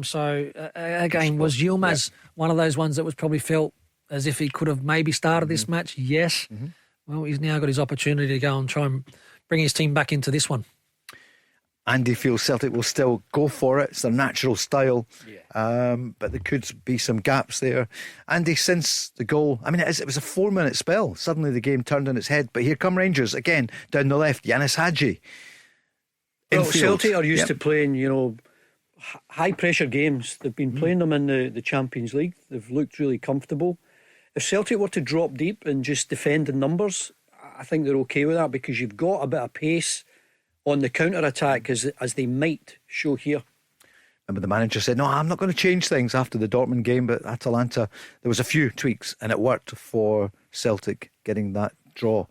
was Yilmaz one of those ones that was probably felt as if he could have maybe started this match? Yes. Well, he's now got his opportunity to go and try and bring his team back into this one. Andy feels Celtic will still go for it. It's their natural style. But there could be some gaps there. Andy, since the goal, I mean, it was a 4-minute spell. Suddenly the game turned on its head. But here come Rangers again, down the left. Yanis Hadji. Well, Celtic are used to playing, high pressure games. They've been playing them in the Champions League. They've looked really comfortable. If Celtic were to drop deep and just defend in numbers, I think they're okay with that, because you've got a bit of pace on the counter-attack as they might show here. Remember the manager said, no, I'm not going to change things after the Dortmund game, but Atalanta, there was a few tweaks and it worked for Celtic getting that draw.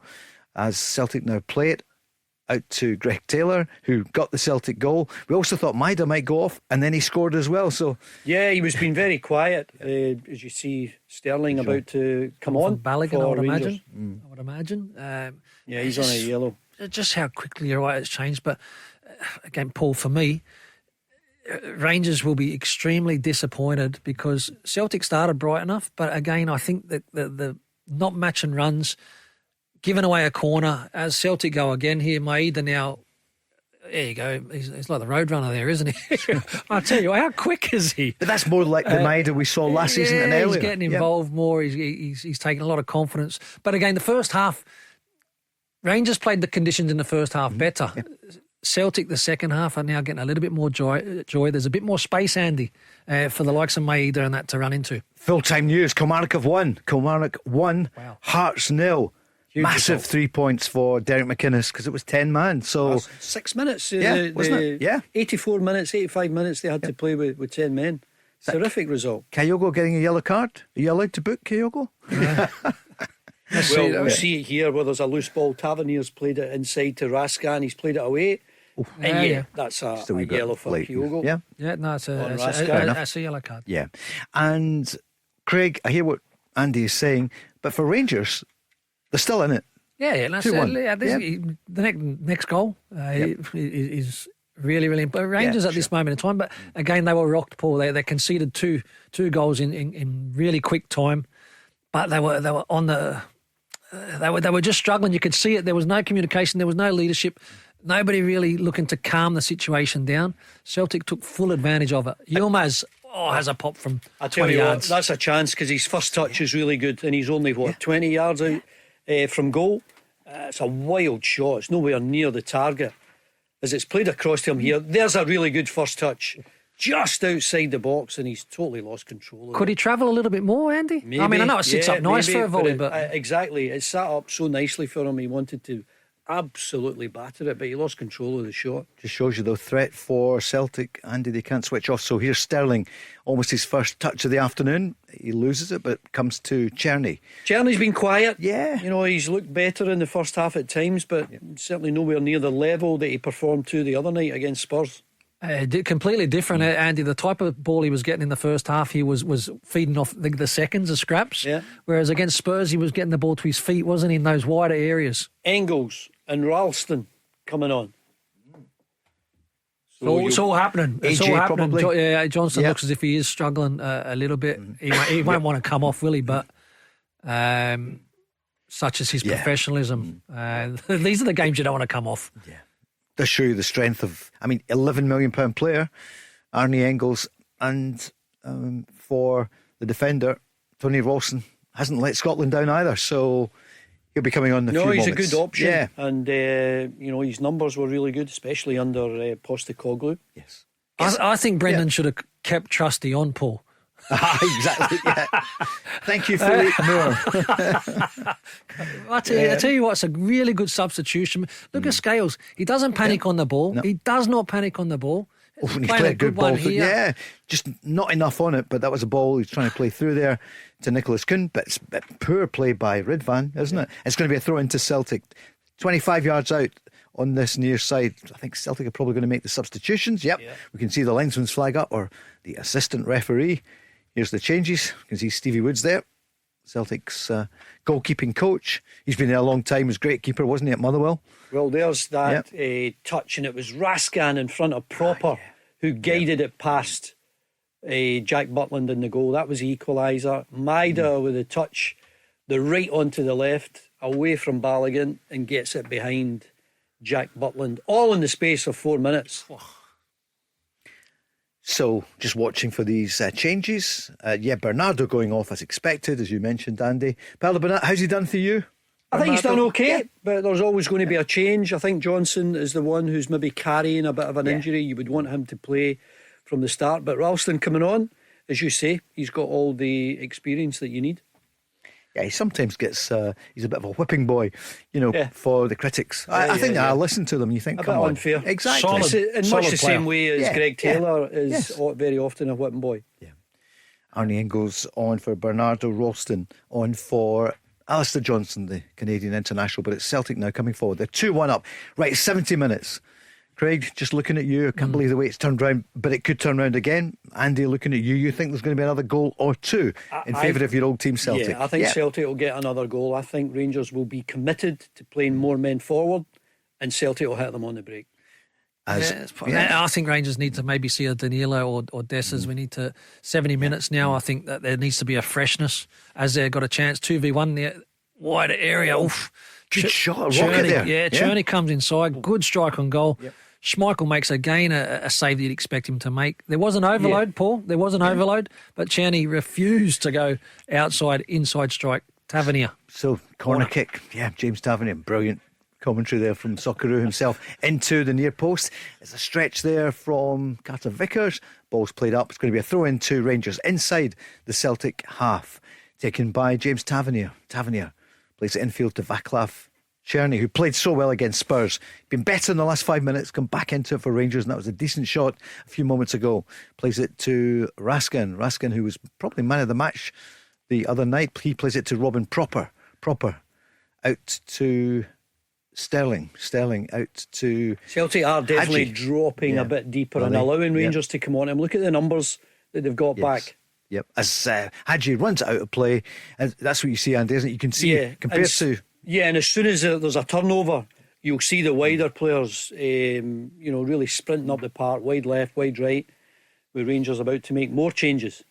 As Celtic now play it out to Greg Taylor, who got the Celtic goal. We also thought Maida might go off, and then he scored as well. So he was being very quiet. As you see Sterling about to come on. Balogun, I would Rangers. imagine. He's on a yellow. Just how quickly you're right, it's changed. But again, Paul, for me, Rangers will be extremely disappointed because Celtic started bright enough, but again, I think that the not matching runs, giving away a corner, as Celtic go again here, Maida now, there you go, he's like the roadrunner there, isn't he? I tell you, how quick is he? But that's more like the Maida we saw last season and earlier. He's getting involved more, he's taking a lot of confidence. But again, the first half, Rangers played the conditions in the first half better. Celtic, the second half, are now getting a little bit more joy. There's a bit more space, Andy, for the likes of Maida and that to run into. Full-time news, Kilmarnock have won. Kilmarnock won, wow. Hearts 0. Massive result. 3 points for Derek McInnes because it was 10 man. So 6 minutes, wasn't it? Yeah, 84 minutes, 85 minutes they had to play with 10 men. Terrific result. Kyogo getting a yellow card. Are you allowed to book Kyogo? Well, we see it here where there's a loose ball. Tavernier's played it inside to Raskan. He's played it away. That's a yellow for Kyogo. That's a yellow card. Yeah, and Craig, I hear what Andy is saying, but for Rangers, they're still in it. The next goal is really, really important. Rangers at this moment in time, but again, they were rocked, Paul. They conceded two goals in really quick time, but they were on the. They were just struggling. You could see it. There was no communication. There was no leadership. Nobody really looking to calm the situation down. Celtic took full advantage of it. Yilmaz has a pop from 20 yards. That's a chance because his first touch is really good and he's only, 20 yards out from goal. It's a wild shot. It's nowhere near the target. As it's played across to him here, there's a really good first touch. Just outside the box, and he's totally lost control of Could he travel a little bit more, Andy? Maybe, I mean, I know it sits up nice for a volley, but exactly, it sat up so nicely for him. He wanted to absolutely batter it, but he lost control of the shot. Just shows you the threat for Celtic. Andy, they can't switch off. So here's Sterling, almost his first touch of the afternoon. He loses it, but comes to Czerny. Czerny's been quiet. Yeah, he's looked better in the first half at times, but certainly nowhere near the level that he performed to the other night against Spurs. Completely different, Andy. The type of ball he was getting in the first half, he was feeding off the seconds, the scraps. Yeah. Whereas against Spurs, he was getting the ball to his feet, wasn't he, in those wider areas. Engels and Ralston coming on. It's all happening. It's AJ all happening. probably. Johnson looks as if he is struggling a little bit. He won't want to come off, will he? But such as his professionalism. These are the games you don't want to come off. Yeah. Does show you the strength of, £11 million player, Arnie Engels, and for the defender, Tony Ralston hasn't let Scotland down either, so he'll be coming on the few moments. No, he's a good option, and his numbers were really good, especially under Postecoglou. Yes. I think Brendan should have kept Trusty on, Paul. Exactly. Yeah. Thank you, Philippe Moore. I tell you what, it's a really good substitution. Look at Scales. He doesn't panic on the ball. No. He does not panic on the ball. when he playing played a a good good one ball. here. Yeah, just not enough on it, but that was a ball he's trying to play through there to Nicholas Kuhn. But it's poor play by Ridvan, isn't it? It's going to be a throw into Celtic. 25 yards out on this near side. I think Celtic are probably going to make the substitutions. Yep. We can see the linesman's flag up, or the assistant referee. Here's the changes. You can see Stevie Woods there, Celtic's goalkeeping coach. He's been there a long time. He was a great keeper, wasn't he, at Motherwell? Well, there's that touch, and it was Raskan in front of Proper who guided it past Jack Butland in the goal. That was the equaliser. Maida with a touch, the right onto the left, away from Balogun, and gets it behind Jack Butland, all in the space of 4 minutes. So, just watching for these changes. Bernardo going off as expected, as you mentioned, Andy. Paolo Bernardo, how's he done for you? I think he's done Bernardo? okay, but there's always going to be a change. I think Johnson is the one who's maybe carrying a bit of an injury. You would want him to play from the start, but Ralston coming on, as you say, he's got all the experience that you need. Yeah, he sometimes gets, he's a bit of a whipping boy, for the critics. I think I listen to them, you think, a come bit on. unfair. Exactly. In much the same way as Greg Taylor is very often a whipping boy. Yeah. Arnie Ingles on for Bernardo, Ralston on for Alistair Johnson, the Canadian international, but it's Celtic now coming forward. They're 2-1 up. Right, 70 minutes. Craig, just looking at you, I can't believe the way it's turned round, but it could turn round again. Andy, looking at you, you think there's going to be another goal or two in favour of your old team Celtic? Yeah, I think Celtic will get another goal. I think Rangers will be committed to playing more men forward, and Celtic will hit them on the break. I think Rangers need to maybe see a Danilo or Dessers. We need to 70 minutes now. I think that there needs to be a freshness as they've got a chance. 2v1 there, wider area. Oof. Good shot, rocket there. Yeah, Cherney comes inside, good strike on goal. Schmeichel makes again a save that you'd expect him to make. There was an overload, Paul. There was an overload, but Cherney refused to go outside, inside strike. Tavernier. So, corner kick. Yeah, James Tavernier. Brilliant commentary there from Socceroo himself into the near post. There's a stretch there from Carter Vickers. Ball's played up. It's going to be a throw in to Rangers inside the Celtic half. Taken by James Tavernier. Tavernier plays it infield to Vaclav Cherney, who played so well against Spurs. Been better in the last 5 minutes, come back into it for Rangers, and that was a decent shot a few moments ago. Plays it to Raskin. Raskin, who was probably man of the match the other night. He plays it to Robin Proper. Out to Sterling out to Celtic are definitely Hadji. dropping a bit deeper and allowing Rangers to come on him. Look at the numbers that they've got back. Yep, as Hadji runs out of play, and that's what you see, Andy, isn't it? You can see compared to and as soon as there's a turnover, you'll see the wider players, really sprinting up the park, wide left, wide right, with Rangers about to make more changes.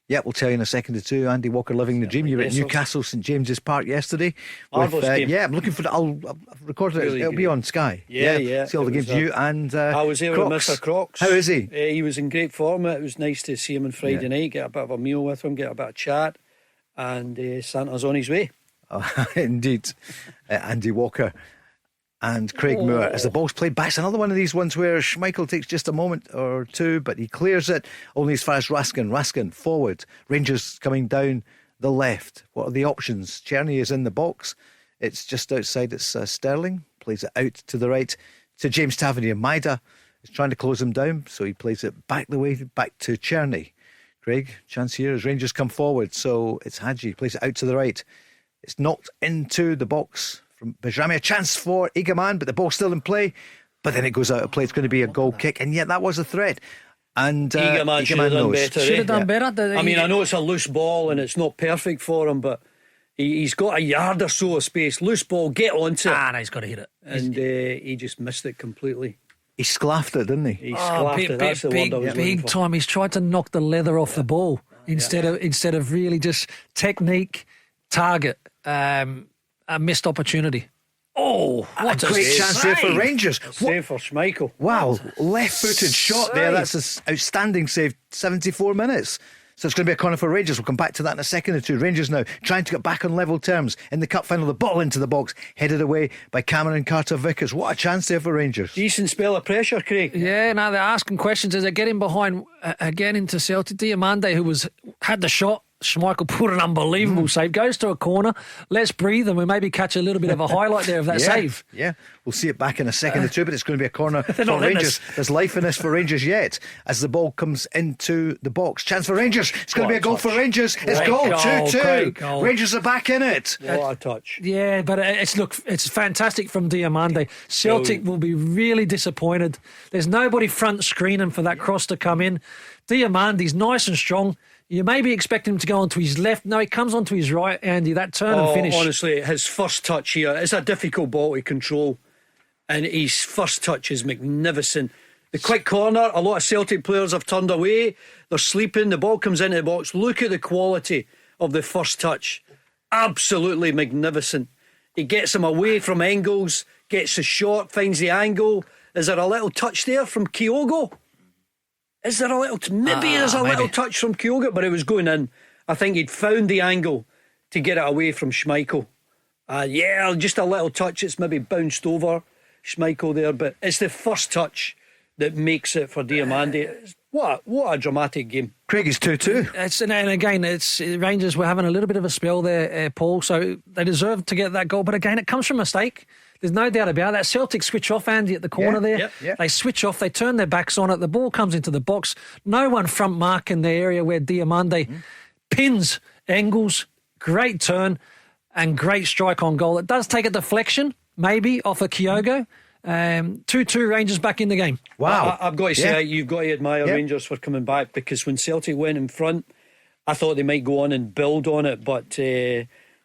Yeah, we'll tell you in a second or two. Andy Walker living the dream. You were at Newcastle St James's Park yesterday. Marvellous game. Yeah, I'm looking for it. I've recorded it. Really It'll be on Sky. Yeah. See all the games. You and I was there with Crocs. Mr. Crocs. How is he? He was in great form. It was nice to see him on Friday night, get a bit of a meal with him, get a bit of chat, and Santa's on his way. Indeed. Andy Walker and Craig Moore as the ball's played back. It's another one of these ones where Schmeichel takes just a moment or two, but he clears it only as far as Raskin forward. Rangers coming down the left. What are the options? Cherney is in the box. It's just outside. It's Sterling plays it out to the right to James Tavernier. Maida is trying to close him down, so he plays it back the way back to Cherney. Craig, chance here as Rangers come forward. So it's Hadji plays it out to the right. It's knocked into the box from Bajrami. A chance for Igaman, but the ball's still in play. But then it goes out of play. It's going to be a goal kick, and yet that was a threat. And Igaman should have done better. Should have done better. I mean, I know it's a loose ball and it's not perfect for him, but he's got a yard or so of space. Loose ball, get onto it. No, he's got to hit it. And he just missed it completely. He sclaffed it, didn't he? He sclaffed it. That's the word I was looking for. Big time. He's tried to knock the leather off the ball instead of really just technique, target, a missed opportunity. Oh, what a great chance there for Rangers. Save for Schmeichel. Wow, left-footed shot there. That's an outstanding save. 74 minutes. So it's going to be a corner for Rangers. We'll come back to that in a second or two. Rangers now trying to get back on level terms in the cup final. The ball into the box, headed away by Cameron Carter-Vickers. What a chance there for Rangers. Decent spell of pressure, Craig. Yeah, now they're asking questions as they're getting behind again into Celtic. Diamande, who had the shot, Schmeichel pulled an unbelievable save, goes to a corner, let's breathe, and we maybe catch a little bit of a highlight there of that save. Yeah, we'll see it back in a second or two, but it's going to be a corner for not Rangers. There's life in this for Rangers yet as the ball comes into the box. Chance for Rangers. It's going to be a goal for Rangers. It's goal, 2-2. Rangers are back in it. What a touch. Yeah, but it's fantastic from Diamande. Celtic will be really disappointed. There's nobody front screening for that cross to come in. Diamande's nice and strong. You maybe expect him to go onto his left. No, he comes onto his right, Andy. That turn and finish. Honestly, his first touch here, it's a difficult ball to control. And his first touch is magnificent. The quick corner, a lot of Celtic players have turned away. They're sleeping. The ball comes into the box. Look at the quality of the first touch. Absolutely magnificent. He gets him away from Engels, gets the shot, finds the angle. Is there a little touch there from Kyogo? Is there a little... Maybe there's a little touch from Kyogo, but it was going in. I think he'd found the angle to get it away from Schmeichel. Just a little touch. It's maybe bounced over Schmeichel there, but it's the first touch that makes it for Diamande. What a dramatic game. Craig is 2-2. And again, Rangers were having a little bit of a spell there, Paul, so they deserved to get that goal. But again, it comes from mistake. There's no doubt about that. Celtic switch off, Andy, at the corner there. Yep. They switch off, they turn their backs on it. The ball comes into the box. No one front mark in the area where Diamande pins Engels. Great turn and great strike on goal. It does take a deflection, maybe, off of Kyogo. 2-2 Rangers back in the game. Wow. I've got to say, you've got to admire Rangers for coming back, because when Celtic went in front, I thought they might go on and build on it, but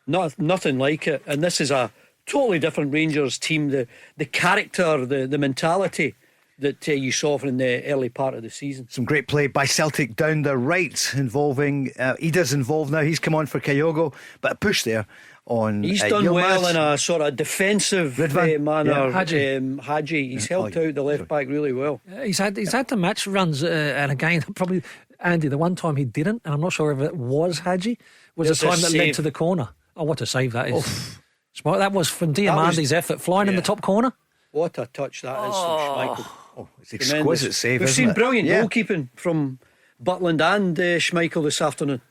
nothing like it. And this is a totally different Rangers team. The character, the mentality that you saw from the early part of the season. Some great play by Celtic down the right, involving Ida's involved now. He's come on for Kyogo, but a push there on he's done Yilmaz. well in a sort of defensive manner. Hadji, he's helped out the left back really well. He's had the match runs, and again, probably Andy, the one time he didn't, and I'm not sure if it was Hadji, was the time that led to the corner. Oh, what a save that is! That was from Diamande's effort, flying in the top corner. What a touch that is from Schmeichel. Oh, it's exquisite save. We've seen brilliant goalkeeping from Butland and Schmeichel this afternoon.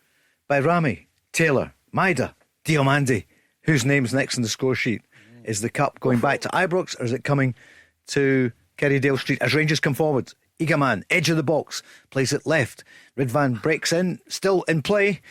By Rami, Taylor, Maida, Diamande. Whose name's next on the score sheet? Is the cup going back to Ibrox, or is it coming to Kerrydale Street as Rangers come forward? Igaman, edge of the box, plays it left. Ridvan breaks in, still in play.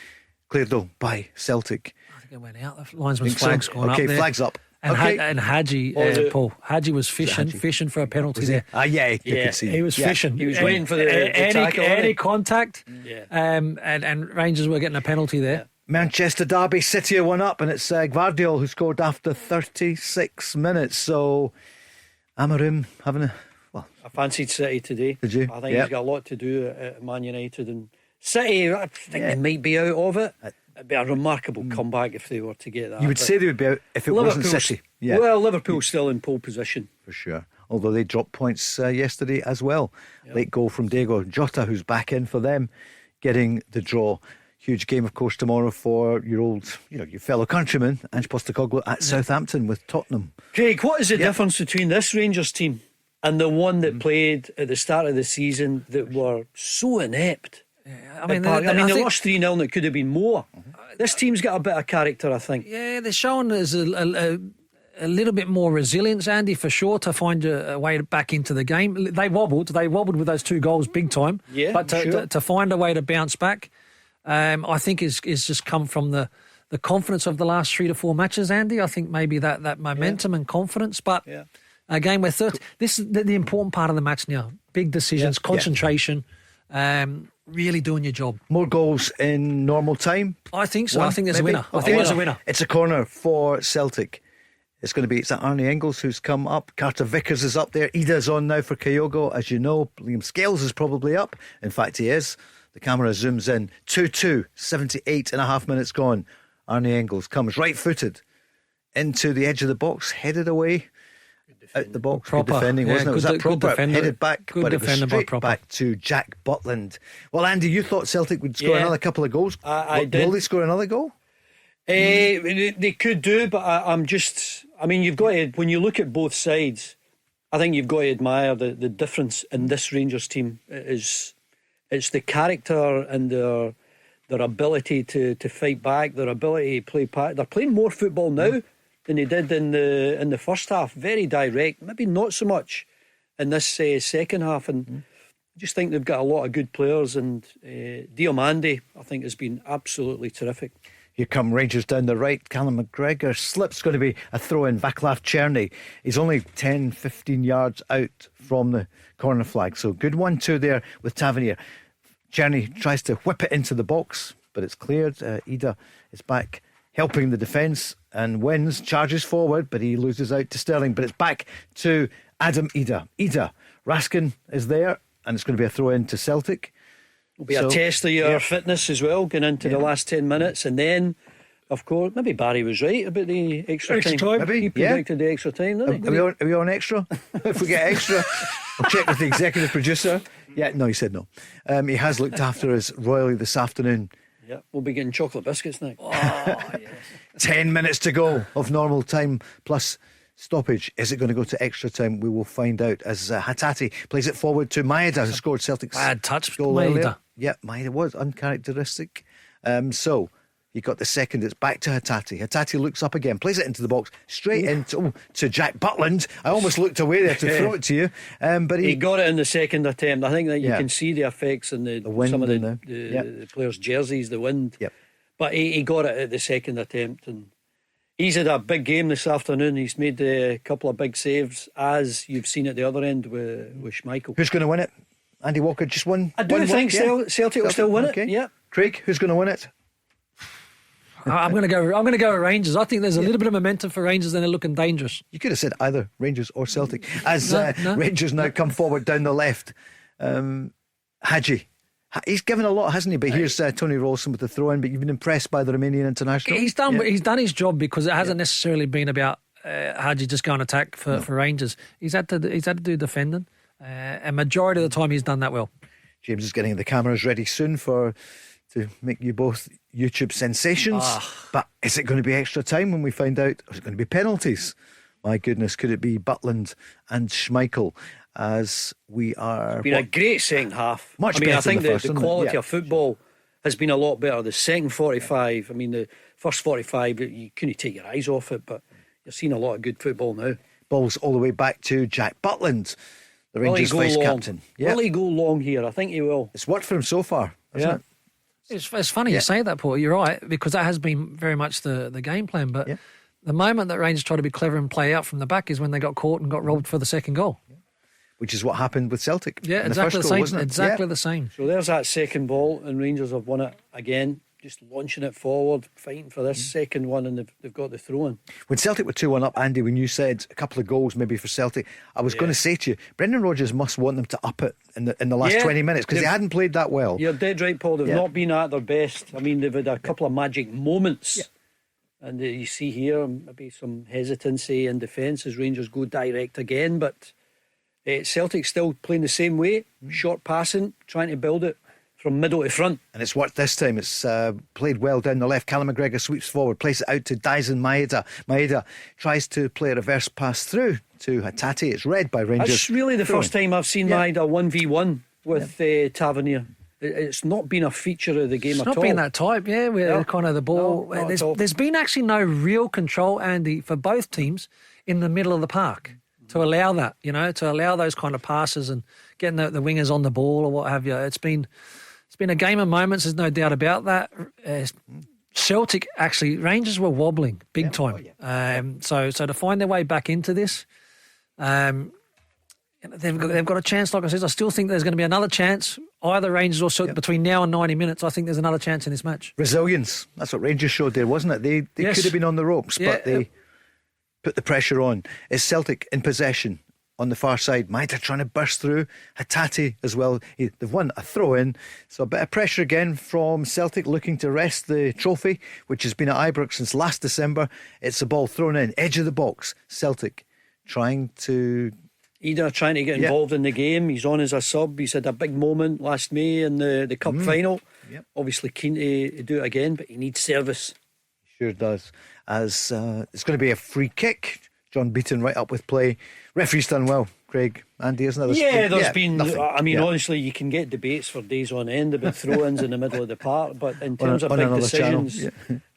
Cleared though by Celtic. I think it went out. The linesman's flag's gone up there. Okay, flag's up. And Hadji, Paul, Hadji was fishing for a penalty there. You could see. He was fishing. He was waiting for the tackle. Any contact. And Rangers were getting a penalty there. Yeah. Manchester Derby, City are 1 up, and it's Gvardiol who scored after 36 minutes. So Amarim having I fancied City today. Did you? I think he's got a lot to do at Man United, and City, I think they might be out of it. It'd be a remarkable comeback if they were to get that. You would say they would be out if it wasn't City. Yeah. Well, Liverpool's still in pole position. For sure. Although they dropped points yesterday as well. Late goal from Diego Jota, who's back in for them, getting the draw. Huge game, of course, tomorrow for your fellow countryman, Ange Postecoglou at Southampton with Tottenham. Craig, what is the difference between this Rangers team and the one that played at the start of the season that were so inept? I mean, they lost 3-0 and it could have been more. This team's got a bit of character, I think. Yeah, they're showing us a little bit more resilience, Andy, for sure, to find a way back into the game. They wobbled with those 2 goals big time. Yeah, but to find a way to bounce back, I think is just come from the confidence of the last 3 to 4 matches, Andy. I think maybe that momentum and confidence. But again, we're this is the important part of the match now. Big decisions, concentration. Really doing your job. More goals in normal time? I think so. I think there's a winner. I think there's a winner. It's a corner for Celtic. It's going to be, is that Arnie Engels who's come up? Carter Vickers is up there. Ida's on now for Kyogo. As you know, Liam Scales is probably up. In fact, he is. The camera zooms in. 2-2, 78 and a half minutes gone. Arnie Engels comes right-footed into the edge of the box, headed away. Out the box, proper good defending, wasn't it? Was that proper? Headed back, good but it was straight back to Jack Butland. Well, Andy, you thought Celtic would score another couple of goals. I did. Will they score another goal? They could do, but I'm just... I mean, you've got to... When you look at both sides, I think you've got to admire the difference in this Rangers team. It's the character and their ability to fight back, their ability to play back. They're playing more football now than they did in the first half. Very direct, maybe not so much in this second half. And I just think they've got a lot of good players. And Diomande, I think, has been absolutely terrific. Here come Rangers down the right. Callum McGregor slips, going to be a throw in. Vaclav Cherny, he's only 10-15 yards out from the corner flag. So good 1-2 there with Tavernier. Cherny tries to whip it into the box, but it's cleared. Ida is back helping the defence and wins, charges forward, but he loses out to Sterling. But it's back to Adam Ida. Raskin is there, and it's going to be a throw in to Celtic. It'll be a test of your fitness as well, going into the last 10 minutes. And then, of course, maybe Barry was right about the extra time. Maybe, he predicted the extra time, didn't he? Are we on extra? If we get extra, I'll check with the executive producer. Yeah, no, he said no. He has looked after us royally this afternoon. Yeah, we'll be getting chocolate biscuits now. Oh, yes. 10 minutes to go of normal time plus stoppage. Is it going to go to extra time? We will find out as Hatate plays it forward to Maeda, who scored Celtic's bad touch goal Maeda. earlier. Yeah, Maeda was uncharacteristic. So you got the second. It's back to Hatate. Hatate looks up again, plays it into the box, straight into to Jack Butland. I almost looked away there to throw it to you, but he got it in the second attempt. I think that you can see the effects in the wind, some of the players' jerseys, the wind. Yep. But he got it at the second attempt, and he's had a big game this afternoon. He's made a couple of big saves, as you've seen at the other end with Schmeichel. Who's going to win it? Andy Walker just won. I do think Celtic will still win it. Yeah. Craig, who's going to win it? I'm going to go with Rangers. I think there's a little bit of momentum for Rangers, and they're looking dangerous. You could have said either Rangers or Celtic. As Rangers now come forward down the left, Hadji. He's given a lot, hasn't he? But here's Tony Rawson with the throw-in. But you've been impressed by the Romanian international. He's done his job, because it hasn't necessarily been about Hadji just going attack for Rangers. He's had to do defending, and majority of the time he's done that well. James is getting the cameras ready soon to make you both YouTube sensations. But is it going to be extra time when we find out? Or is it going to be penalties? My goodness, could it be Butland and Schmeichel? As we are, it's been a great second half. Much better. I think than the first, the quality of football has been a lot better. The second 45, I mean, the first 45, you couldn't take your eyes off it, but you're seeing a lot of good football now. Balls all the way back to Jack Butland, the Rangers vice captain. Will he go long here? I think he will. It's worked for him so far, hasn't it? It's funny you say that, Paul. You're right, because that has been very much the game plan. But the moment that Rangers try to be clever and play out from the back is when they got caught and got robbed for the second goal. Which is what happened with Celtic. Yeah, exactly the same. Exactly the same. So there's that second ball, and Rangers have won it again. Just launching it forward, fighting for this second one, and they've got the throw in. When Celtic were 2-1 up, Andy, when you said a couple of goals maybe for Celtic, I was going to say to you, Brendan Rodgers must want them to up it in the last 20 minutes, because they hadn't played that well. You're dead right, Paul. They've not been at their best. I mean, they've had a couple of magic moments. And you see here maybe some hesitancy in defence as Rangers go direct again, but Celtic still playing the same way, short passing, trying to build it from middle to front. And it's worked this time. It's played well down the left. Callum McGregor sweeps forward, plays it out to Daisen Maeda. Maeda tries to play a reverse pass through to Hatate. It's read by Rangers. It's really the first time I've seen Maeda 1v1 with Tavernier. It's not been a feature of the game at all. It's not been that type, with kind of the ball. There's been actually no real control, Andy, for both teams in the middle of the park. To allow that, to allow those kind of passes and getting the wingers on the ball or what have you. It's been a game of moments, there's no doubt about that. Celtic, actually, Rangers were wobbling big time. So to find their way back into this, they've got a chance, like I said. I still think there's going to be another chance, either Rangers or Celtic, between now and 90 minutes. I think there's another chance in this match. Resilience, that's what Rangers showed there, wasn't it? They could have been on the ropes, but they put the pressure on. Is Celtic in possession on the far side? Maeda trying to burst through. Hatate as well. They've won a throw-in. So a bit of pressure again from Celtic, looking to wrest the trophy, which has been at Ibrox since last December. It's a ball thrown in, edge of the box. Celtic trying to... Ida trying to get involved in the game. He's on as a sub. He's had a big moment last May in the cup final. Obviously keen to do it again, but he needs service. Sure does. As it's going to be a free kick. John Beaton right up with play. Referee's done well. Craig, Andy, isn't there? There's been nothing. I mean, honestly, you can get debates for days on end about throw-ins in the middle of the park, but in terms of big decisions,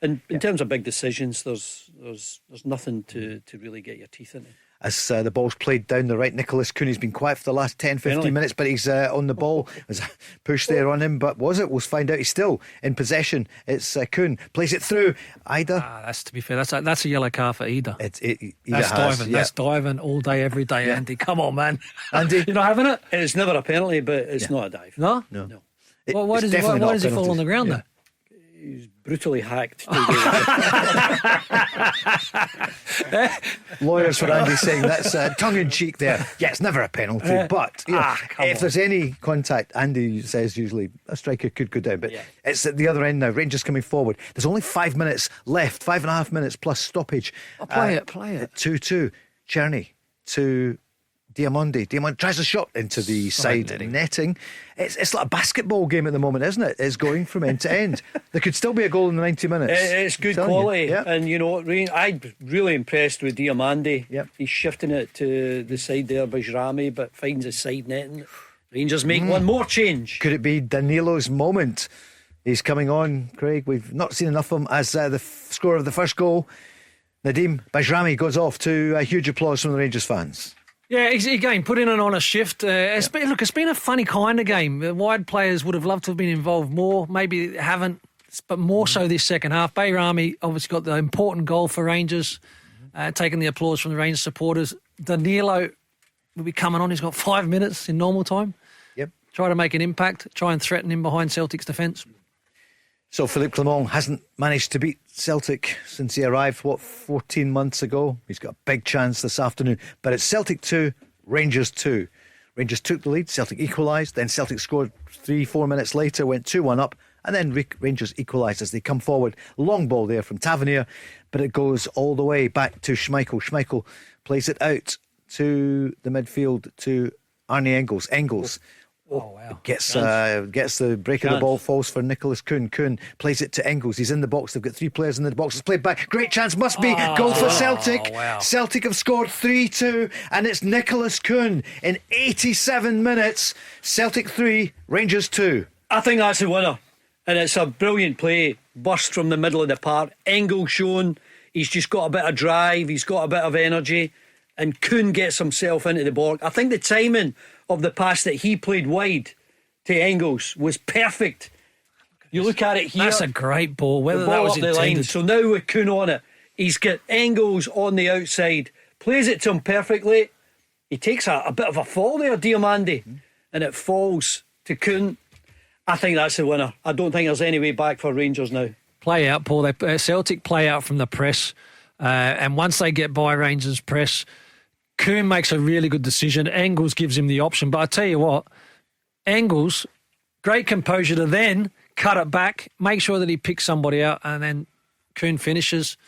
in terms of big decisions, there's nothing to really get your teeth into. As the ball's played down the right, Nicholas Cooney's been quiet for the last 10-15 minutes, but he's on the ball. There's a push there on him, but was it? We'll find out. He's still in possession. It's Coon plays it through. Ida. That's, to be fair, that's a yellow card for Ida. That's diving. That's diving all day, every day. Andy, come on, man. Andy, you're not having it. It's never a penalty, but it's not a dive. No. Well, why does he fall on the ground though? He's brutally hacked. Lawyers for Andy saying that's tongue-in-cheek there. Yeah, it's never a penalty, but if there's any contact, Andy says usually a striker could go down, but it's at the other end now. Rangers coming forward. There's only 5 minutes left, 5.5 minutes plus stoppage. Play it. 2-2. Czerny to Diamondi. Diamondi tries a shot into the side netting. It's like a basketball game at the moment, isn't it? It's going from end to end. There could still be a goal in the 90 minutes. It's good quality. And you know, I'm really impressed with Diamondi. He's shifting it to the side there, Bajrami, but finds a side netting. Rangers make one more change. Could it be Danilo's moment? He's coming on, Craig. We've not seen enough of him as the scorer of the first goal. Nadim Bajrami goes off to huge applause from the Rangers fans. Yeah, again, put in an honest shift. It's been a funny kind of game. The wide players would have loved to have been involved more. Maybe haven't, but more so this second half. Bajrami obviously got the important goal for Rangers, taking the applause from the Rangers supporters. Danilo will be coming on. He's got 5 minutes in normal time. Try to make an impact. Try and threaten him behind Celtic's defence. So Philippe Clement hasn't managed to beat Celtic since he arrived, 14 months ago. He's got a big chance this afternoon. But it's Celtic 2, Rangers 2. Rangers took the lead, Celtic equalised, then Celtic scored 3-4 minutes later, went 2-1 up, and then Rangers equalised as they come forward. Long ball there from Tavernier, but it goes all the way back to Schmeichel. Schmeichel plays it out to the midfield to Arne Engels. Engels gets the break of the ball, falls for Nicholas Coon. Coon plays it to Engels. He's in the box. They've got 3 players in the box. It's played back. Great chance, must be goal for Celtic. Celtic have scored 3-2, and it's Nicholas Coon in 87 minutes. Celtic 3, Rangers 2. I think that's the winner, and it's a brilliant play. Burst from the middle of the park. Engels shown he's just got a bit of drive. He's got a bit of energy, and Coon gets himself into the box. I think the timing of the pass that he played wide to Engels was perfect. You look at it here. That's a great ball. Whether the ball that was up the intended. line. So now with Coon on it, he's got Engels on the outside, plays it to him perfectly. He takes a bit of a fall there, Diamandi, and it falls to Coon. I think that's the winner. I don't think there's any way back for Rangers now. Play out, Paul. Celtic play out from the press, and once they get by Rangers' press, Coon makes a really good decision. Engels gives him the option. But I tell you what, Engels, great composure to then cut it back, make sure that he picks somebody out, and then Coon finishes.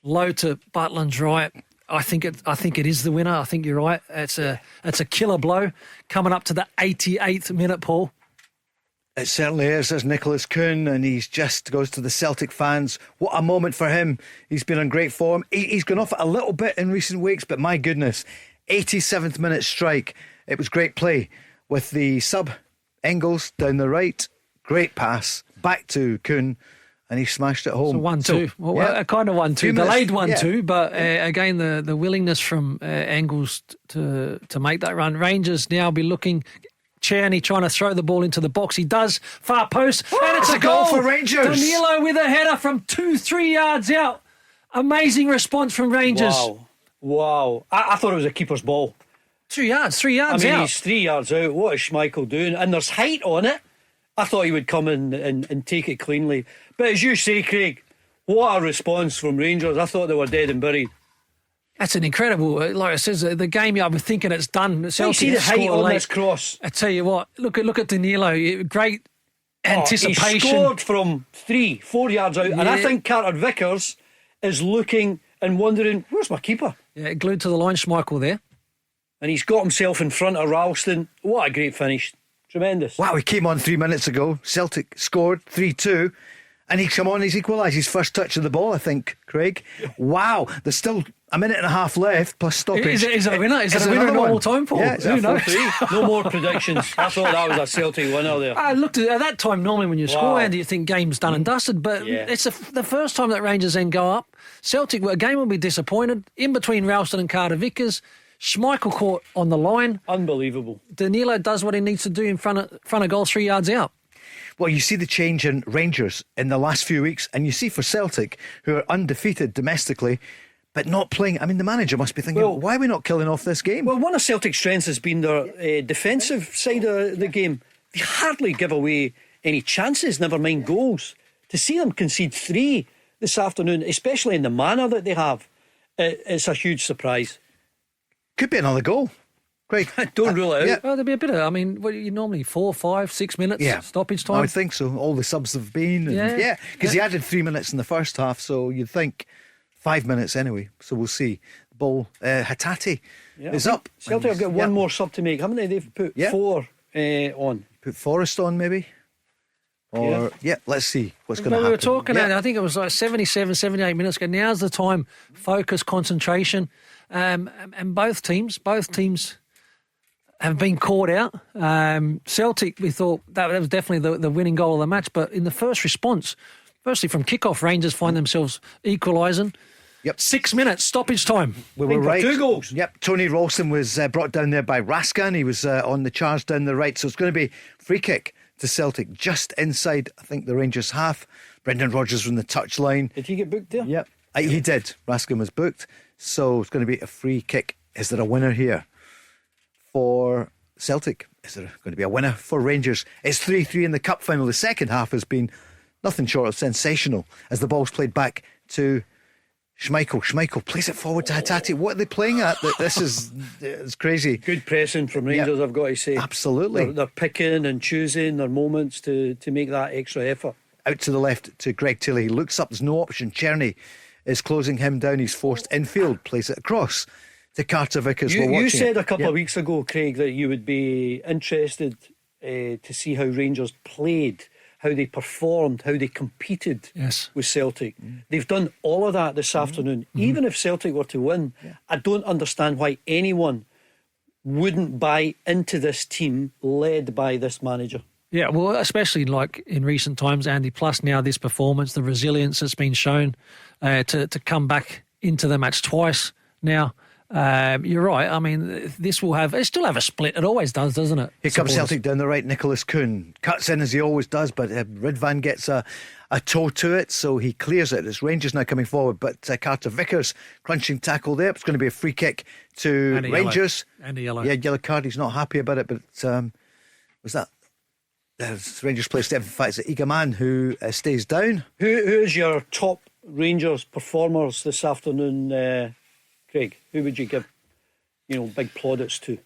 Low to Butland's right. I think it is the winner. I think you're right. It's a killer blow coming up to the 88th minute, Paul. It certainly is. There's Nicholas Coon, and he's just goes to the Celtic fans. What a moment for him. He's been on great form. He's gone off a little bit in recent weeks, but my goodness, 87th minute strike. It was great play with the sub Engels down the right. Great pass back to Coon, and he smashed it home. So 1-2. A kind of 1-2. Delayed 1-2, but again, the willingness from Engels to make that run. Rangers now be looking. Czerny trying to throw the ball into the box. He does. Far post. And it's a goal for Rangers. Danilo with a header from 2-3 yards out. Amazing response from Rangers. Wow. I thought it was a keeper's ball. 3 yards out. I mean, he's 3 yards out. What is Schmeichel doing? And there's height on it. I thought he would come in and take it cleanly. But as you say, Craig, what a response from Rangers. I thought they were dead and buried. That's an incredible, like I says, the game. I've been thinking it's done. You see the height on this cross. I tell you what, look at Danilo. Great anticipation. He scored from 3-4 yards out, and I think Carter Vickers is looking and wondering, where's my keeper? Yeah, glued to the line, Schmeichel there, and he's got himself in front of Ralston. What a great finish! Tremendous. Wow, he came on 3 minutes ago. Celtic scored 3-2. And he's come on, he's equalised his first touch of the ball, I think, Craig. Wow, there's still a minute and a half left plus stoppage. Is it a winner? Is it a winner in normal time, Paul? Yeah, Who knows? No more predictions. I thought that was a Celtic winner there. I looked at that time. Normally, when you score, Andy, you think game's done and dusted. But it's the first time that Rangers then go up. Celtic, a game will be disappointed. In between Ralston and Carter Vickers, Schmeichel caught on the line. Unbelievable. Danilo does what he needs to do in front of goal, 3 yards out. Well, you see the change in Rangers in the last few weeks, and you see for Celtic, who are undefeated domestically, but not playing. I mean, the manager must be thinking, why are we not killing off this game? Well, one of Celtic's strengths has been their defensive side of the game. They hardly give away any chances, never mind goals. To see them concede 3 this afternoon, especially in the manner that they have, it's a huge surprise. Could be another goal. Craig, don't rule it out. Yeah. Well, there'll be a bit of, what you normally 4, 5, 6 minutes stoppage time. I would think so. All the subs have been. And because he added 3 minutes in the first half, so you'd think 5 minutes anyway. So we'll see. Ball, Hatate is up. Celtic have got one more sub to make, haven't they? They've put 4 on. Put Forrest on, maybe? Or, let's see what's going to happen. We were talking, I think it was like 77, 78 minutes ago. Now's the time. Focus, concentration. And both teams have been caught out. Celtic, we thought that was definitely the winning goal of the match. But in the first response, firstly from kickoff, Rangers find themselves equalising. 6 minutes, stoppage time. We were right. 2 goals. Yep, Tony Ralston was brought down there by Raskan. He was on the charge down the right. So it's going to be free kick to Celtic just inside, I think, the Rangers half. Brendan Rodgers from the touchline. Did he get booked there? Yep, he did. Raskan was booked. So it's going to be a free kick. Is there a winner here for Celtic? Is there going to be a winner for Rangers? It's 3-3 in the cup final. The second half has been nothing short of sensational as the ball's played back to Schmeichel. Schmeichel plays it forward to Hatate. What are they playing at? This is it's crazy. Good pressing from Rangers, I've got to say. Absolutely. They're picking and choosing their moments to make that extra effort. Out to the left to Greg Taylor. He looks up. There's no option. Czerny is closing him down. He's forced infield. Plays it across to Carter Vickers. You said a couple of weeks ago, Craig, that you would be interested to see how Rangers played, how they performed, how they competed with Celtic. They've done all of that this afternoon. Even if Celtic were to win, I don't understand why anyone wouldn't buy into this team led by this manager. Yeah, well, especially like in recent times, Andy, plus now this performance, the resilience that's been shown to come back into the match twice now. You're right. I mean, it still have a split. It always does, doesn't it? Here comes Celtic down the right. Nicholas Kuhn cuts in as he always does, but Ridvan gets a toe to it, so he clears it. It's Rangers now coming forward, but Carter Vickers crunching tackle there. It's going to be a free kick to Rangers. And a yellow. Yeah, yellow card. He's not happy about it, but was that? Rangers player step. In fact, it's Igaman who stays down. Who is your top Rangers performers this afternoon, Craig? Who would you give, big plaudits to?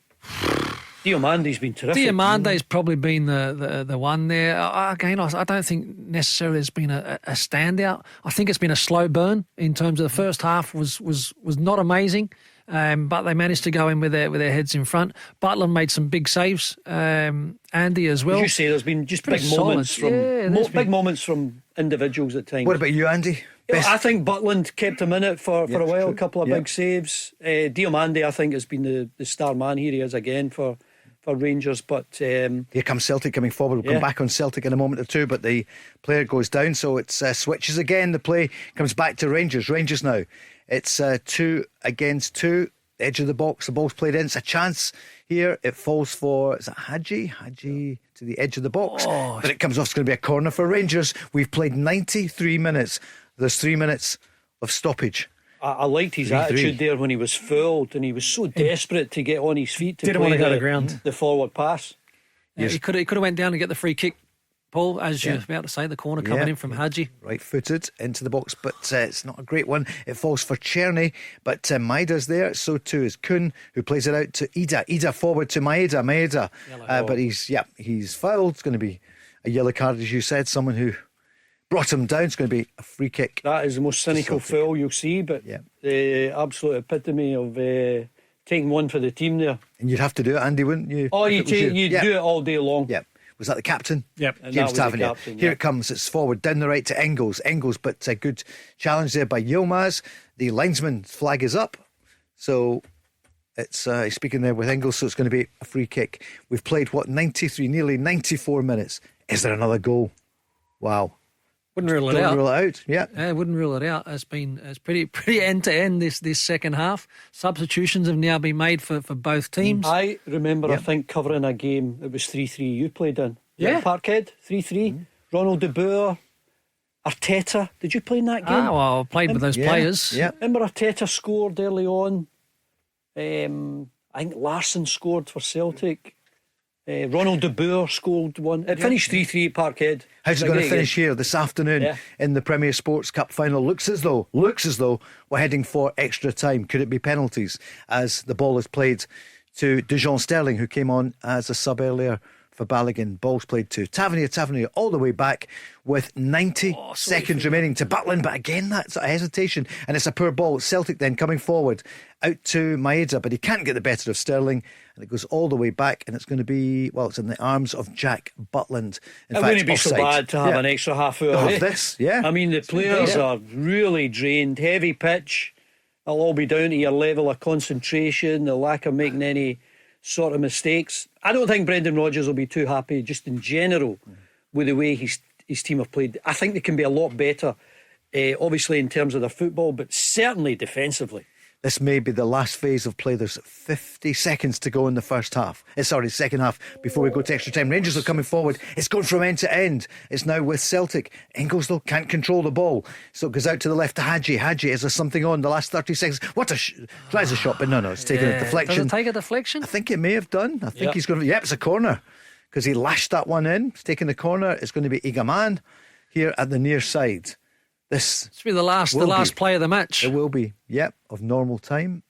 Diamandi's been terrific. Diamandi's probably been the one there. Again, I don't think necessarily there's been a standout. I think it's been a slow burn in terms of the first half was not amazing. But they managed to go in with their heads in front. Butler made some big saves. Andy as well. As you say, there's been just big moments from individuals at times. What about you, Andy? I think Butland kept him in it for a while. A couple of big saves. Diamandi, I think, has been the star man. Here he is again for Rangers. But here comes Celtic coming forward. We'll come back on Celtic in a moment or two, but the player goes down, so it switches again. The play comes back to Rangers. Rangers now. It's 2 against 2. Edge of the box. The ball's played in. It's a chance here. It falls for, is it Hadji? Hadji to the edge of the box. But it comes off. It's going to be a corner for Rangers. We've played 93 minutes. There's 3 minutes of stoppage. I liked his attitude there when he was fouled, and he was so desperate to get on his feet to didn't play want to go to the ground. The forward pass. Yeah, he could have went down and get the free kick, Paul, as you're about to say, the corner coming in from Hadji. Right-footed into the box, but it's not a great one. It falls for Czerny, but Maida's there. So too is Kuhn, who plays it out to Ida. Ida forward to Maeda. But he's fouled. It's going to be a yellow card, as you said. Someone who brought him down. It's going to be a free kick. That is the most cynical foul you'll see, but the absolute epitome of taking one for the team there. And you'd have to do it, Andy, wouldn't you? Oh, you do it all day long. Yeah. Was that the captain? Yep. And James that was the Tavernier. captain, Here yeah. it comes. It's forward down the right to Engels. But a good challenge there by Yilmaz. The linesman flag is up. So it's he's speaking there with Engels. So it's going to be a free kick. We've played, 93, nearly 94 minutes. Is there another goal? Wow. Wouldn't rule it Don't out. rule it out. Yeah. I wouldn't rule it out. It's pretty end to end this second half. Substitutions have now been made for both teams. I remember, Yeah. I think, covering a game, it was 3-3 you played in. Yeah. Parkhead, 3-3. Ronald De Boer, Arteta. Did you play in that game? Well, I played with those Yeah. players. Yeah. Remember Arteta scored early on. I think Larson scored for Celtic. Ronald De Boer scored one. It finished 3-3 at Parkhead. How's it going to finish here this afternoon Yeah. in the Premier Sports Cup final? Looks as though we're heading for extra time. Could it be penalties as the ball is played to Dujon Sterling, who came on as a sub earlier for Balogun? Ball's played to Tavernier all the way back with 90 seconds remaining to Butland, but again that's a hesitation and it's a poor ball. Celtic then coming forward out to Maeda, but he can't get the better of Sterling and it goes all the way back and it's going to be, it's in the arms of Jack Butland. In It fact, wouldn't be so offside. bad to have Yeah. an extra half hour. Of this, yeah. I mean, the players Yeah. are really drained. Heavy pitch. It'll all be down to your level of concentration, the lack of making any sort of mistakes. I don't think Brendan Rodgers will be too happy, just in general, with the way his team have played. I think they can be a lot better, obviously in terms of their football, but certainly defensively. This may be the last phase of play. There's 50 seconds to go in the second half, before we go to extra time. Rangers are coming forward. It's going from end to end. It's now with Celtic. Engels, though, can't control the ball. So it goes out to the left to Hadji. Hadji, is there something on the last 30 seconds? Tries a shot, but no, it's taken a deflection. Does it take a deflection? I think it may have done. I think Yep. he's going to... It's a corner. Because he lashed that one in. He's taking the corner. It's going to be Igaman here at the near side. This It's be the last will be. play of the match. It will be, of normal time.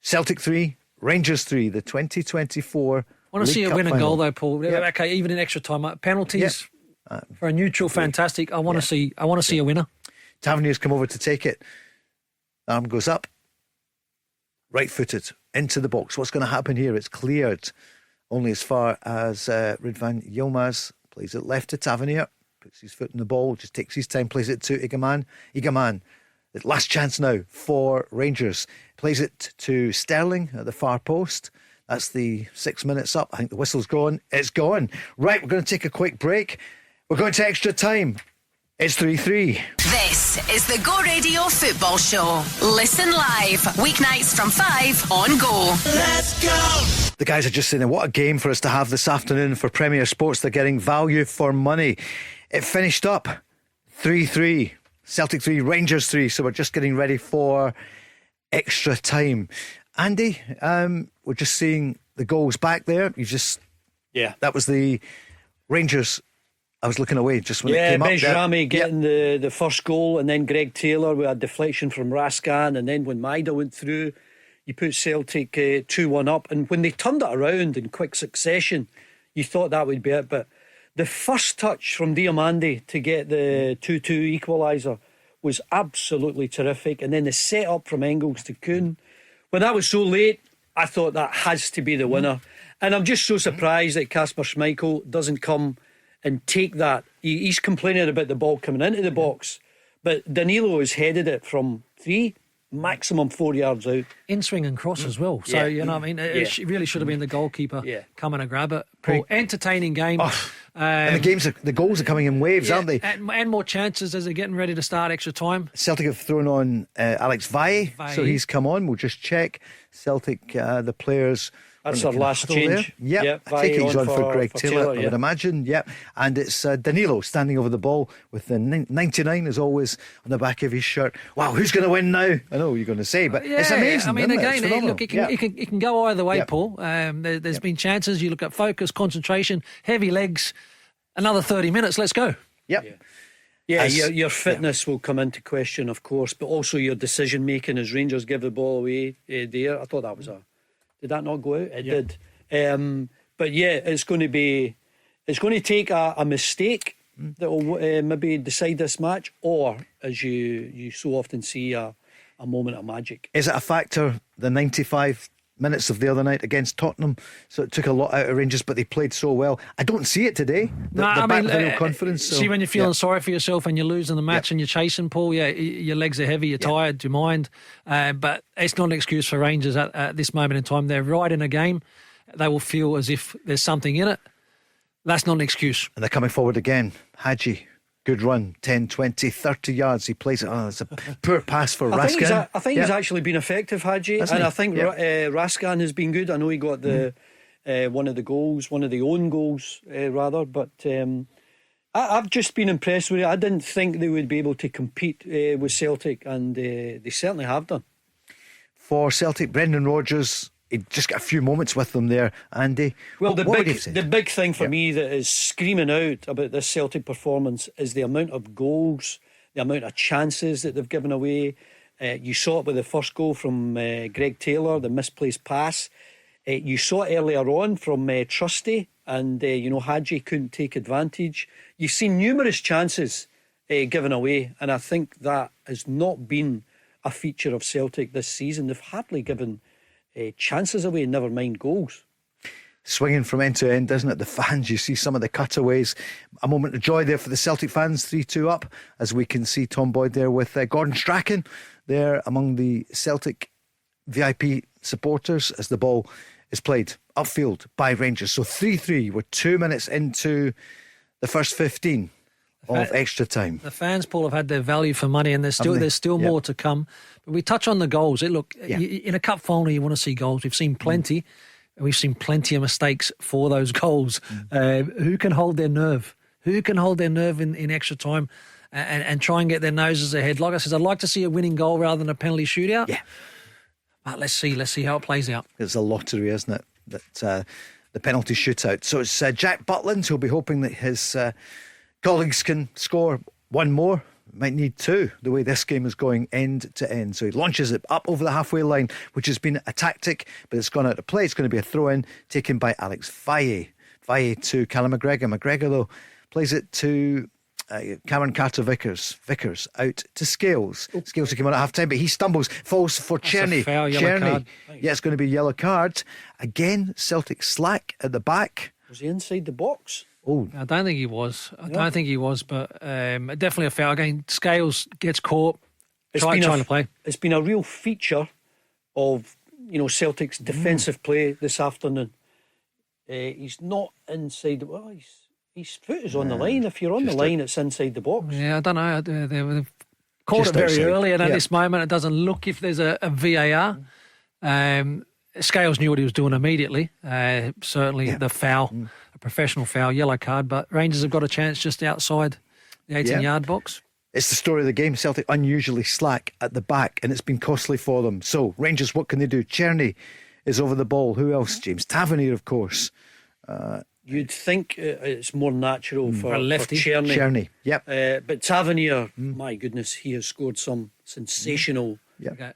Celtic 3, Rangers 3, the 2024. I want to see a winning goal though, Paul. Yep. Okay, even in extra time, penalties for a neutral, fantastic. I want to see a winner. Tavernier's come over to take it. Arm goes up. Right footed into the box. What's going to happen here? It's cleared only as far as Ridvan Yilmaz plays it left to Tavernier. Puts his foot in the ball, just takes his time, plays it to Igaman. Igaman, the last chance now for Rangers. Plays it to Sterling at the far post. That's the 6 minutes up. I think the whistle's gone. It's gone. Right, we're going to take a quick break. We're going to extra time. It's 3-3. This is the Go Radio Football Show. Listen live, weeknights from 5 on Go. Let's go! The guys are just saying, what a game for us to have this afternoon for Premier Sports. They're getting value for money. It finished up 3-3. Celtic 3, Rangers 3. So we're just getting ready for extra time. Andy, we're just seeing the goals back there. That was the Rangers. I was looking away just when it came up. Benjami getting the first goal, and then Greg Taylor with a deflection from Raskan, and then when Maida went through, you put Celtic 2-1 up, and when they turned it around in quick succession, you thought that would be it. But the first touch from Diomande to get the 2-2 equaliser was absolutely terrific, and then the set up from Engels to Kuhn. When that was so late, I thought that has to be the winner, and I'm just so surprised that Kasper Schmeichel doesn't come and take that. He's complaining about the ball coming into the box, but Danilo has headed it from 3, maximum 4 yards out. In swing and cross as well. So, you know what I mean? It really should have been the goalkeeper coming to grab it. Paul, entertaining game. And the goals are coming in waves, aren't they? And more chances as they're getting ready to start extra time. Celtic have thrown on Alex Valle, so he's come on. We'll just check. Celtic, the players... That's our last change. Yep. I take it he's on for Greg Taylor, I would imagine. Yep. And it's Danilo standing over the ball with the 99 as always on the back of his shirt. Wow, who's going to win now? I know what you're going to say, but it's amazing. I mean, again, look, it can go either way, Paul. There's been chances. You look at focus, concentration, heavy legs. Another 30 minutes. Let's go. Yep. Your fitness will come into question, of course, but also your decision making as Rangers give the ball away there. I thought that was Did that not go out? It did. But it's going to take a mistake that will maybe decide this match, or as you so often see, a moment of magic. Is it a factor, the 95 minutes of the other night against Tottenham, so it took a lot out of Rangers, but they played so well. I don't see it today. They're back with real confidence. See, when you're feeling sorry for yourself and you're losing the match and you're chasing, Paul, your legs are heavy, you're tired, your mind, but it's not an excuse for Rangers at this moment in time. They're right in a game. They will feel as if there's something in it. That's not an excuse. And they're coming forward again. Hadji, good run, 10, 20, 30 yards. He plays it. Oh, it's a poor pass for Raskin. I think he's actually been effective, Hadji. I think Raskin has been good. I know he got the one of the goals, one of the own goals, rather. But I've just been impressed with it. I didn't think they would be able to compete with Celtic, and they certainly have done. For Celtic, Brendan Rodgers, he just got a few moments with them there, Andy. Well, the big thing for me that is screaming out about this Celtic performance is the amount of goals, the amount of chances that they've given away. You saw it with the first goal from Greg Taylor, the misplaced pass. You saw it earlier on from Trusty, and Hadji couldn't take advantage. You've seen numerous chances given away, and I think that has not been a feature of Celtic this season. They've hardly given chances away, never mind goals. Swinging from end to end, doesn't it? The fans, you see some of the cutaways. A moment of joy there for the Celtic fans, 3-2 up, as we can see Tom Boyd there with Gordon Strachan there among the Celtic VIP supporters as the ball is played upfield by Rangers. So 3-3, we're 2 minutes into the first 15 of extra time. The fans, Paul, have had their value for money, and there's still more to come. But we touch on the goals. In a cup final, you want to see goals. We've seen plenty, and we've seen plenty of mistakes for those goals. Who can hold their nerve? Who can hold their nerve in extra time and try and get their noses ahead? Like I said, I'd like to see a winning goal rather than a penalty shootout. Yeah. But let's see how it plays out. It's a lottery, isn't it? That the penalty shootout. So it's Jack Butland who'll be hoping that his colleagues can score one more. Might need two, the way this game is going end to end. So he launches it up over the halfway line, which has been a tactic, but it's gone out of play. It's going to be a throw-in taken by Alex Valle. Valle to Callum McGregor. McGregor, though, plays it to Cameron Carter-Vickers. Vickers out to Scales. Scales who came on at half-time, but he stumbles, falls for Czerny. Card. Yeah, it's going to be yellow card. Again, Celtic slack at the back. Was he inside the box? Oh, I don't think he was. Don't think he was, but definitely a foul. Again, Scales gets caught trying to play. It's been a real feature of Celtic's defensive play this afternoon. He's not inside. Well, his foot is on the line. If you're on the line, it's inside the box. Yeah, I don't know. They've called it very outside. Early, and at this moment, it doesn't look if there's a VAR. Scales knew what he was doing immediately. Certainly the foul. A professional foul, yellow card, but Rangers have got a chance just outside the 18-yard box. It's the story of the game. Celtic unusually slack at the back, and it's been costly for them. So Rangers, what can they do? Czerny is over the ball. Who else? James Tavernier, of course. You'd think it's more natural for lefty. Czerny, yep. But Tavernier, my goodness, he has scored some sensational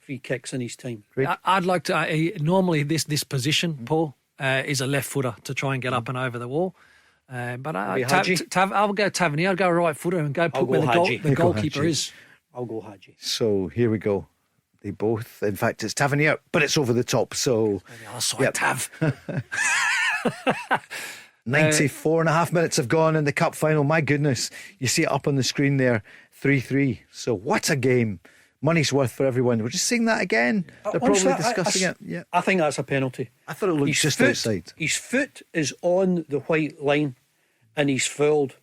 free kicks in his time. I'd like to. Normally, this position, Paul, is a left footer to try and get up and over the wall. But I'll go Tavernier. I'll go right footer and go put where the goalkeeper is. I'll go Hadji. So here we go. They both, in fact, it's Tavernier, but it's over the top. So Tav. 94 and a half minutes have gone in the cup final. My goodness, you see it up on the screen there, 3-3. So what a game. Money's worth for everyone. We're just seeing that again. They're probably discussing it. Yeah, I think that's a penalty. I thought it looked just outside. His foot is on the white line and he's fouled.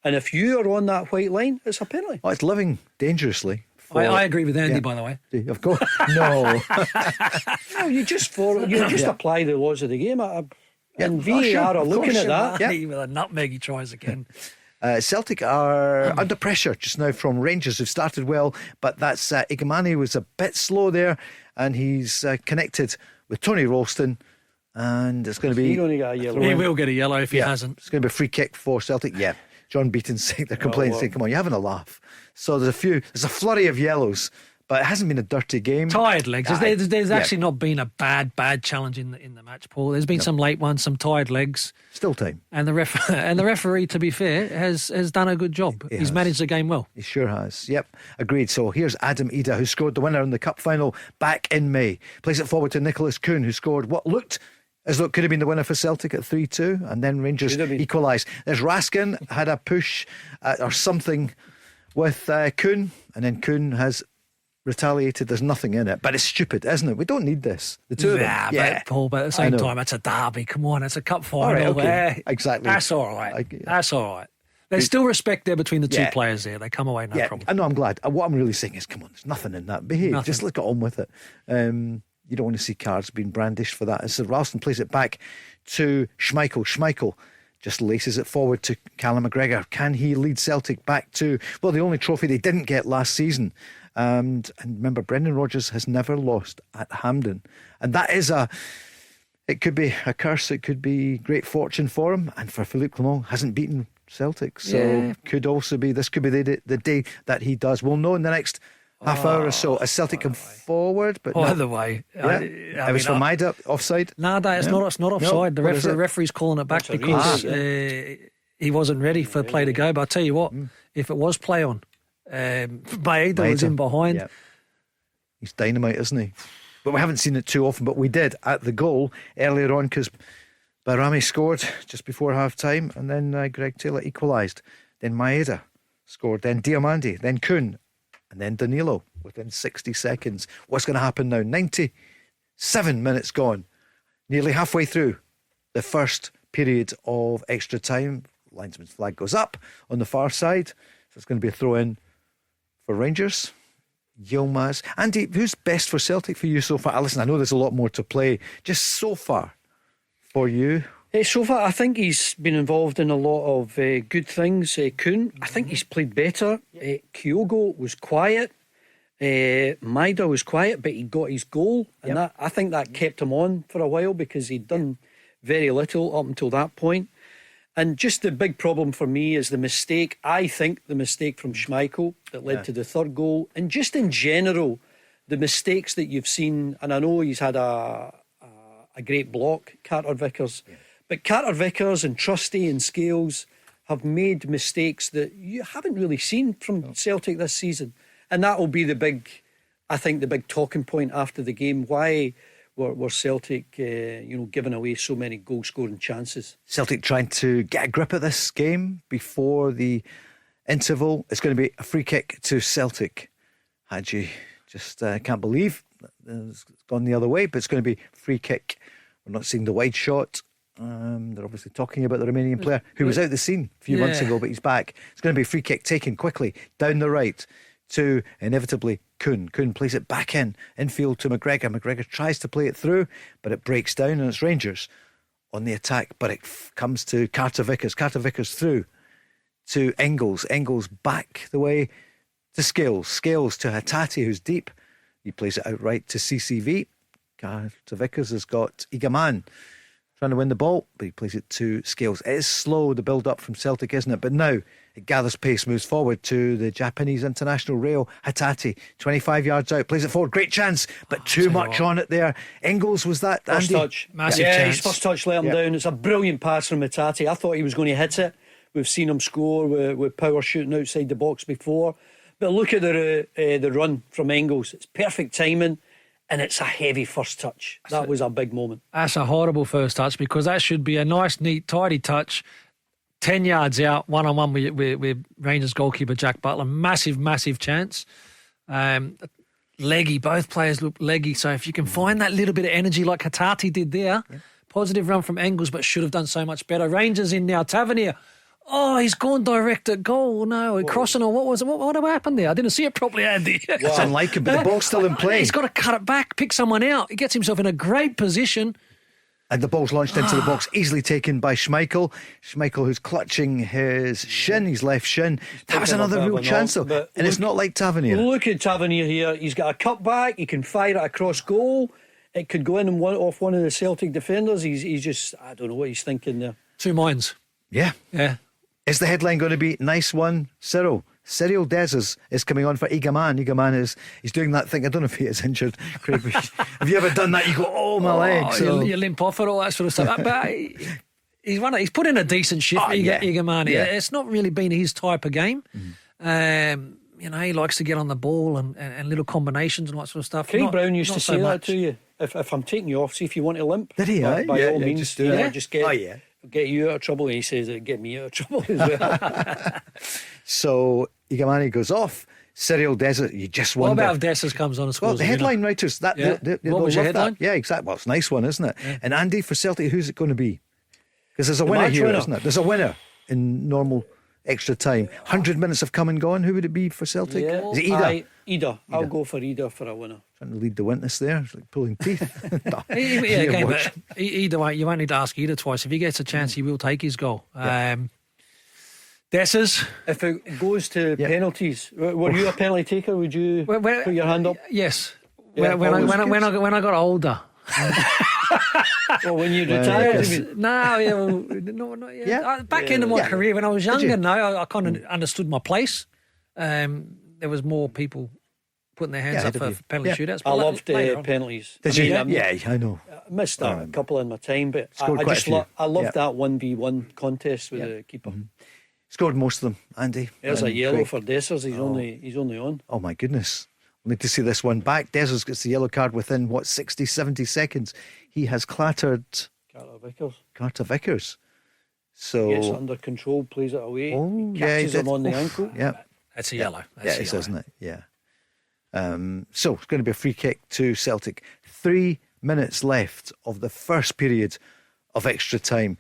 And if you are on that white line, it's a penalty. Oh, it's living dangeously. I agree with Andy, by the way. Of course. No. No, you just apply the laws of the game. And VAR are looking at that. With a nutmeg, he tries again. Celtic are under pressure just now from Rangers, who've started well, but that's Igamani was a bit slow there, and he's connected with Tony Ralston, and it's going to be. He's going to get a yellow. He will get a yellow if he hasn't. It's going to be a free kick for Celtic. Yeah, John Beaton's saying they're complaining, saying, "Come on, you're having a laugh." So there's a flurry of yellows, But it hasn't been a dirty game. Tired legs. There's actually not been a bad challenge in the match, Paul. There's been some late ones, some tired legs. Still time. And the referee, to be fair, has done a good job. He's managed the game well. He sure has. Yep, agreed. So here's Adam Ida, who scored the winner in the cup final back in May. Plays it forward to Nicholas Coon, who scored what looked as though it could have been the winner for Celtic at 3-2, and then Rangers equalised. There's Raskin, had a push or something with Coon, and then Coon has retaliated. There's nothing in it, but it's stupid, isn't it? We don't need this. The two of them. But Paul, but at the same time, it's a derby. Come on, it's a cup final. All right, okay. Exactly. That's all right. That's all right. There's still respect there between the two players there. They come away no problem. I know, I'm glad. What I'm really saying is, come on, there's nothing in that. Behave. Nothing. Just get on with it. You don't want to see cards being brandished for that. And so Ralston plays it back to Schmeichel. Schmeichel just laces it forward to Callum McGregor. Can he lead Celtic back to, well, the only trophy they didn't get last season? And remember, Brendan Rodgers has never lost at Hampden. And that is it could be a curse, it could be great fortune for him. And for Philippe Clement, hasn't beaten Celtic. So could also be, this could be the day that he does. We'll know in the next half hour or so as Celtic come forward. But by the way, it was for Maida, offside. No, it's not offside. No, the referee's calling it back because he wasn't ready for play to go. But I tell you what, if it was play on, Maida was in behind. Yeah. He's dynamite, isn't he? But we haven't seen it too often. But we did at the goal earlier on because Barami scored just before half time, and then Greg Taylor equalised. Then Maeda scored. Then Diamandi. Then Kuhn. And then Danilo within 60 seconds. What's going to happen now? 97 minutes gone. Nearly halfway through the first period of extra time. Linesman's flag goes up on the far side. So it's going to be a throw in for Rangers. Yilmaz. Andy, who's best for Celtic for you so far? Listen, I know there's a lot more to play. Just so far for you. So far, I think he's been involved in a lot of good things. Kuhn, I think he's played better. Kyogo was quiet. Maida was quiet, but he got his goal. And I think that kept him on for a while because he'd done very little up until that point. And just the big problem for me is the mistake. I think the mistake from Schmeichel that led to the third goal. And just in general, the mistakes that you've seen. And I know he's had a great block, Carter Vickers. Yeah. But Carter Vickers and Trusty and Scales have made mistakes that you haven't really seen from Celtic this season. And that will be the big talking point after the game. Why were Celtic, giving away so many goal-scoring chances? Celtic trying to get a grip at this game before the interval. It's going to be a free kick to Celtic. Hadji just can't believe it's gone the other way, but it's going to be free kick. We're not seeing the wide shot. They're obviously talking about the Romanian player who was out the scene a few months ago, but he's back. It's going to be a free kick taken quickly down the right to inevitably Kuhn. Kuhn plays it back infield to McGregor. McGregor tries to play it through, but it breaks down and it's Rangers on the attack. But it comes to Carter Vickers. Carter Vickers through to Engels. Engels back the way to Scales. Scales to Hattati, who's deep. He plays it outright to CCV. Carter Vickers has got Igaman trying to win the ball, but he plays it to Scales. It is slow, the build-up from Celtic, isn't it? But now it gathers pace, moves forward to the Japanese international Reo Hattati, 25 yards out, plays it forward, great chance, but too much on it there. Engels, was that, Andy? First touch. Massive chance. His first touch let him down. It's a brilliant pass from Hattati. I thought he was going to hit it. We've seen him score with power shooting outside the box before. But look at the run from Engels. It's perfect timing. And it's a heavy first touch. That was a big moment. That's a horrible first touch because that should be a nice, neat, tidy touch. 10 yards out, one-on-one with Rangers goalkeeper Jack Butler. Massive, massive chance. Leggy, both players look leggy. So if you can find that little bit of energy like Hattati did there, positive run from Engels, but should have done so much better. Rangers in now. Tavernier. Oh, he's gone direct at goal. No, crossing or what was it? What happened there? I didn't see it properly, Andy. It's unlike him, but the ball's still in play. He's got to cut it back, pick someone out. He gets himself in a great position. And the ball's launched into the box, easily taken by Schmeichel. Schmeichel, who's clutching his shin, his left shin. That was another real chance, though. And it's not like Tavernier. Look at Tavernier here. He's got a cut back. He can fire it across goal. It could go in and off one of the Celtic defenders. He's just, I don't know what he's thinking there. Two minds. Yeah. Yeah. Is the headline going to be nice one, Cyril? Cyril Dessers is coming on for Egaman. Egaman he's doing that thing. I don't know if he is injured, Craig. Have you ever done that? You go, oh, my legs. So. You limp off it, all that sort of stuff. But he's put in a decent shift, Egaman. Yeah. It's not really been his type of game. He likes to get on the ball and little combinations and all that sort of stuff. Craig Brown used to say that to you. If I'm taking you off, see if you want to limp. Did he? By all means, just do it. Just get you out of trouble. And he says it get me out of trouble as well. So Egamani goes off. Cyril Dessers, you just wonder. What about if Dessers comes on and scores? Well, the headline writers, what was your headline? That. Yeah, exactly. Well, it's a nice one, isn't it? Yeah. And Andy, for Celtic, who's it going to be? Because there's a winner here, isn't it? There's a winner in normal extra time. 100 minutes have come and gone. Who would it be for Celtic? Yeah. Is it Ida? Ida. I'll go for Ida for a winner. Trying to lead the witness there. It's like pulling teeth. Ida, you won't need to ask Ida twice. If he gets a chance, he will take his goal. Dessers. If it goes to penalties, were you a penalty taker? Would you put your hand up? Yes. Yeah, when I got older. Well, when you retired, back into my career when I was younger, I kind of understood my place. There was more people putting their hands up for penalty shootouts. I loved penalties. Did you? I know. I missed a couple in my time, but I loved that 1v1 contest with the keeper. Scored most of them, Andy. There's a yellow for Dessers. He's only on. Oh my goodness. I need to see this one back. Dessers gets the yellow card within 60, 70 seconds. He has clattered Carter Vickers. So gets under control, plays it away. Catches him on the ankle. Yeah, that's a yellow. Isn't it? Yeah. So it's going to be a free kick to Celtic. 3 minutes left of the first period of extra time.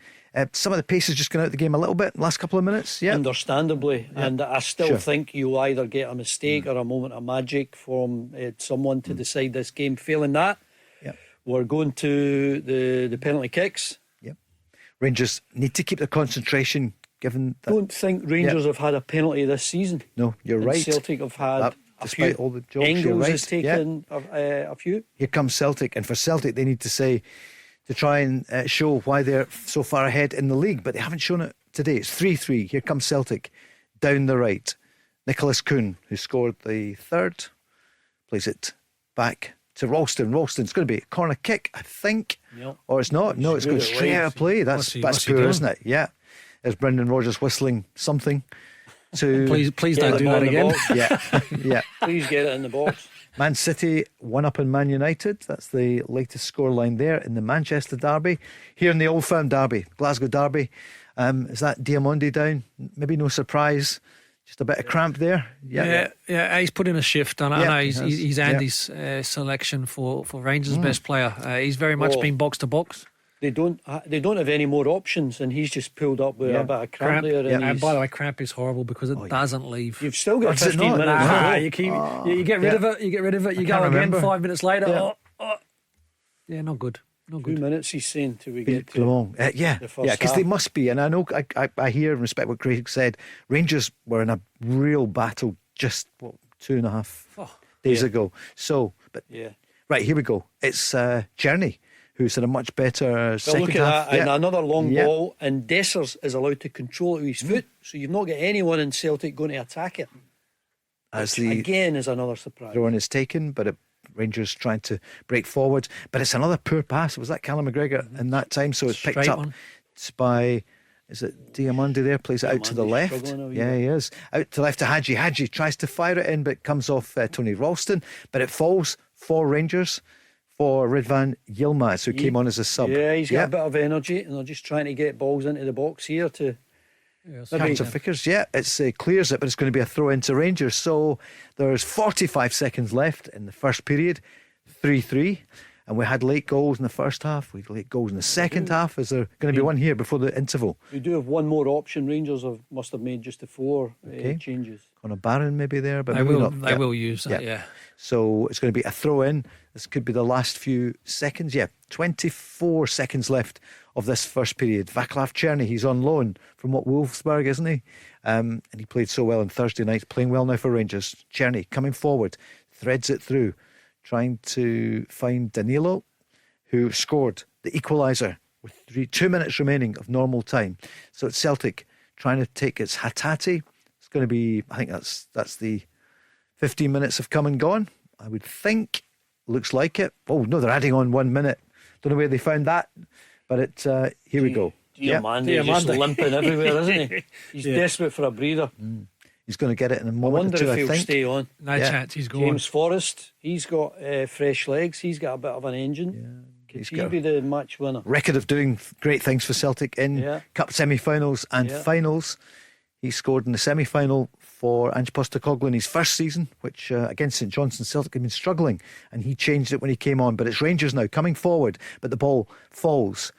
Some of the pace has just gone out of the game a little bit in the last couple of minutes. Yeah, understandably. Yeah. And I still think you either get a mistake or a moment of magic from someone to decide this game. Failing that, we're going to the penalty kicks. Yep. Rangers need to keep their concentration given that. Don't think Rangers have had a penalty this season. No, you're right. Celtic have had despite all the jobs. Engels has taken a few. Here comes Celtic, and for Celtic they need to try and show why they're so far ahead in the league, but they haven't shown it today. It's 3-3. Here comes Celtic down the right. Nicholas Kuhn, who scored the third, plays it back to Ralston. Ralston's going to be a corner kick, I think, or it's not. No, it's going straight out of play. That's poor, isn't it? Yeah. There's Brendan Rodgers whistling something to. Please don't do that again. Yeah. Please get it in the box. Man City 1-up on Man United. That's the latest scoreline there in the Manchester derby. Here in the Old Firm derby, Glasgow derby. Is that Diamondi down? Maybe no surprise. Just a bit of cramp there. Yeah. He's put in a shift. I know he's Andy's selection for Rangers' best player. He's very much been box to box. They don't have any more options, and he's just pulled up with a bit of cramp there. And by the way, cramp is horrible because it doesn't leave. You've still got 15 minutes. You get rid of it. You get rid of it. You go again 5 minutes later. Not good. 2 minutes he's saying till we get to the first because they must be. And I know I hear and respect what Craig said. Rangers were in a real battle just 2.5 days ago. So, right, here we go. It's Czerny who's had a much better second look at half. That, and another long ball, and Dessers is allowed to control it with his foot, so you've not got anyone in Celtic going to attack it. Again is another surprise. Throw-in is taken, but Rangers trying to break forward, but it's another poor pass. Was that Callum McGregor in that time? So it's picked up by, is it Diamondi there? Plays it out to the left. He is out to left to Hadji. Hadji tries to fire it in, but it comes off Tony Ralston, but it falls for Rangers. For Ridvan Yilmaz, who came on as a sub. Yeah, he's got a bit of energy, and they're just trying to get balls into the box here to. Carter Vickers, it clears it, but it's going to be a throw into Rangers. So there's 45 seconds left in the first period, 3-3, and we had late goals in the first half. We had late goals in the second half. Is there going to be one here before the interval? We do have one more option. Rangers must have made just the 4 changes. Conor Barron maybe there, but they will use that. Yeah. So it's going to be a throw in. This could be the last few seconds. 24 seconds left of this first period. Vaclav Czerny, he's on loan from Wolfsburg, isn't he? And he played so well on Thursday night, playing well now for Rangers. Czerny coming forward, threads it through, trying to find Danilo, who scored the equaliser with 2 minutes remaining of normal time. So it's Celtic trying to take its Hatate. It's going to be, I think that's the 15 minutes have come and gone. I would think. Looks like it. Oh no, they're adding on 1 minute. Don't know where they found that, but here we go. Diamande just limping everywhere, isn't he? He's desperate for a breather. He's going to get it in a I moment wonder or two, if he'll I think. stay on. No chance, he's gone. James Forrest, he's got fresh legs. He's got a bit of an engine. Could he be the match winner? Record of doing great things for Celtic in cup semi-finals and finals. He scored in the semi-final for Ange Postecoglou in his first season, which against St Johnstone, Celtic had been struggling, and he changed it when he came on. But it's Rangers now coming forward, but the ball falls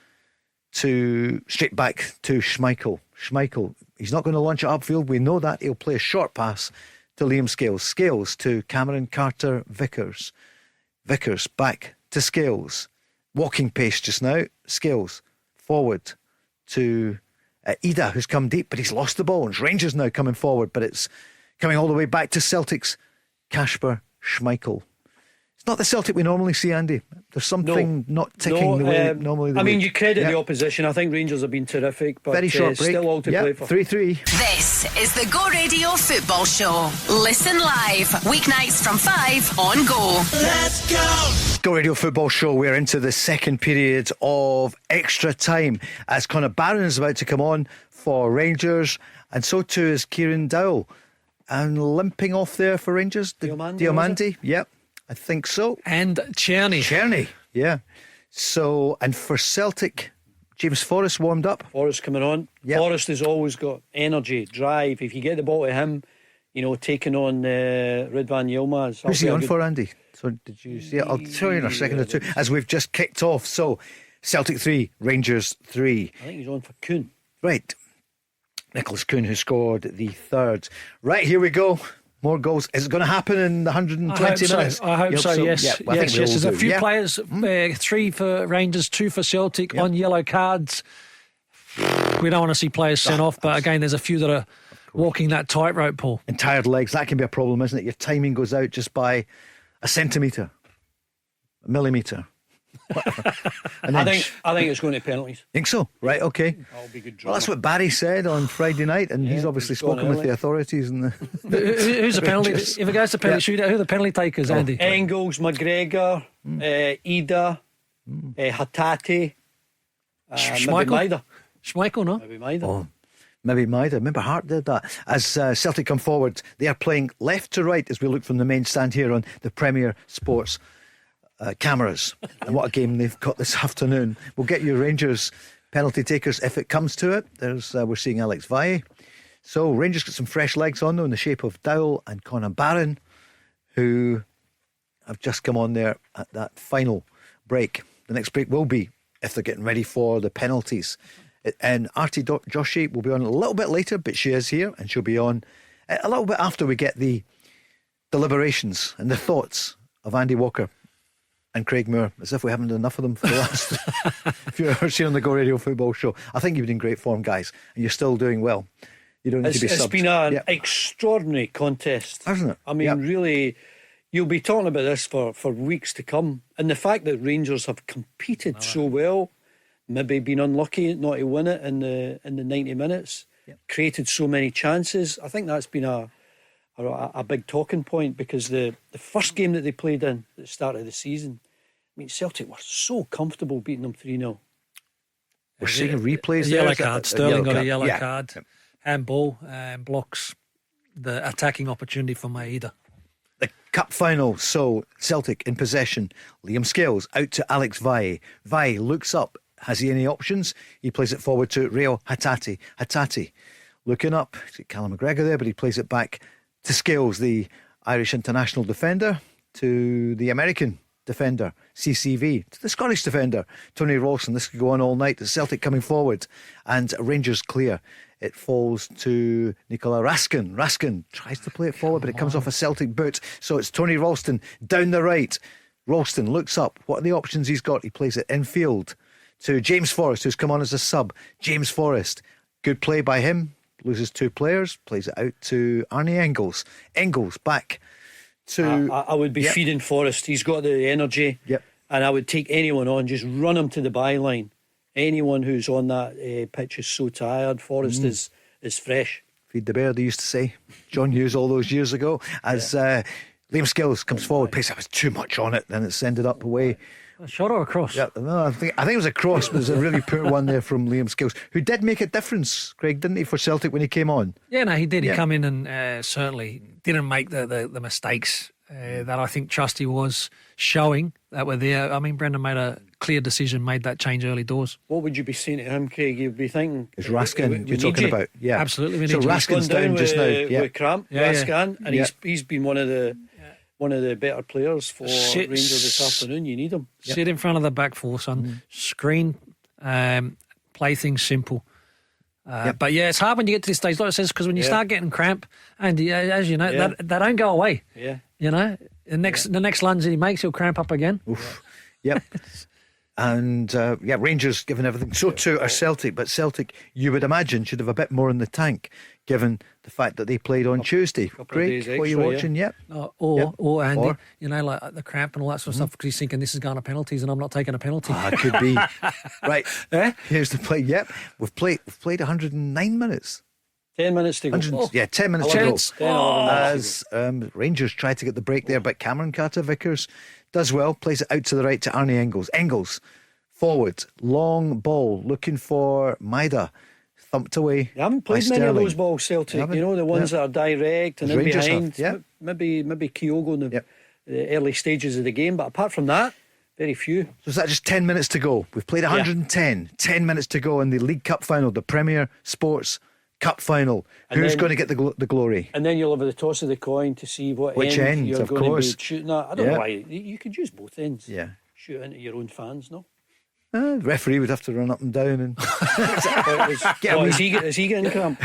straight back to Schmeichel. Schmeichel, he's not going to launch it upfield. We know that. He'll play a short pass to Liam Scales. Scales to Cameron Carter-Vickers. Vickers back to Scales. Walking pace just now. Scales forward to Ida, who's come deep, but he's lost the ball. It's Rangers now coming forward, but it's coming all the way back to Celtic's Kasper Schmeichel. It's not the Celtic we normally see, Andy. There's something not ticking the way normally they you credit the opposition. I think Rangers have been terrific, but very short break. Still all to play for. 3-3. This is the Go Radio Football Show. Listen live weeknights from 5 on Go. Let's go. Go Radio Football Show. We're into the second period of extra time as Conor Barron is about to come on for Rangers, and so too is Kieran Dowell. And limping off there for Rangers, Diamande. Yep, I think so. And Czerny, yeah. So, and for Celtic, James Forrest warmed up. Forrest coming on. Yep. Forrest has always got energy, drive. If you get the ball to him, taking on Ridvan Yilmaz. Who's he on for, Andy? So did you see it? I'll tell you in a second or two, as we've just kicked off. So Celtic 3, Rangers 3. I think he's on for Coon. Right. Nicholas Coon, who scored the third. Right, here we go. More goals. Is it going to happen in the 120 minutes? I hope so, yes. Yeah, well, yes. There's a few players, 3 for Rangers, 2 for Celtic on yellow cards. We don't want to see players sent off, but again, there's a few that are walking that tightrope, Paul. And tired legs, that can be a problem, isn't it? Your timing goes out just by a centimetre, a millimetre. I think it's going to penalties. Think so? Right, okay. That'll be good. Well, that's what Barry said on Friday night, and he's obviously spoken with the authorities. And who's the penalty? If it goes to penalty shootout, who are the penalty takers, Andy? Engels, McGregor, Ida, Hatate, Schmeichel. Schmeichel, no? Maybe Maida. Oh, maybe Maida. Remember Hart did that. As Celtic come forward, they are playing left to right as we look from the main stand here on the Premier Sports cameras. And what a game they've got this afternoon. We'll get you Rangers penalty takers if it comes to it. We're seeing Alex Valle. So Rangers got some fresh legs on though, in the shape of Dowell and Conor Barron, who have just come on there at that final break. The next break will be if they're getting ready for the penalties. And Artie Joshi will be on a little bit later, but she is here and she'll be on a little bit after we get the deliberations and the thoughts of Andy Walker and Craig Moore, as if we haven't done enough of them for the last few hours here on the Go Radio Football Show. I think you've been in great form, guys, and you're still doing well. You don't need to be subbed. It's been an extraordinary contest, hasn't it? I mean, really, you'll be talking about this for weeks to come. And the fact that Rangers have competed so well, maybe been unlucky not to win it in the 90 minutes, created so many chances. I think that's been a big talking point, because the first game that they played in at the start of the season, I mean, Celtic were so comfortable beating them 3-0. We're seeing replays there. Yellow card. Sterling got a yellow card. Handball blocks the attacking opportunity for Maeda. The cup final. So Celtic in possession. Liam Scales out to Alex Valle. Valle looks up. Has he any options? He plays it forward to Reo Hatate. Hatate looking up. He's got Callum McGregor there, but he plays it back to Scales, the Irish international defender, to the American defender, CCV, to the Scottish defender, Tony Ralston. This could go on all night. The Celtic coming forward and Rangers clear. It falls to Nicola Raskin. Raskin tries to play it forward, but it comes off a Celtic boot. So it's Tony Ralston down the right. Ralston looks up. What are the options he's got? He plays it infield to James Forrest, who's come on as a sub. James Forrest, good play by him. Loses 2 players, plays it out to Arnie Engels. Engels back to... I would be feeding Forrest. He's got the energy. And I would take anyone on, just run him to the byline. Anyone who's on that pitch is so tired. Forrest is fresh. Feed the bear, they used to say. John Hughes all those years ago. As Liam Skills comes forward, pace that was too much on it, then it's ended up away. A shot or a cross? Yeah, no, I think it was a cross, but it was a really poor one there from Liam Skills, who did make a difference, Craig, didn't he, for Celtic when he came on? Yeah, no, he did. He come in and certainly didn't make the mistakes that I think Trusty was showing that were there. I mean, Brendan made a clear decision, made that change early doors. What would you be saying to him, Craig? You'd be thinking... It's Raskin you're talking about. Yeah, absolutely. We so need you. Raskin's down just now. With cramp, Raskin, and he's been one of the better players for Rangers this afternoon. You need him. Sit in front of the back four, son. Screen, play things simple. But it's hard when you get to this stage, like it says, because when you start getting cramp, and as you know, they don't go away. Yeah, you know, the next lunge that he makes, he'll cramp up again. Oof. Yep. And Rangers given everything. So too are Celtic, but Celtic, you would imagine, should have a bit more in the tank, given the fact that they played on Tuesday. Craig, what are you watching? Yep. Or Andy, you know, like the cramp and all that sort of stuff, because he's thinking this is going to penalties and I'm not taking a penalty. It could be. Right. Here's the play. Yep. We've played 109 minutes. 10 minutes to go. 10 minutes to go. As Rangers try to get the break there, but Cameron Carter-Vickers does well, plays it out to the right to Arnie Engels. Engels, forward, long ball, looking for Maida. Thumped away. You haven't played many of those balls, Celtic. You know, the ones that are direct and in behind. Maybe Kyogo in the early stages of the game, but apart from that, very few. So is that just 10 minutes to go? We've played 110. 10 minutes to go in the League Cup final, the Premier Sports Cup final. Who's going to get the glory? And then you'll have the toss of the coin to see which end you're going to be shooting at. I don't know why. You could use both ends. Yeah. Shoot into your own fans, no? The referee would have to run up and down and is he getting cramp?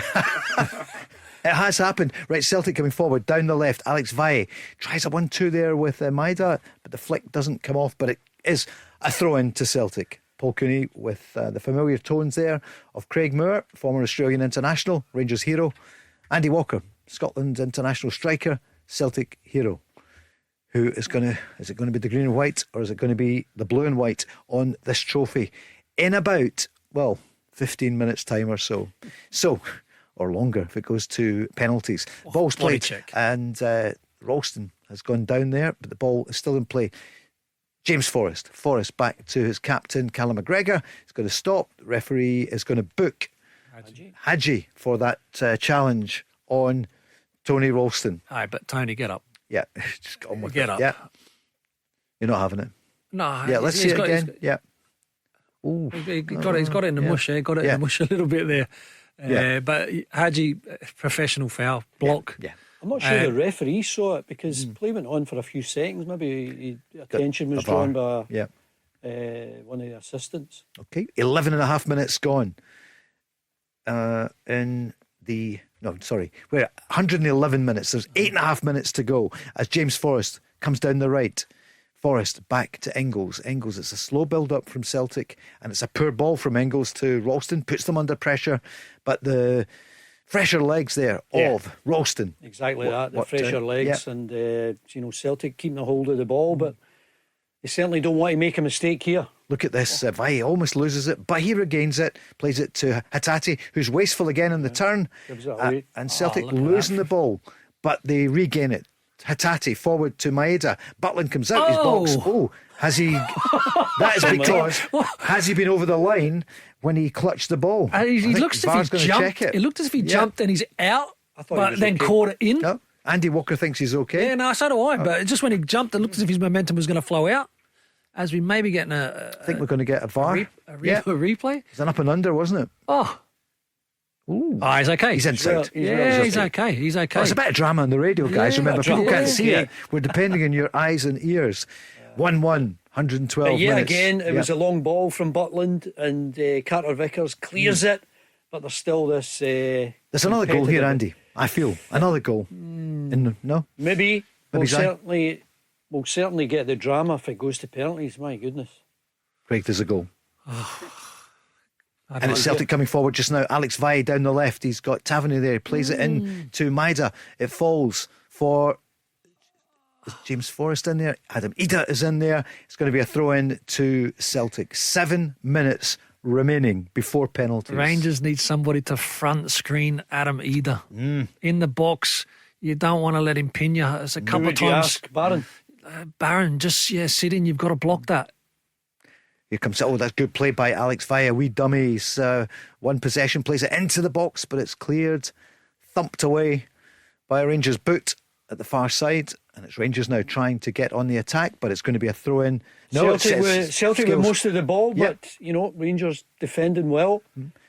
It has happened. Right, Celtic coming forward down the left. Alex Valle tries a 1-2 there with Maida, but the flick doesn't come off. But it is a throw in to Celtic. Paul Cooney with the familiar tones there of Craig Moore, former Australian international, Rangers hero. Andy Walker, Scotland international striker, Celtic hero. Who is it going to be the green and white, or is it going to be the blue and white on this trophy in about 15 minutes time or so or longer if it goes to penalties. Ball's played and Ralston has gone down there, but the ball is still in play. James Forrest back to his captain Callum McGregor. He's going to stop. The referee is going to book Hadji for that challenge on Tony Ralston. Aye, but Tony, get up. Yeah, just get on with it. Get up. Yeah, you're not having it. No. Yeah, let's see it again. Yeah. Ooh. He's got it in the mush. Got it in the mush a little bit there. But Hadji, professional foul, block. Yeah. I'm not sure the referee saw it because play went on for a few seconds. Maybe attention was drawn by one of the assistants. Okay, 11 and a half minutes gone. We're at 111 minutes. There's 8.5 minutes to go as James Forrest comes down the right. Forrest back to Engels. It's a slow build up from Celtic, and it's a poor ball from Engels to Ralston, puts them under pressure. But the fresher legs there of Ralston. Exactly the fresher legs, and Celtic keeping a hold of the ball, but they certainly don't want to make a mistake here. Look at this. Vai almost loses it, but he regains it, plays it to Hatate, who's wasteful again in the turn. And Celtic losing the ball, but they regain it. Hatate forward to Maeda. Butland comes out his box. Has he? That is because has he been over the line when he clutched the ball? He looks as if he jumped. It looked as if he jumped and he's out, but then caught it in. No. Andy Walker thinks he's okay. Yeah, no, so do I. But just when he jumped, it looked as if his momentum was going to flow out. As we may be getting I think we're going to get a VAR. A replay. It's an up and under, wasn't it? He's okay. He's inside. He's okay. He's okay. It's a bit of drama on the radio, guys. Remember, people can't see it. We're depending on your eyes and ears. 1-1, 112 minutes. Again, it was a long ball from Butland, and Carter-Vickers clears it, but there's still this... There's another goal here, Andy. I feel. Another goal. No? Maybe we'll certainly get the drama if it goes to penalties. My goodness. Craig, there's a goal. And it's Celtic coming forward just now. Alex Valle down the left. He's got Tavernier there. He plays it in to Maida. It falls for... Is James Forrest in there? Adam Ida is in there. It's going to be a throw in to Celtic. 7 minutes remaining before penalties. Rangers need somebody to front screen Adam Eder in the box. You don't want to let him pin you. It's a couple of times. Barron? Barron, just sit in. You've got to block that. Here comes, that's good play by Alex Vaya. Wee dummies. One possession, plays it into the box, but it's cleared, thumped away by a Rangers boot at the far side. And it's Rangers now trying to get on the attack, but it's going to be a throw in. No, Celtic with most of the ball, but Rangers defending well.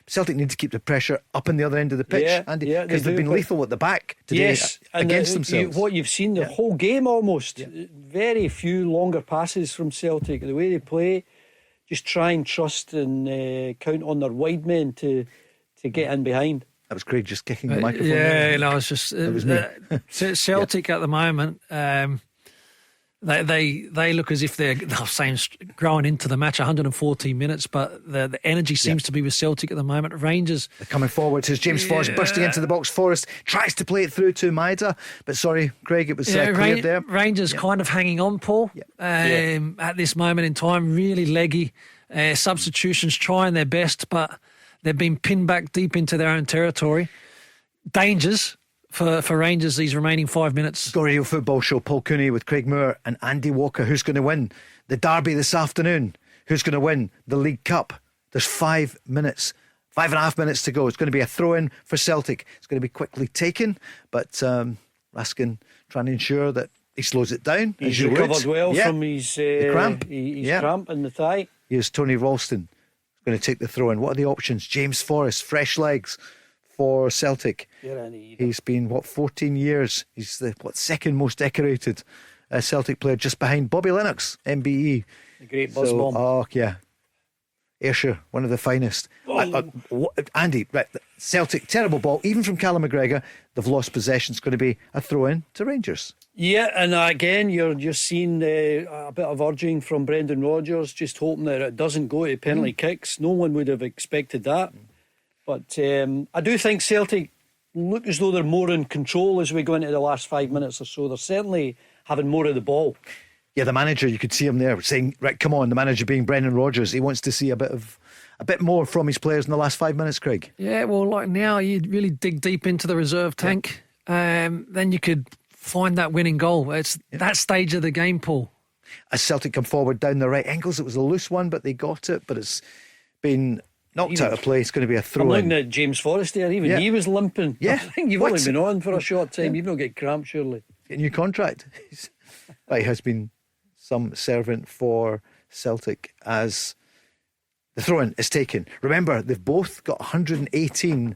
Celtic need to keep the pressure up in the other end of the pitch, Andy, because they've been lethal at the back today against themselves. What you've seen the whole game almost, very few longer passes from Celtic. The way they play, just try and trust and count on their wide men to get in behind. That was Craig just kicking the microphone. No, it's just it was me. Celtic at the moment. They look as if they're growing into the match. 114 minutes, but the energy seems to be with Celtic at the moment. Rangers they're coming forward. Here's James Forrest bursting into the box. Forrest tries to play it through to Maida, but sorry, Craig, it was cleared there. Rangers kind of hanging on, Paul, at this moment in time. Really leggy. Substitutions trying their best, but they've been pinned back deep into their own territory. Dangers for Rangers these remaining 5 minutes. Go Radio Football Show, Paul Cooney with Craig Moore and Andy Walker. Who's going to win the derby this afternoon? Who's going to win the League Cup? There's 5 minutes, 5.5 minutes to go. It's going to be a throw-in for Celtic. It's going to be quickly taken, but Raskin trying to ensure that he slows it down. He's recovered well from his cramp. Cramp in the thigh. Here's Tony Ralston going to take the throw-in. What are the options? James Forrest, fresh legs for Celtic. He's been 14 years. He's the second most decorated Celtic player, just behind Bobby Lennox, MBE. The great buzz bomb. Oh yeah, Ayrshire, one of the finest. Andy, right, Celtic, terrible ball, even from Callum McGregor. They've lost possession. It's going to be a throw-in to Rangers. Yeah, and again, you're just seeing a bit of urging from Brendan Rodgers, just hoping that it doesn't go to penalty kicks. No one would have expected that. But I do think Celtic look as though they're more in control as we go into the last 5 minutes or so. They're certainly having more of the ball. Yeah, the manager, you could see him there saying, right, come on, the manager being Brendan Rodgers, he wants to see a bit more from his players in the last 5 minutes, Craig. Yeah, well, like now you really dig deep into the reserve tank. Then you could find that winning goal. It's that stage of the game, Paul. As Celtic come forward down the right angles, it was a loose one, but they got it. But it's been knocked out of play. It's going to be a throw-in. I'm looking at James Forrest there. Even he was limping. Yeah. I think you've only been on for a short time. You've not get cramp, surely. Get a new contract. He has been some servant for Celtic as the throw-in is taken. Remember, they've both got 118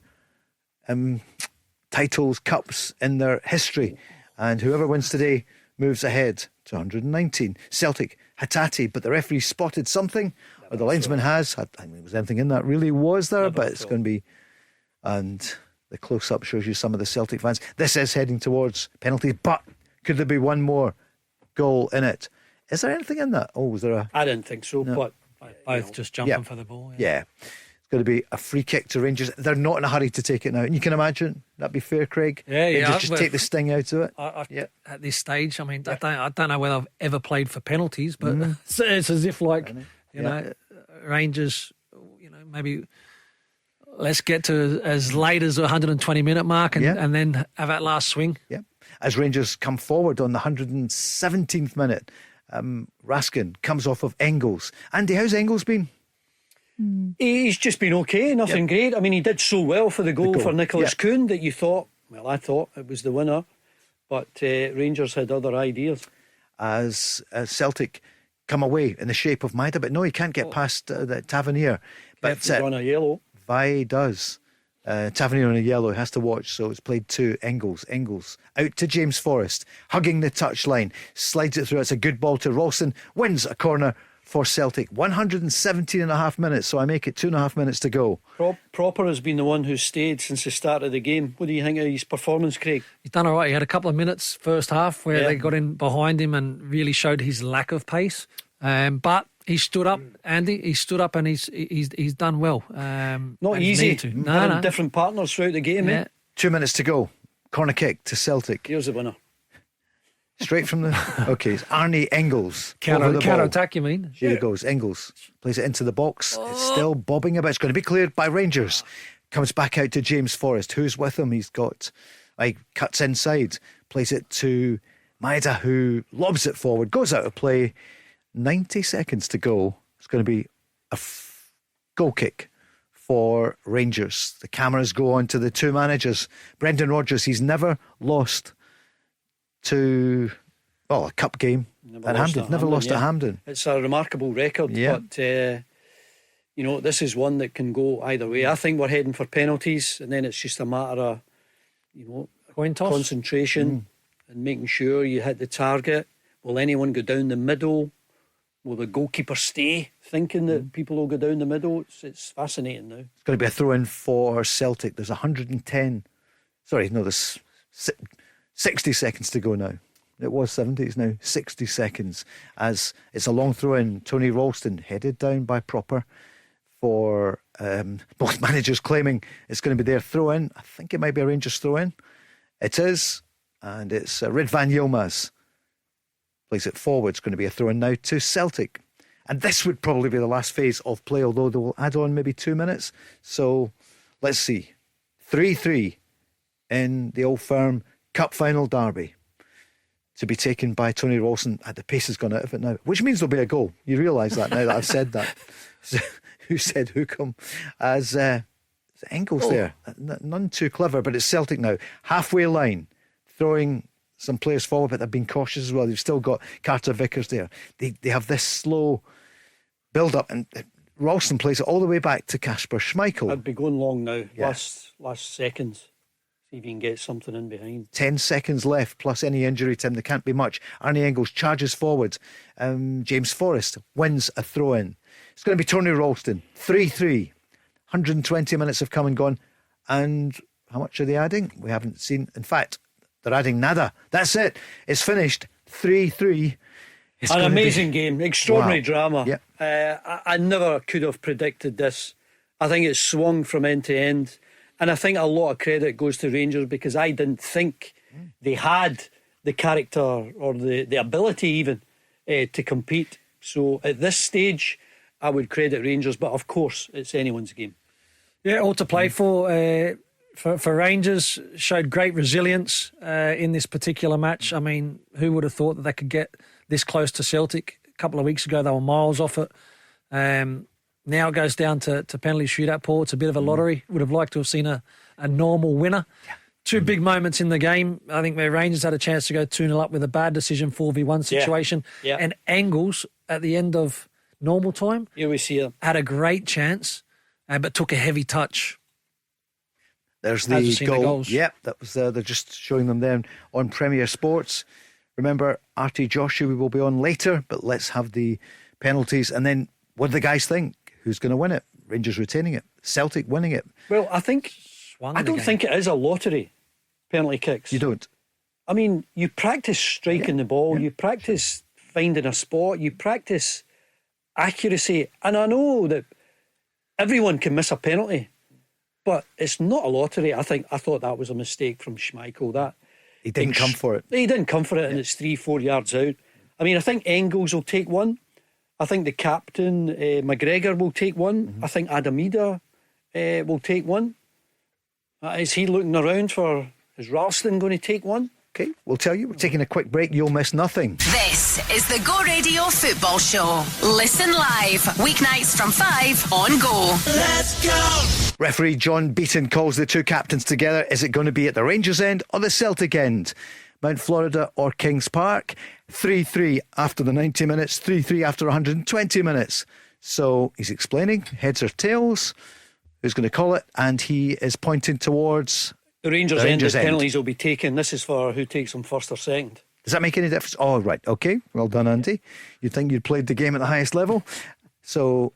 titles, cups in their history. And whoever wins today moves ahead to 119. Celtic, Hatate, but the referee spotted something, or the linesman has. I don't think there was anything in that really, was there? But it's going to be. And the close-up shows you some of the Celtic fans. This is heading towards penalties, but could there be one more goal in it? Is there anything in that? Oh, was there a... I didn't think so, but... Both just jumping for the ball. Yeah. It's going to be a free kick to Rangers. They're not in a hurry to take it now. And you can imagine, that'd be fair, Craig. Yeah. Just take the sting out of it. At this stage, I mean, I don't know whether I've ever played for penalties, but it's as if, like, you know, Rangers, maybe let's get to as late as the 120-minute mark and then have that last swing. Yeah. As Rangers come forward on the 117th minute, Raskin comes off of Engels. Andy, how's Engels been? He's just been okay, nothing great. I mean, he did so well for the goal for Nicholas Kuhn that you thought, well, I thought it was the winner, but Rangers had other ideas. As Celtic come away in the shape of Maida, but no, he can't get past the Tavernier. But on a yellow. Vi does. Tavernier on a yellow, has to watch, so it's played to Engels. Engels out to James Forrest, hugging the touchline, slides it through. It's a good ball to Ralston, wins a corner for Celtic. 117.5 minutes, so I make it 2.5 minutes to go. Proper has been the one who's stayed since the start of the game. What do you think of his performance, Craig? He's done all right. He had a couple of minutes first half where they got in behind him and really showed his lack of pace. But he stood up, Andy. He stood up and he's done well. Not easy. No. Different partners throughout the game. 2 minutes to go. Corner kick to Celtic. Here's the winner. Straight from the... Okay, it's Arnie Engels. Counter attack, you mean? Here he goes. Engels plays it into the box. It's still bobbing about. It's going to be cleared by Rangers. Comes back out to James Forrest. Who's with him? He's got... cuts inside. Plays it to Maeda, who lobs it forward. Goes out of play. 90 seconds to go. It's going to be a goal kick for Rangers. The cameras go on to the two managers. Brendan Rodgers, he's never lost to a cup game at Hampden. Never lost at Hampden. It's a remarkable record, but this is one that can go either way. I think we're heading for penalties, and then it's just a matter of coin toss, concentration and making sure you hit the target. Will anyone go down the middle? Will the goalkeeper stay thinking that people will go down the middle? It's fascinating now. It's going to be a throw-in for Celtic. There's 60 seconds to go now. It was 70, it's now 60 seconds. As it's a long throw-in. Tony Ralston headed down by Proper for both managers claiming it's going to be their throw-in. I think it might be a Rangers throw-in. It is. And it's Rid van Yilmaz. Plays it forward. It's going to be a throw-in now to Celtic. And this would probably be the last phase of play, although they will add on maybe 2 minutes. So let's see. 3-3 in the Old Firm Cup Final derby, to be taken by Tony Ralston. The pace has gone out of it now, which means there'll be a goal. You realise that now that I've said that. Who said who come? As Engels there. None too clever, but it's Celtic now. Halfway line, throwing some players forward, but they've been cautious as well. They've still got Carter Vickers there. They have this slow build-up, and Ralston plays it all the way back to Kasper Schmeichel. I'd be going long now. Last seconds. See if you can get something in behind. 10 seconds left, plus any injury, Tim. There can't be much. Arnie Engels charges forward. James Forrest wins a throw-in. It's going to be Tony Ralston. 3-3. 120 minutes have come and gone. And how much are they adding? We haven't seen. In fact, they're adding nada. That's it. It's finished. 3-3. An amazing game. Extraordinary drama. Yep. I never could have predicted this. I think it's swung from end to end. And I think a lot of credit goes to Rangers, because I didn't think they had the character or the ability even to compete. So at this stage, I would credit Rangers, but of course it's anyone's game. Yeah, all to play for Rangers. Showed great resilience in this particular match. I mean, who would have thought that they could get this close to Celtic? A couple of weeks ago they were miles off it. Now it goes down to penalty shootout, Paul. It's a bit of a lottery. Would have liked to have seen a normal winner. Yeah. Two big moments in the game. I think where Rangers had a chance to go 2-0 up with a bad decision, 4v1 situation. Yeah. And Engels, at the end of normal time, here we see him, had a great chance, but took a heavy touch. There's the goal. Yep, that was they're just showing them then on Premier Sports. Remember, Artie Joshua will be on later, but let's have the penalties. And then what do the guys think? Who's going to win it? Rangers retaining it, Celtic winning it. Well, I don't think it is a lottery, penalty kicks. You don't? I mean, you practice striking the ball, you practice finding a spot, you practice accuracy. And I know that everyone can miss a penalty, but it's not a lottery. I thought that was a mistake from Schmeichel. That he didn't come for it. He didn't come for it, and it's 3-4 yards out. I mean, I think Engels will take one. I think the captain, McGregor, will take one. I think Adamida will take one. Is he looking around for... Is Ralston going to take one? Okay, we'll tell you. We're taking a quick break. You'll miss nothing. This is the Go Radio Football Show. Listen live, weeknights from 5 on Go. Let's go! Referee John Beaton calls the two captains together. Is it going to be at the Rangers end or the Celtic end? Mount Florida or Kings Park? 3-3 after the 90 minutes, 3-3 after 120 minutes. So he's explaining heads or tails, who's going to call it, and he is pointing towards the Rangers end. The penalties will be taken. This is for who takes them first or second. Does that make any difference? Oh, right, okay, well done, Andy. You'd think you'd played the game at the highest level. So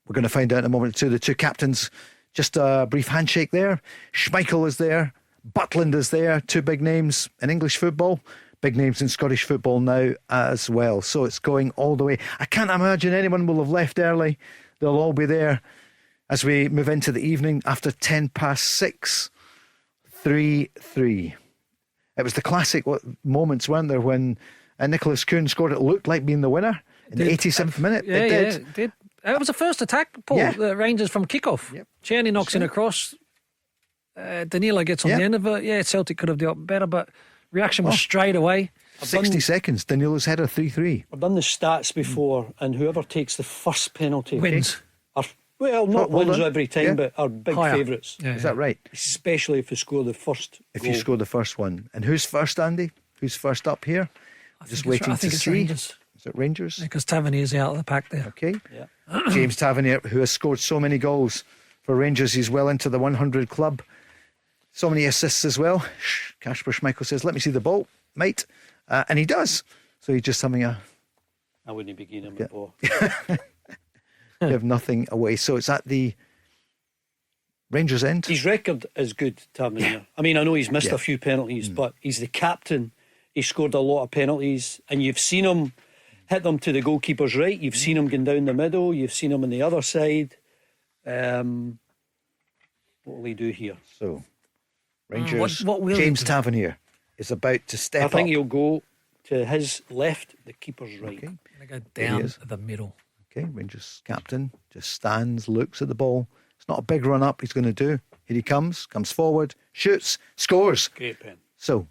we're going to find out in a moment or two. The two captains, just a brief handshake there. Schmeichel is there, Butland is there, two big names in English football, big names in Scottish football now as well. So it's going all the way. I can't imagine anyone will have left early. They'll all be there as we move into the evening after 6:10. 3-3. It was the classic moments, weren't there, when Nicholas Coon scored. It looked like being the winner in the 87th minute. Yeah, it did. Yeah, it did. It was the first attack, Paul. Yeah. The Rangers from kickoff. Yep. Czerny knocks in across. Danilo gets on the end of it. Yeah, Celtic could have dealt better, but reaction was straight away. 60 seconds. Danilo's header 3-3. I've done the stats before, and whoever takes the first penalty Wins. Are, well, not Well wins done. every time, Yeah. but are big Higher. favourites. Yeah, Is that right? Especially if you score the first If goal. you score the first one. And who's first, Andy? Who's first up here? Just waiting I think to it's see. Rangers. Is it Rangers? Because Tavernier's out of the pack there. Okay. Yeah. James Tavernier, who has scored so many goals for Rangers, he's well into the 100 club. So many assists as well. Kasper Schmeichel says, "Let me see the ball, mate," and he does. So he's just having a I wouldn't be giving him a ball. give nothing away. So it's at the Rangers end. His record is good, Tavernier. I mean, I know he's missed Yeah. a few penalties, but he's the captain. He scored a lot of penalties, and you've seen him hit them to the goalkeeper's right. You've seen him going down the middle. You've seen him on the other side. What will he do here? So Rangers. what will James he do? Tavernier is about to step I think up. he'll go to his left, the keeper's right. Okay. They go There he down is. the middle. Okay, Rangers captain just stands, looks at the ball. It's not a big run up he's going to do. Here he comes forward, shoots, scores. Great pen. So,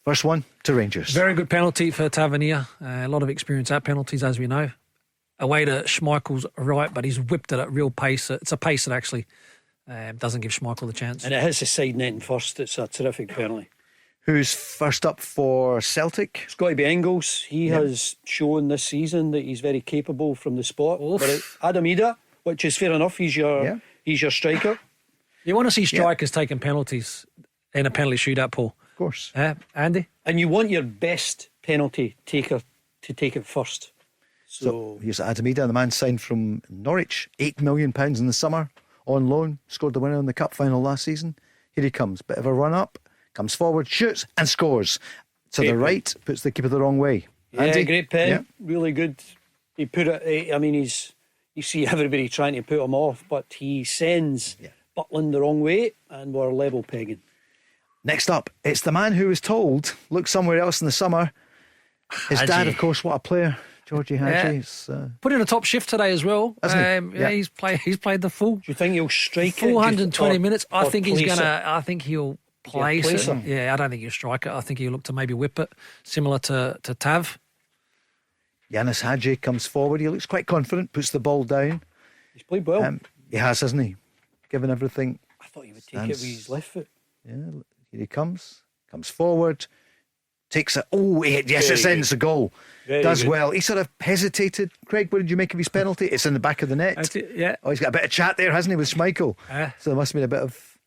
first one to Rangers. Very good penalty for Tavernier. A lot of experience at penalties, as we know. Away to Schmeichel's right, but he's whipped it at real pace. It's a pace that actually doesn't give Schmeichel the chance. And it hits the side net in first. It's a terrific penalty. Who's first up for Celtic? It's got to be Engels. He has shown this season that he's very capable from the spot. Oof. But Adam Ida, which is fair enough, he's your striker. You want to see strikers taking penalties in a penalty shootout, Paul. Of course. Andy? And you want your best penalty taker to take it first. So Here's Adam Ida, the man signed from Norwich, £8 million in the summer on loan, scored the winner in the cup final last season. Here he comes, bit of a run up, comes forward, shoots and scores. To Great the pen. right, puts the keeper the wrong way. yeah, Andy? great pen, Yeah. really good. He put it. I mean, you see everybody trying to put him off, but he sends Butland the wrong way, and we're level pegging. Next up, it's the man who was told, look somewhere else in the summer. His Hadji. dad, of course, what a player, Georgie Hadji. It's, Put in a top shift today as well. Hasn't he? Yeah, Yeah. he's played the full Do you think he'll strike it? 420 Or- minutes. I or think he's place gonna. it? I think he'll place place it. it. Yeah, I don't think he'll strike it. I think he'll look to maybe whip it, similar to Tav. Yanis Hadji comes forward. He looks quite confident, puts the ball down. He's played well. He has, hasn't he? Given everything. I thought he would take it with his left foot. Yeah, here he comes forward, takes it. Oh, yes, it's in. It's a goal. Very Does good. well. He sort of hesitated. Craig, what did you make of his penalty? It's in the back of the net. Yeah. Oh, he's got a bit of chat there, hasn't he, with Schmeichel? So there must have been a bit of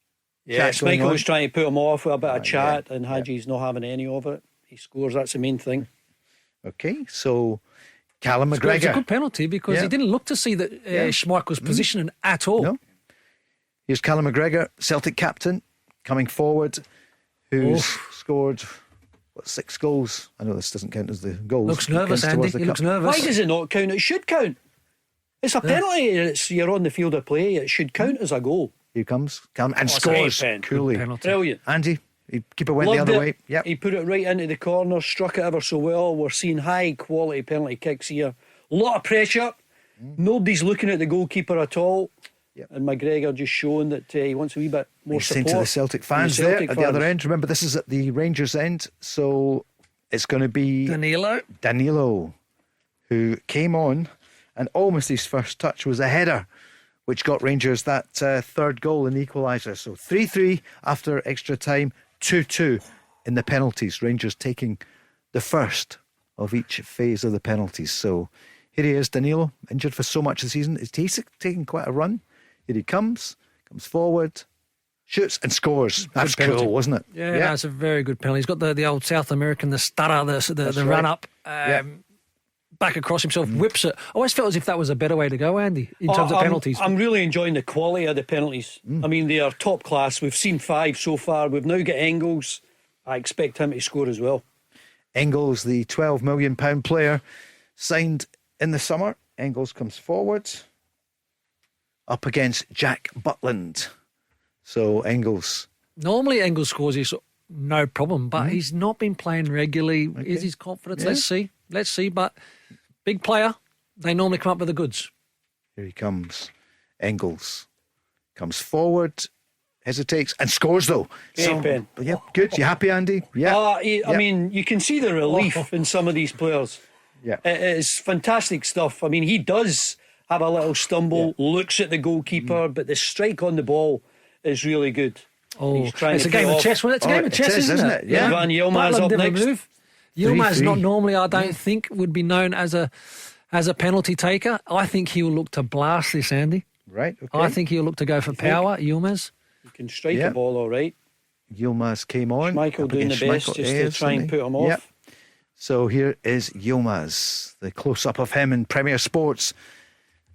Yeah, chat going Schmeichel on. was trying to put him off with a bit of chat, and Hadji's not having any of it. He scores. That's the main thing. Okay, so Callum It's a McGregor. good penalty because Yeah. he didn't look to see that Schmeichel's positioning at all. No. Here's Callum McGregor, Celtic captain, coming forward, who's scored 6 goals. I know this doesn't count as the goals. Looks It nervous, counts towards Andy. the He looks cup. nervous. Why does it not count? It should count. It's a penalty. You're on the field of play. It should count as a goal. Here comes Callum and it's a great scores pen. coolly. Penalty. Brilliant. Andy, keeper went Loved the other it. way. Yep. He put it right into the corner, struck it ever so well. We're seeing high quality penalty kicks here. A lot of pressure. Nobody's looking at the goalkeeper at all. Yep. And McGregor just showing that he wants a wee bit more He's saying support. to the Celtic fans from the Celtic there at the other fans. end. Remember, this is at the Rangers end, so it's going to be Danilo, who came on, and almost his first touch was a header, which got Rangers that third goal in the equaliser. So 3-3 after extra time, 2-2 in the penalties. Rangers taking the first of each phase of the penalties. So here he is, Danilo, injured for so much of the season. He's taking quite a run. Here he comes forward, shoots and scores. That's penalty. cool, wasn't it? Yeah, that's a very good penalty. He's got the old South American, the stutter, the right. run up, back across himself, whips it. I always felt as if that was a better way to go, Andy, in terms of penalties. I'm really enjoying the quality of the penalties. I mean, they are top class. We've seen 5 so far. We've now got Engels. I expect him to score as well. Engels, the £12 million player, signed in the summer. Engels comes forward up against Jack Butland. So Engels, Normally, Engels scores his no problem. But he's not been playing regularly. Okay. Is his confidence? Yeah. Let's see. But big player, they normally come up with the goods. Here he comes. Engels comes forward, hesitates and scores though. Ben. Yeah, good. You happy, Andy? Yeah. I mean, you can see the relief in some of these players. Yeah. It is fantastic stuff. I mean, he does have a little stumble, looks at the goalkeeper, but the strike on the ball is really good. It's a game of chess. Well, it's a game of chess, isn't it? Yeah. Van Yilmaz up next. Yilmaz not normally, I don't think, would be known as a penalty taker. I think he'll look to blast this, Andy. Right. Okay. I think he'll look to go for power. Yilmaz. He can strike the ball all right. Yilmaz came on. Schmeichel doing the best just to try and put him off. Yep. So here is Yilmaz, the close-up of him in Premier Sports.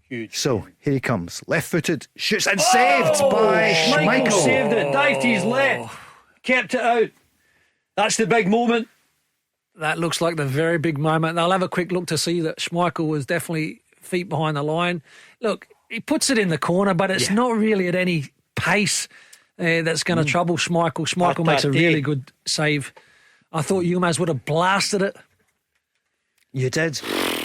Huge. So here he comes, left-footed, shoots and saved by Schmeichel. Saved it, dived to his left, kept it out. That's the big moment. That looks like the very big moment. They'll have a quick look to see that Schmeichel was definitely feet behind the line. Look, he puts it in the corner, but it's not really at any pace that's going to trouble Schmeichel. Schmeichel makes a really good save. I thought Yilmaz would have blasted it. You did.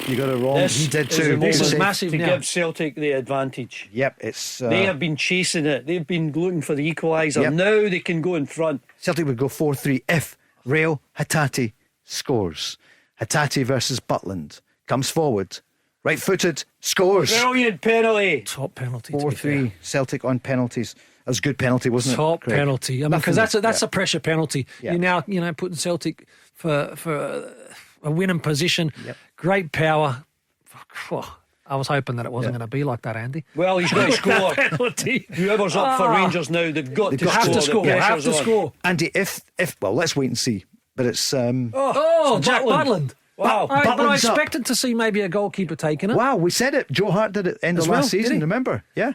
You got it wrong. He did too. This is massive to now. give Celtic the advantage. Yep, it's. They have been chasing it. They've been looking for the equaliser. Yep. Now they can go in front. Celtic would go 4-3 if Rayo Hatate scores. Hatate versus Butland comes forward, right-footed, scores. Brilliant penalty. Top penalty. 4-3 Celtic on penalties. That was a good penalty, wasn't it? Top penalty. I mean, because that's a pressure penalty. Yeah. You're now putting Celtic for a winning position. Yep. Great power. I was hoping that it wasn't going to be like that, Andy. Well, he's got to score. Penalty. Whoever's up for Rangers now, they've got to score. They have to score. Andy, if well, let's wait and see. But it's Jack Butland. Wow. But I expected to see maybe a goalkeeper taking it. Wow, we said it. Joe Hart did it end of last season, remember? Yeah.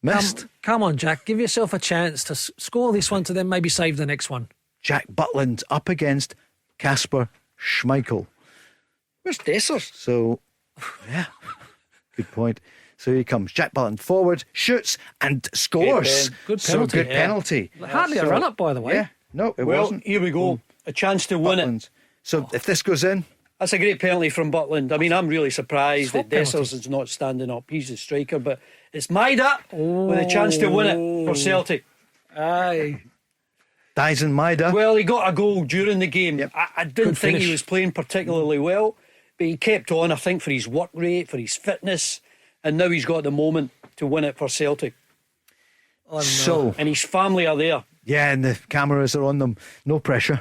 Missed. Come on, Jack. Give yourself a chance to score this one to then maybe save the next one. Jack Butland up against Kasper Schmeichel. Where's Dessers? So, yeah. Good point. So here he comes. Jack Butland forward, shoots and scores. Good penalty. So good penalty. Hardly a run-up, by the way. Yeah. No, it wasn't. Here we go. A chance to win it. So if this goes in... That's a great penalty from Butland. I mean, I'm really surprised that Dessers is not standing up. He's the striker, but it's Maida with a chance to win it for Celtic. Aye. Dyson Maida. Well, he got a goal during the game. Yep. I didn't think he was playing particularly well, but he kept on, I think, for his work rate, for his fitness, and now he's got the moment to win it for Celtic. Oh, no. So, and his family are there. Yeah, and the cameras are on them. No pressure.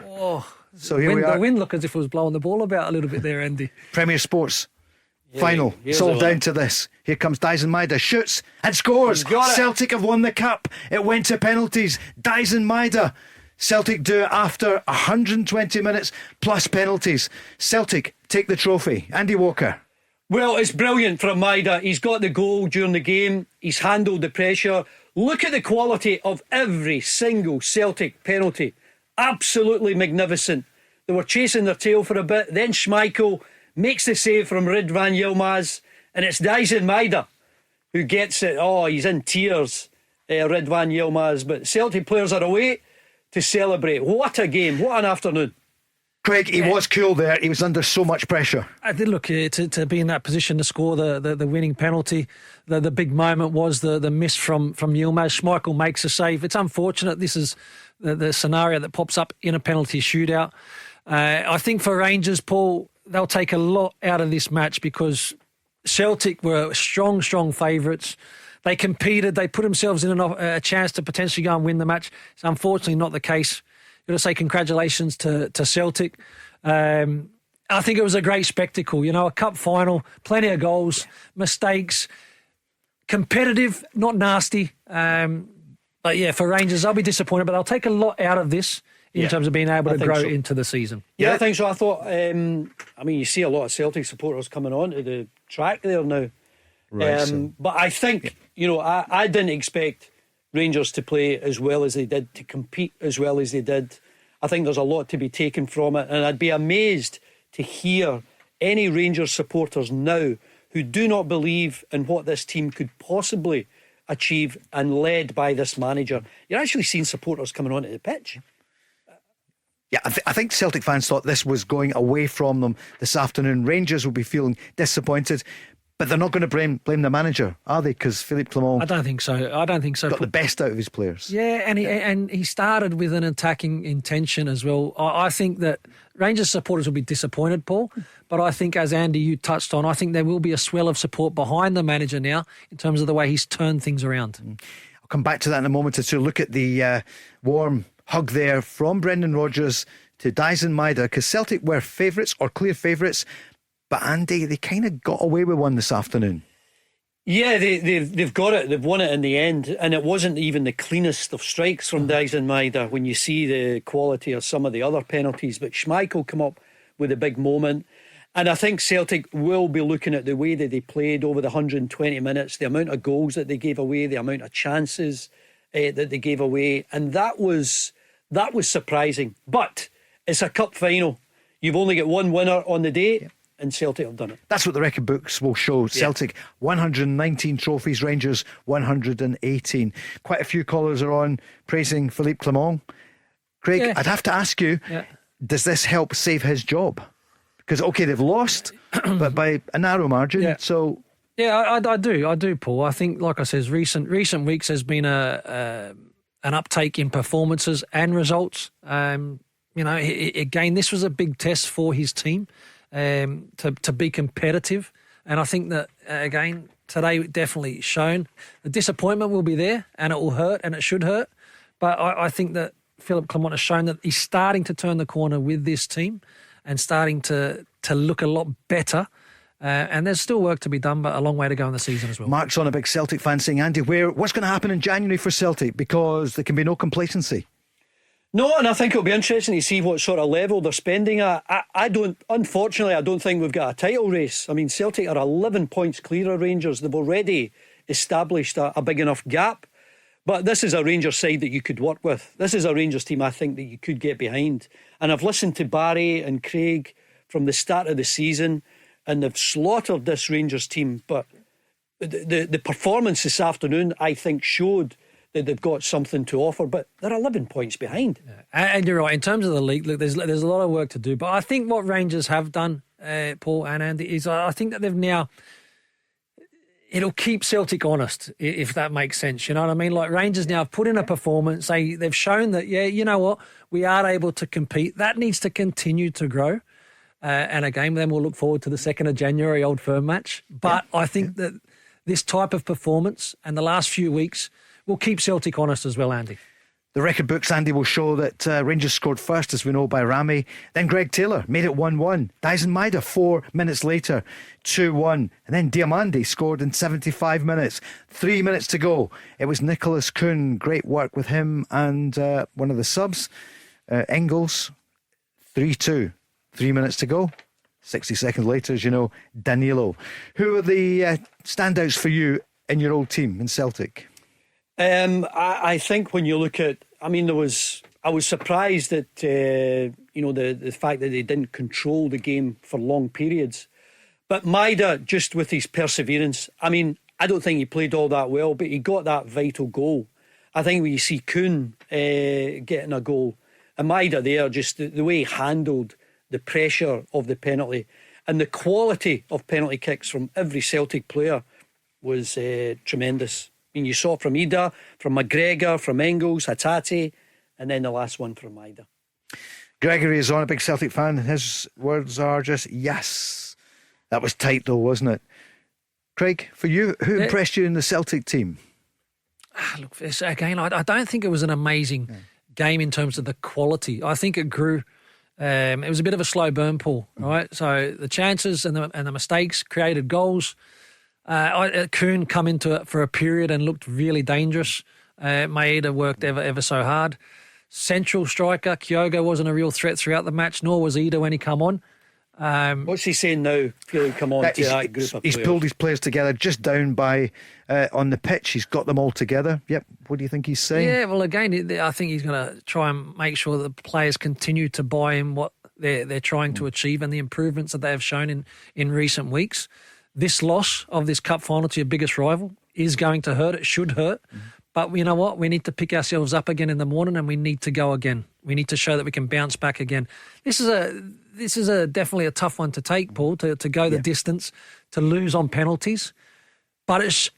So here we are. The wind looked as if it was blowing the ball about a little bit there, Andy. Premier Sports final. It's all down to this. Here comes Dyson Maida, shoots and scores. Celtic have won the cup. It went to penalties. Dyson Maida. Celtic do it after 120 minutes plus penalties. Celtic take the trophy. Andy Walker. Well, it's brilliant from Maida. He's got the goal during the game. He's handled the pressure. Look at the quality of every single Celtic penalty. Absolutely magnificent. They were chasing their tail for a bit. Then Schmeichel makes the save from Van Yilmaz. And it's Dyson Maida who gets it. Oh, he's in tears, Van Yilmaz. But Celtic players are away to celebrate. What a game. What an afternoon. Craig, he was cool there. He was under so much pressure. I did look to be in that position to score the winning penalty. The big moment was the miss from Yilmaz. Schmeichel makes a save. It's unfortunate. This is the scenario that pops up in a penalty shootout. I think for Rangers, Paul, they'll take a lot out of this match because Celtic were strong favourites. They competed. They put themselves in a chance to potentially go and win the match. It's unfortunately not the case. Got to say congratulations to Celtic. I think it was a great spectacle. A cup final, plenty of goals, mistakes, competitive, not nasty. But yeah, for Rangers, they'll be disappointed, but they'll take a lot out of this in terms of being able to grow into the season. Yeah, I think so. I thought, you see a lot of Celtic supporters coming on to the track there now. Right, but I think, I didn't expect Rangers to play as well as they did, to compete as well as they did. I think there's a lot to be taken from it, and I'd be amazed to hear any Rangers supporters now who do not believe in what this team could possibly achieve and led by this manager. You're actually seeing supporters coming onto the pitch. Yeah, I think Celtic fans thought this was going away from them this afternoon. Rangers will be feeling disappointed, but they're not going to blame the manager, are they? Because Philippe Clement, I don't think so. Got the best out of his players. Yeah, and he started with an attacking intention as well. I think that Rangers supporters will be disappointed, Paul, but I think, as Andy, you touched on, I think there will be a swell of support behind the manager now in terms of the way he's turned things around. I'll come back to that in a moment to look at the warm hug there from Brendan Rodgers to Dyson Maeda, because Celtic were favourites or clear favourites, but Andy, they kind of got away with one this afternoon. Yeah, they've got it. They've won it in the end, and it wasn't even the cleanest of strikes from Dyson Maeda when you see the quality of some of the other penalties. But Schmeichel come up with a big moment, and I think Celtic will be looking at the way that they played over the 120 minutes, the amount of goals that they gave away, the amount of chances that they gave away, and that was surprising. But it's a cup final. You've only got one winner on the day. Yeah. And Celtic have done it. That's what the record books will show. Celtic 119 trophies, Rangers 118. Quite a few callers are on praising Philippe Clement. Craig, I'd have to ask you, does this help save his job? Because they've lost, but by a narrow margin. Yeah. So I do, Paul. I think, like I said, recent weeks has been an uptake in performances and results. Again, this was a big test for his team. To be competitive, and I think that again today definitely shown the disappointment will be there, and it will hurt, and it should hurt, but I think that Philippe Clement has shown that he's starting to turn the corner with this team and starting to look a lot better, and there's still work to be done, but a long way to go in the season as well. Mark's on, a big Celtic fan, saying, Andy, what's going to happen in January for Celtic, because there can be no complacency. No, and I think it'll be interesting to see what sort of level they're spending at. Unfortunately, I don't think we've got a title race. I mean, Celtic are 11 points clear of Rangers. They've already established a big enough gap. But this is a Rangers side that you could work with. This is a Rangers team I think that you could get behind. And I've listened to Barry and Craig from the start of the season, and they've slaughtered this Rangers team. But the performance this afternoon, I think, showed that they've got something to offer, but they're 11 points behind. Yeah. And you're right, in terms of the league, look, there's a lot of work to do, but I think what Rangers have done, Paul and Andy, is I think that they've now, it'll keep Celtic honest, if that makes sense, you know what I mean? Like, Rangers now have put in a performance, they've shown that, you know what, we are able to compete. That needs to continue to grow. And again, then we'll look forward to the 2nd of January Old Firm match. But I think that this type of performance and the last few weeks will keep Celtic honest as well, Andy. The record books, Andy, will show that Rangers scored first, as we know, by Rami. Then Greg Taylor made it 1-1. Dyson Maeda 4 minutes later, 2-1. And then Diamandi scored in 75 minutes. 3 minutes to go. It was Nicholas Kuhn. Great work with him and one of the subs, Engels. 3-2. 3 minutes to go. 60 seconds later, as you know, Danilo. Who are the standouts for you in your old team in Celtic? I think when you look at, I was surprised that the fact that they didn't control the game for long periods. But Maeda, just with his perseverance, I don't think he played all that well, but he got that vital goal. I think when you see Kuhn getting a goal, and Maeda there, just the way he handled the pressure of the penalty and the quality of penalty kicks from every Celtic player was tremendous. You saw it from Ida, from McGregor, from Engels, Hatate, and then the last one from Maeda. Gregory is on, a big Celtic fan. His words are just yes. That was tight though, wasn't it? Craig, for you, who impressed you in the Celtic team? Look, again, I don't think it was an amazing game in terms of the quality. I think it grew. It was a bit of a slow burn, Paul, right? So the chances and the mistakes created goals. Kuhn come into it for a period and looked really dangerous. Maeda worked ever so hard. Central striker Kyogo wasn't a real threat throughout the match, nor was Ida when he come on. What's he saying now? Feel he come on to that group of he's players. Pulled his players together just down by on the pitch. He's got them all together. Yep. What do you think he's saying? Yeah, well, again, I think he's going to try and make sure that the players continue to buy in what they're trying to achieve and the improvements that they have shown in recent weeks. This loss of this cup final to your biggest rival is going to hurt. It should hurt. But you know what? We need to pick ourselves up again in the morning, and we need to go again. We need to show that we can bounce back again. This is a definitely a tough one to take, Paul, to go the distance, to lose on penalties. But it's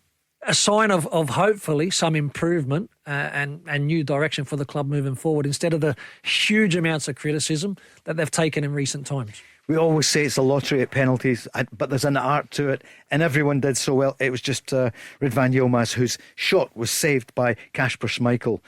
a sign of hopefully some improvement and new direction for the club moving forward, instead of the huge amounts of criticism that they've taken in recent times. We always say it's a lottery at penalties, but there's an art to it, and everyone did so well. It was just Ridvan Yilmaz whose shot was saved by Kasper Schmeichel.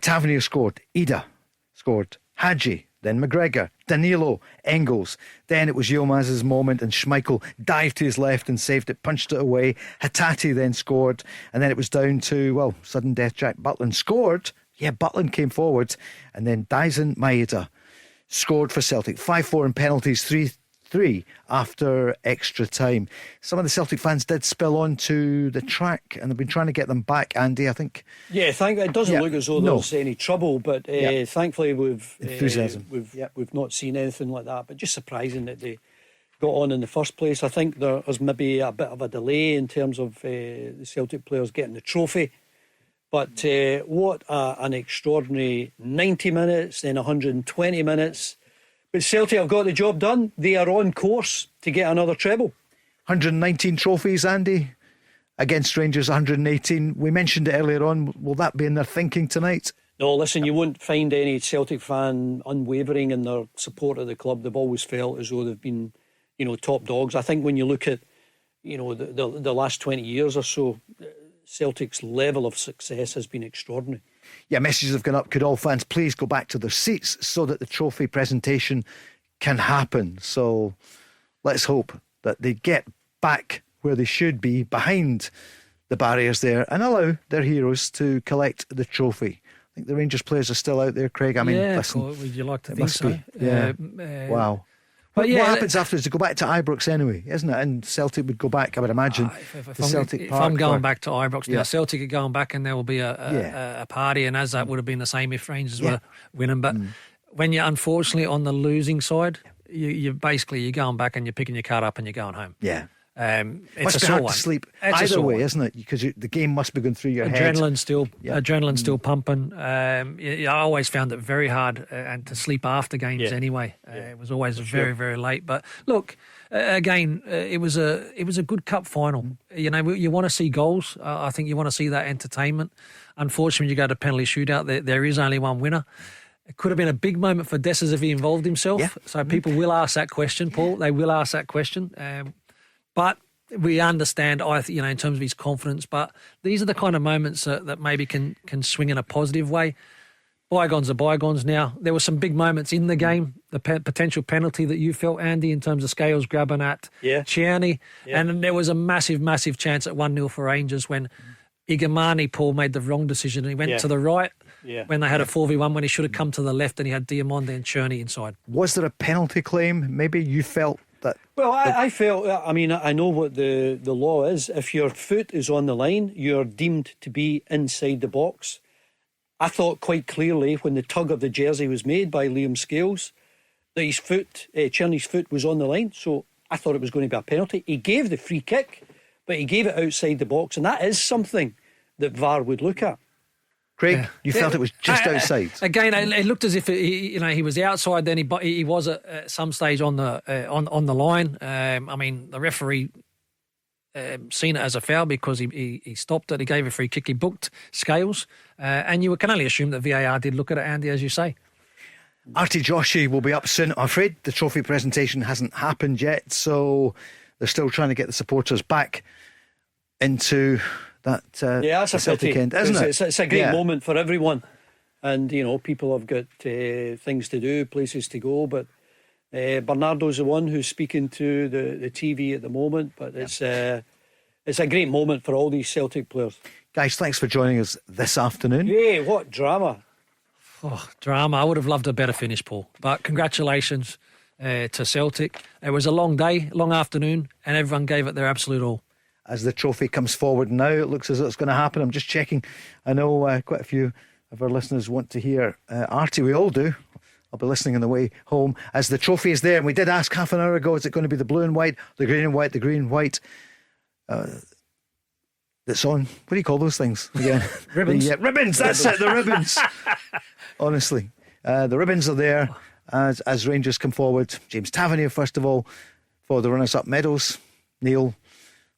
Tavernier scored, Ida scored, Hadji, then McGregor, Danilo, Engels. Then it was Yilmaz's moment, and Schmeichel dived to his left and saved it, punched it away. Hattati then scored, and then it was down to, well, sudden death Jack Butland scored. Yeah, Butland came forward, and then Daisen Maeda scored for Celtic. 5-4 in penalties, 3-3 after extra time. Some of the Celtic fans did spill onto the track, and they've been trying to get them back, Andy, I think. Yeah, it doesn't look as though there's any trouble, but thankfully we've not seen anything like that. But just surprising that they got on in the first place. I think there's maybe a bit of a delay in terms of the Celtic players getting the trophy. But what an extraordinary 90 minutes, then 120 minutes. But Celtic have got the job done. They are on course to get another treble. 119 trophies, Andy, against Rangers 118. We mentioned it earlier on. Will that be in their thinking tonight? No, listen, you won't find any Celtic fan unwavering in their support of the club. They've always felt as though they've been, top dogs. I think when you look at, the last 20 years or so, Celtic's level of success has been extraordinary. Yeah, messages have gone up. Could all fans please go back to their seats so that the trophy presentation can happen? So let's hope that they get back where they should be, behind the barriers there, and allow their heroes to collect the trophy. I think the Rangers players are still out there, Craig. I mean, listen, would you like to think so? Yeah. Wow. But what happens after is to go back to Ibrox anyway, isn't it? And Celtic would go back, I would imagine. If I'm going back to Ibrox now, Celtic are going back, and there will be a party, and as that would have been the same if Rangers were winning. But when you're unfortunately on the losing side, you're going back and you're picking your card up and you're going home. Yeah. It's must a be sore hard one. to sleep it's either way, isn't it? Because the game must be going through your head. Adrenaline's still pumping. I always found it very hard and to sleep after games anyway. It was always very, very late. But look, again, it was a good cup final. You want to see goals. I think you want to see that entertainment. Unfortunately, when you go to penalty shootout, there is only one winner. It could have been a big moment for Dessers if he involved himself. Yeah. So people will ask that question, Paul. They will ask that question. But we understand, in terms of his confidence. But these are the kind of moments that maybe can swing in a positive way. Bygones are bygones now. There were some big moments in the game. The potential penalty that you felt, Andy, in terms of Scales grabbing at Ciani. Yeah. And there was a massive, massive chance at 1-0 for Rangers when Igamani, Paul, made the wrong decision. He went to the right when they had a 4v1, when he should have come to the left, and he had Diamande and Cherney inside. Was there a penalty claim? Maybe you felt that... Well, I felt, I know what the law is. If your foot is on the line, you're deemed to be inside the box. I thought quite clearly when the tug of the jersey was made by Liam Scales that his foot, Cherney's foot, was on the line. So I thought it was going to be a penalty. He gave the free kick, but he gave it outside the box, and that is something that VAR would look at. Craig, you felt it was just outside. Again, it looked as if he was outside. Then he was at some stage on the line. The referee seen it as a foul because he stopped it. He gave a free kick. He booked Scales, and you can only assume that VAR did look at it, Andy, as you say. Artie Joshi will be up soon. I'm afraid the trophy presentation hasn't happened yet, so they're still trying to get the supporters back into that that's a Celtic end, isn't it? It's a great moment for everyone, and people have got things to do, places to go, but Bernardo's the one who's speaking to the TV at the moment, but it's a great moment for all these Celtic players. Guys, thanks for joining us this afternoon. Yeah, what drama. Drama. I would have loved a better finish, Paul, but congratulations to Celtic. It was a long day, long afternoon, and everyone gave it their absolute all. As the trophy comes forward now, it looks as though it's going to happen. I'm just checking. I know quite a few of our listeners want to hear Artie. We all do. I'll be listening on the way home as the trophy is there. And we did ask half an hour ago, is it going to be the blue and white, the green and white, the green and white? that's on. What do you call those things again? Ribbons. Ribbons. That's it. The ribbons. Honestly, the ribbons are there as Rangers come forward. James Tavernier, first of all, for the runners-up medals. Neil,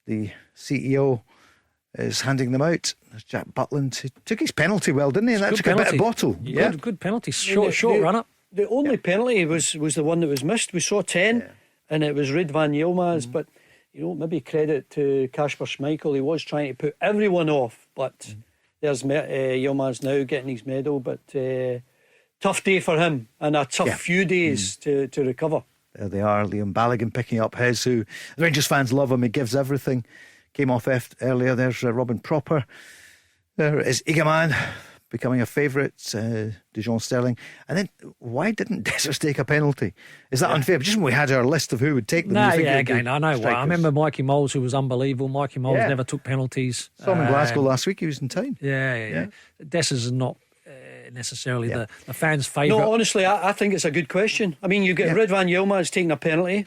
the CEO, is handing them out. There's Jack Butland, who took his penalty well, didn't he? And that took a bit of bottle. Yeah, good penalty. Short run up. The only penalty was the one that was missed. We saw 10, and it was Ridvan Yilmaz. But maybe credit to Kasper Schmeichel. He was trying to put everyone off, but there's Yilmaz now getting his medal. But tough day for him, and a tough few days to recover. There they are, Liam Balogun picking up his, who the Rangers fans love him. He gives everything. Came off earlier. There's Robin Propper. There is Igaman becoming a favourite. Dijon Sterling. And then why didn't Dessers take a penalty? Is that unfair? Just when we had our list of who would take them. I know why. I remember Mikey Moles, who was unbelievable. Mikey Moles never took penalties. Saw him in Glasgow last week. He was in town. Yeah. Dessers is not necessarily the fans' favourite. No, honestly, I think it's a good question. I mean, you get Ridvan Yilmaz taking a penalty,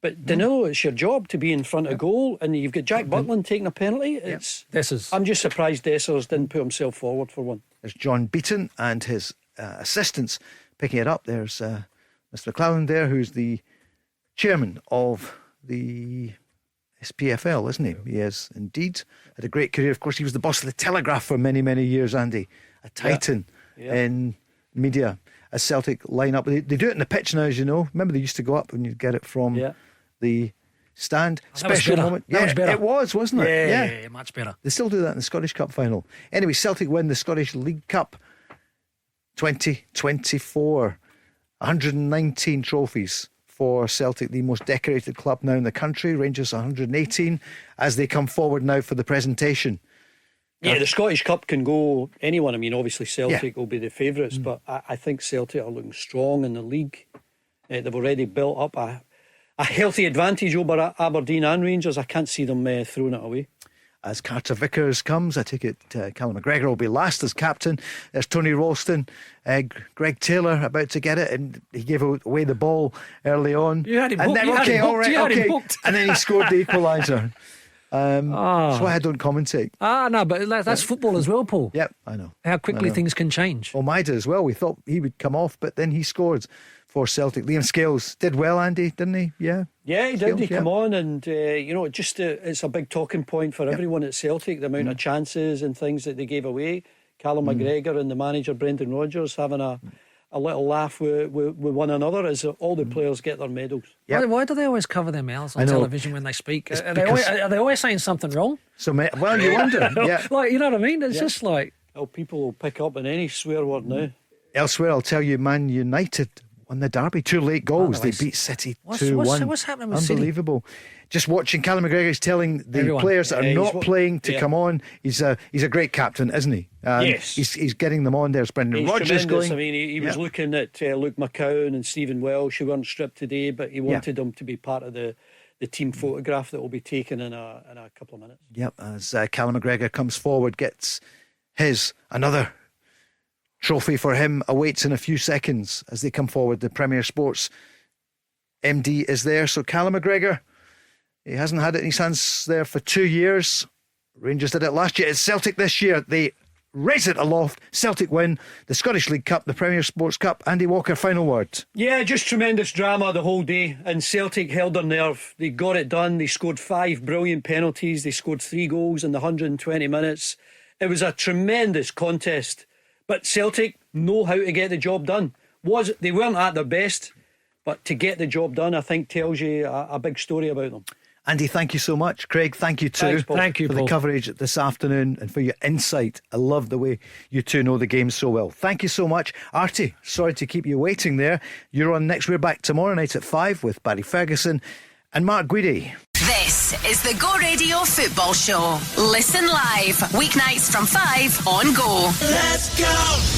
but Danilo, it's your job to be in front of goal, and you've got Jack Butland taking a penalty. I'm just surprised Dessers didn't put himself forward for one. There's John Beaton and his assistants picking it up. There's Mr. McClellan there, who's the chairman of the SPFL, isn't he? He is indeed. Had a great career. Of course, he was the boss of the Telegraph for many, many years, Andy. A titan in media as Celtic line up. They do it in the pitch now, as you know. Remember, they used to go up and you'd get it from the stand. Special moment. That was better. It was, wasn't it? Yeah, much better. They still do that in the Scottish Cup final. Anyway, Celtic win the Scottish League Cup 2024. 119 trophies for Celtic, the most decorated club now in the country. Rangers 118 as they come forward now for the presentation. Yeah, the Scottish Cup can go anyone. I mean, obviously Celtic will be the favourites, but I think Celtic are looking strong in the league. They've already built up a healthy advantage over Aberdeen and Rangers. I can't see them throwing it away. As Carter Vickers comes, I take it Callum McGregor will be last as captain. There's Tony Ralston, Greg Taylor about to get it, and he gave away the ball early on. You had him booked. And then he scored the equaliser. That's why I don't commentate. No, but that's football as well, Paul. Yep, I know. How quickly things can change. Maida as well. We thought he would come off, but then he scored for Celtic. Liam Scales did well, Andy, didn't he? Yeah, he did. He came on, and it's a big talking point for everyone at Celtic. The amount of chances and things that they gave away. Callum McGregor and the manager Brendan Rodgers having a little laugh with one another as all the players get their medals. Yep. Why do they always cover their mouths on television when they speak? Are they always saying something wrong? You wonder. Yeah. Like, you know what I mean? It's just like... Well, people will pick up on any swear word now. Elsewhere, I'll tell you, Man United won the derby. 2 late goals. They beat City 2-1. What's happening with Unbelievable. City? Just watching Callum McGregor is telling the players that are not playing to come on. He's a great captain, isn't he? Yes. He's getting them on. There's Brendan Rodgers going. I mean, he was looking at Luke McCowan and Stephen Welsh, who weren't stripped today, but he wanted them to be part of the team photograph that will be taken in a couple of minutes. Yep, as Callum McGregor comes forward, gets another trophy for him awaits in a few seconds as they come forward. The Premier Sports MD is there. So Callum McGregor, he hasn't had it in his hands there for 2 years. Rangers did it last year. It's Celtic this year. They raise it aloft. Celtic win the Scottish League Cup, the Premier Sports Cup. Andy Walker, final word. Yeah, just tremendous drama the whole day, and Celtic held their nerve. They got it done. They scored 5 brilliant penalties. They scored 3 goals in the 120 minutes. It was a tremendous contest, but Celtic know how to get the job done. They weren't at their best, but to get the job done, I think tells you a big story about them. Andy, thank you so much. Craig, thank you too. Thanks, Paul. Thank you, for Paul. the coverage this afternoon and for your insight. I love the way you two know the game so well. Thank you so much. Artie, sorry to keep you waiting there. You're on next. We're back tomorrow night at 5 with Barry Ferguson and Mark Guidi. This is the Go Radio Football Show. Listen live weeknights from 5 on Go. Let's go!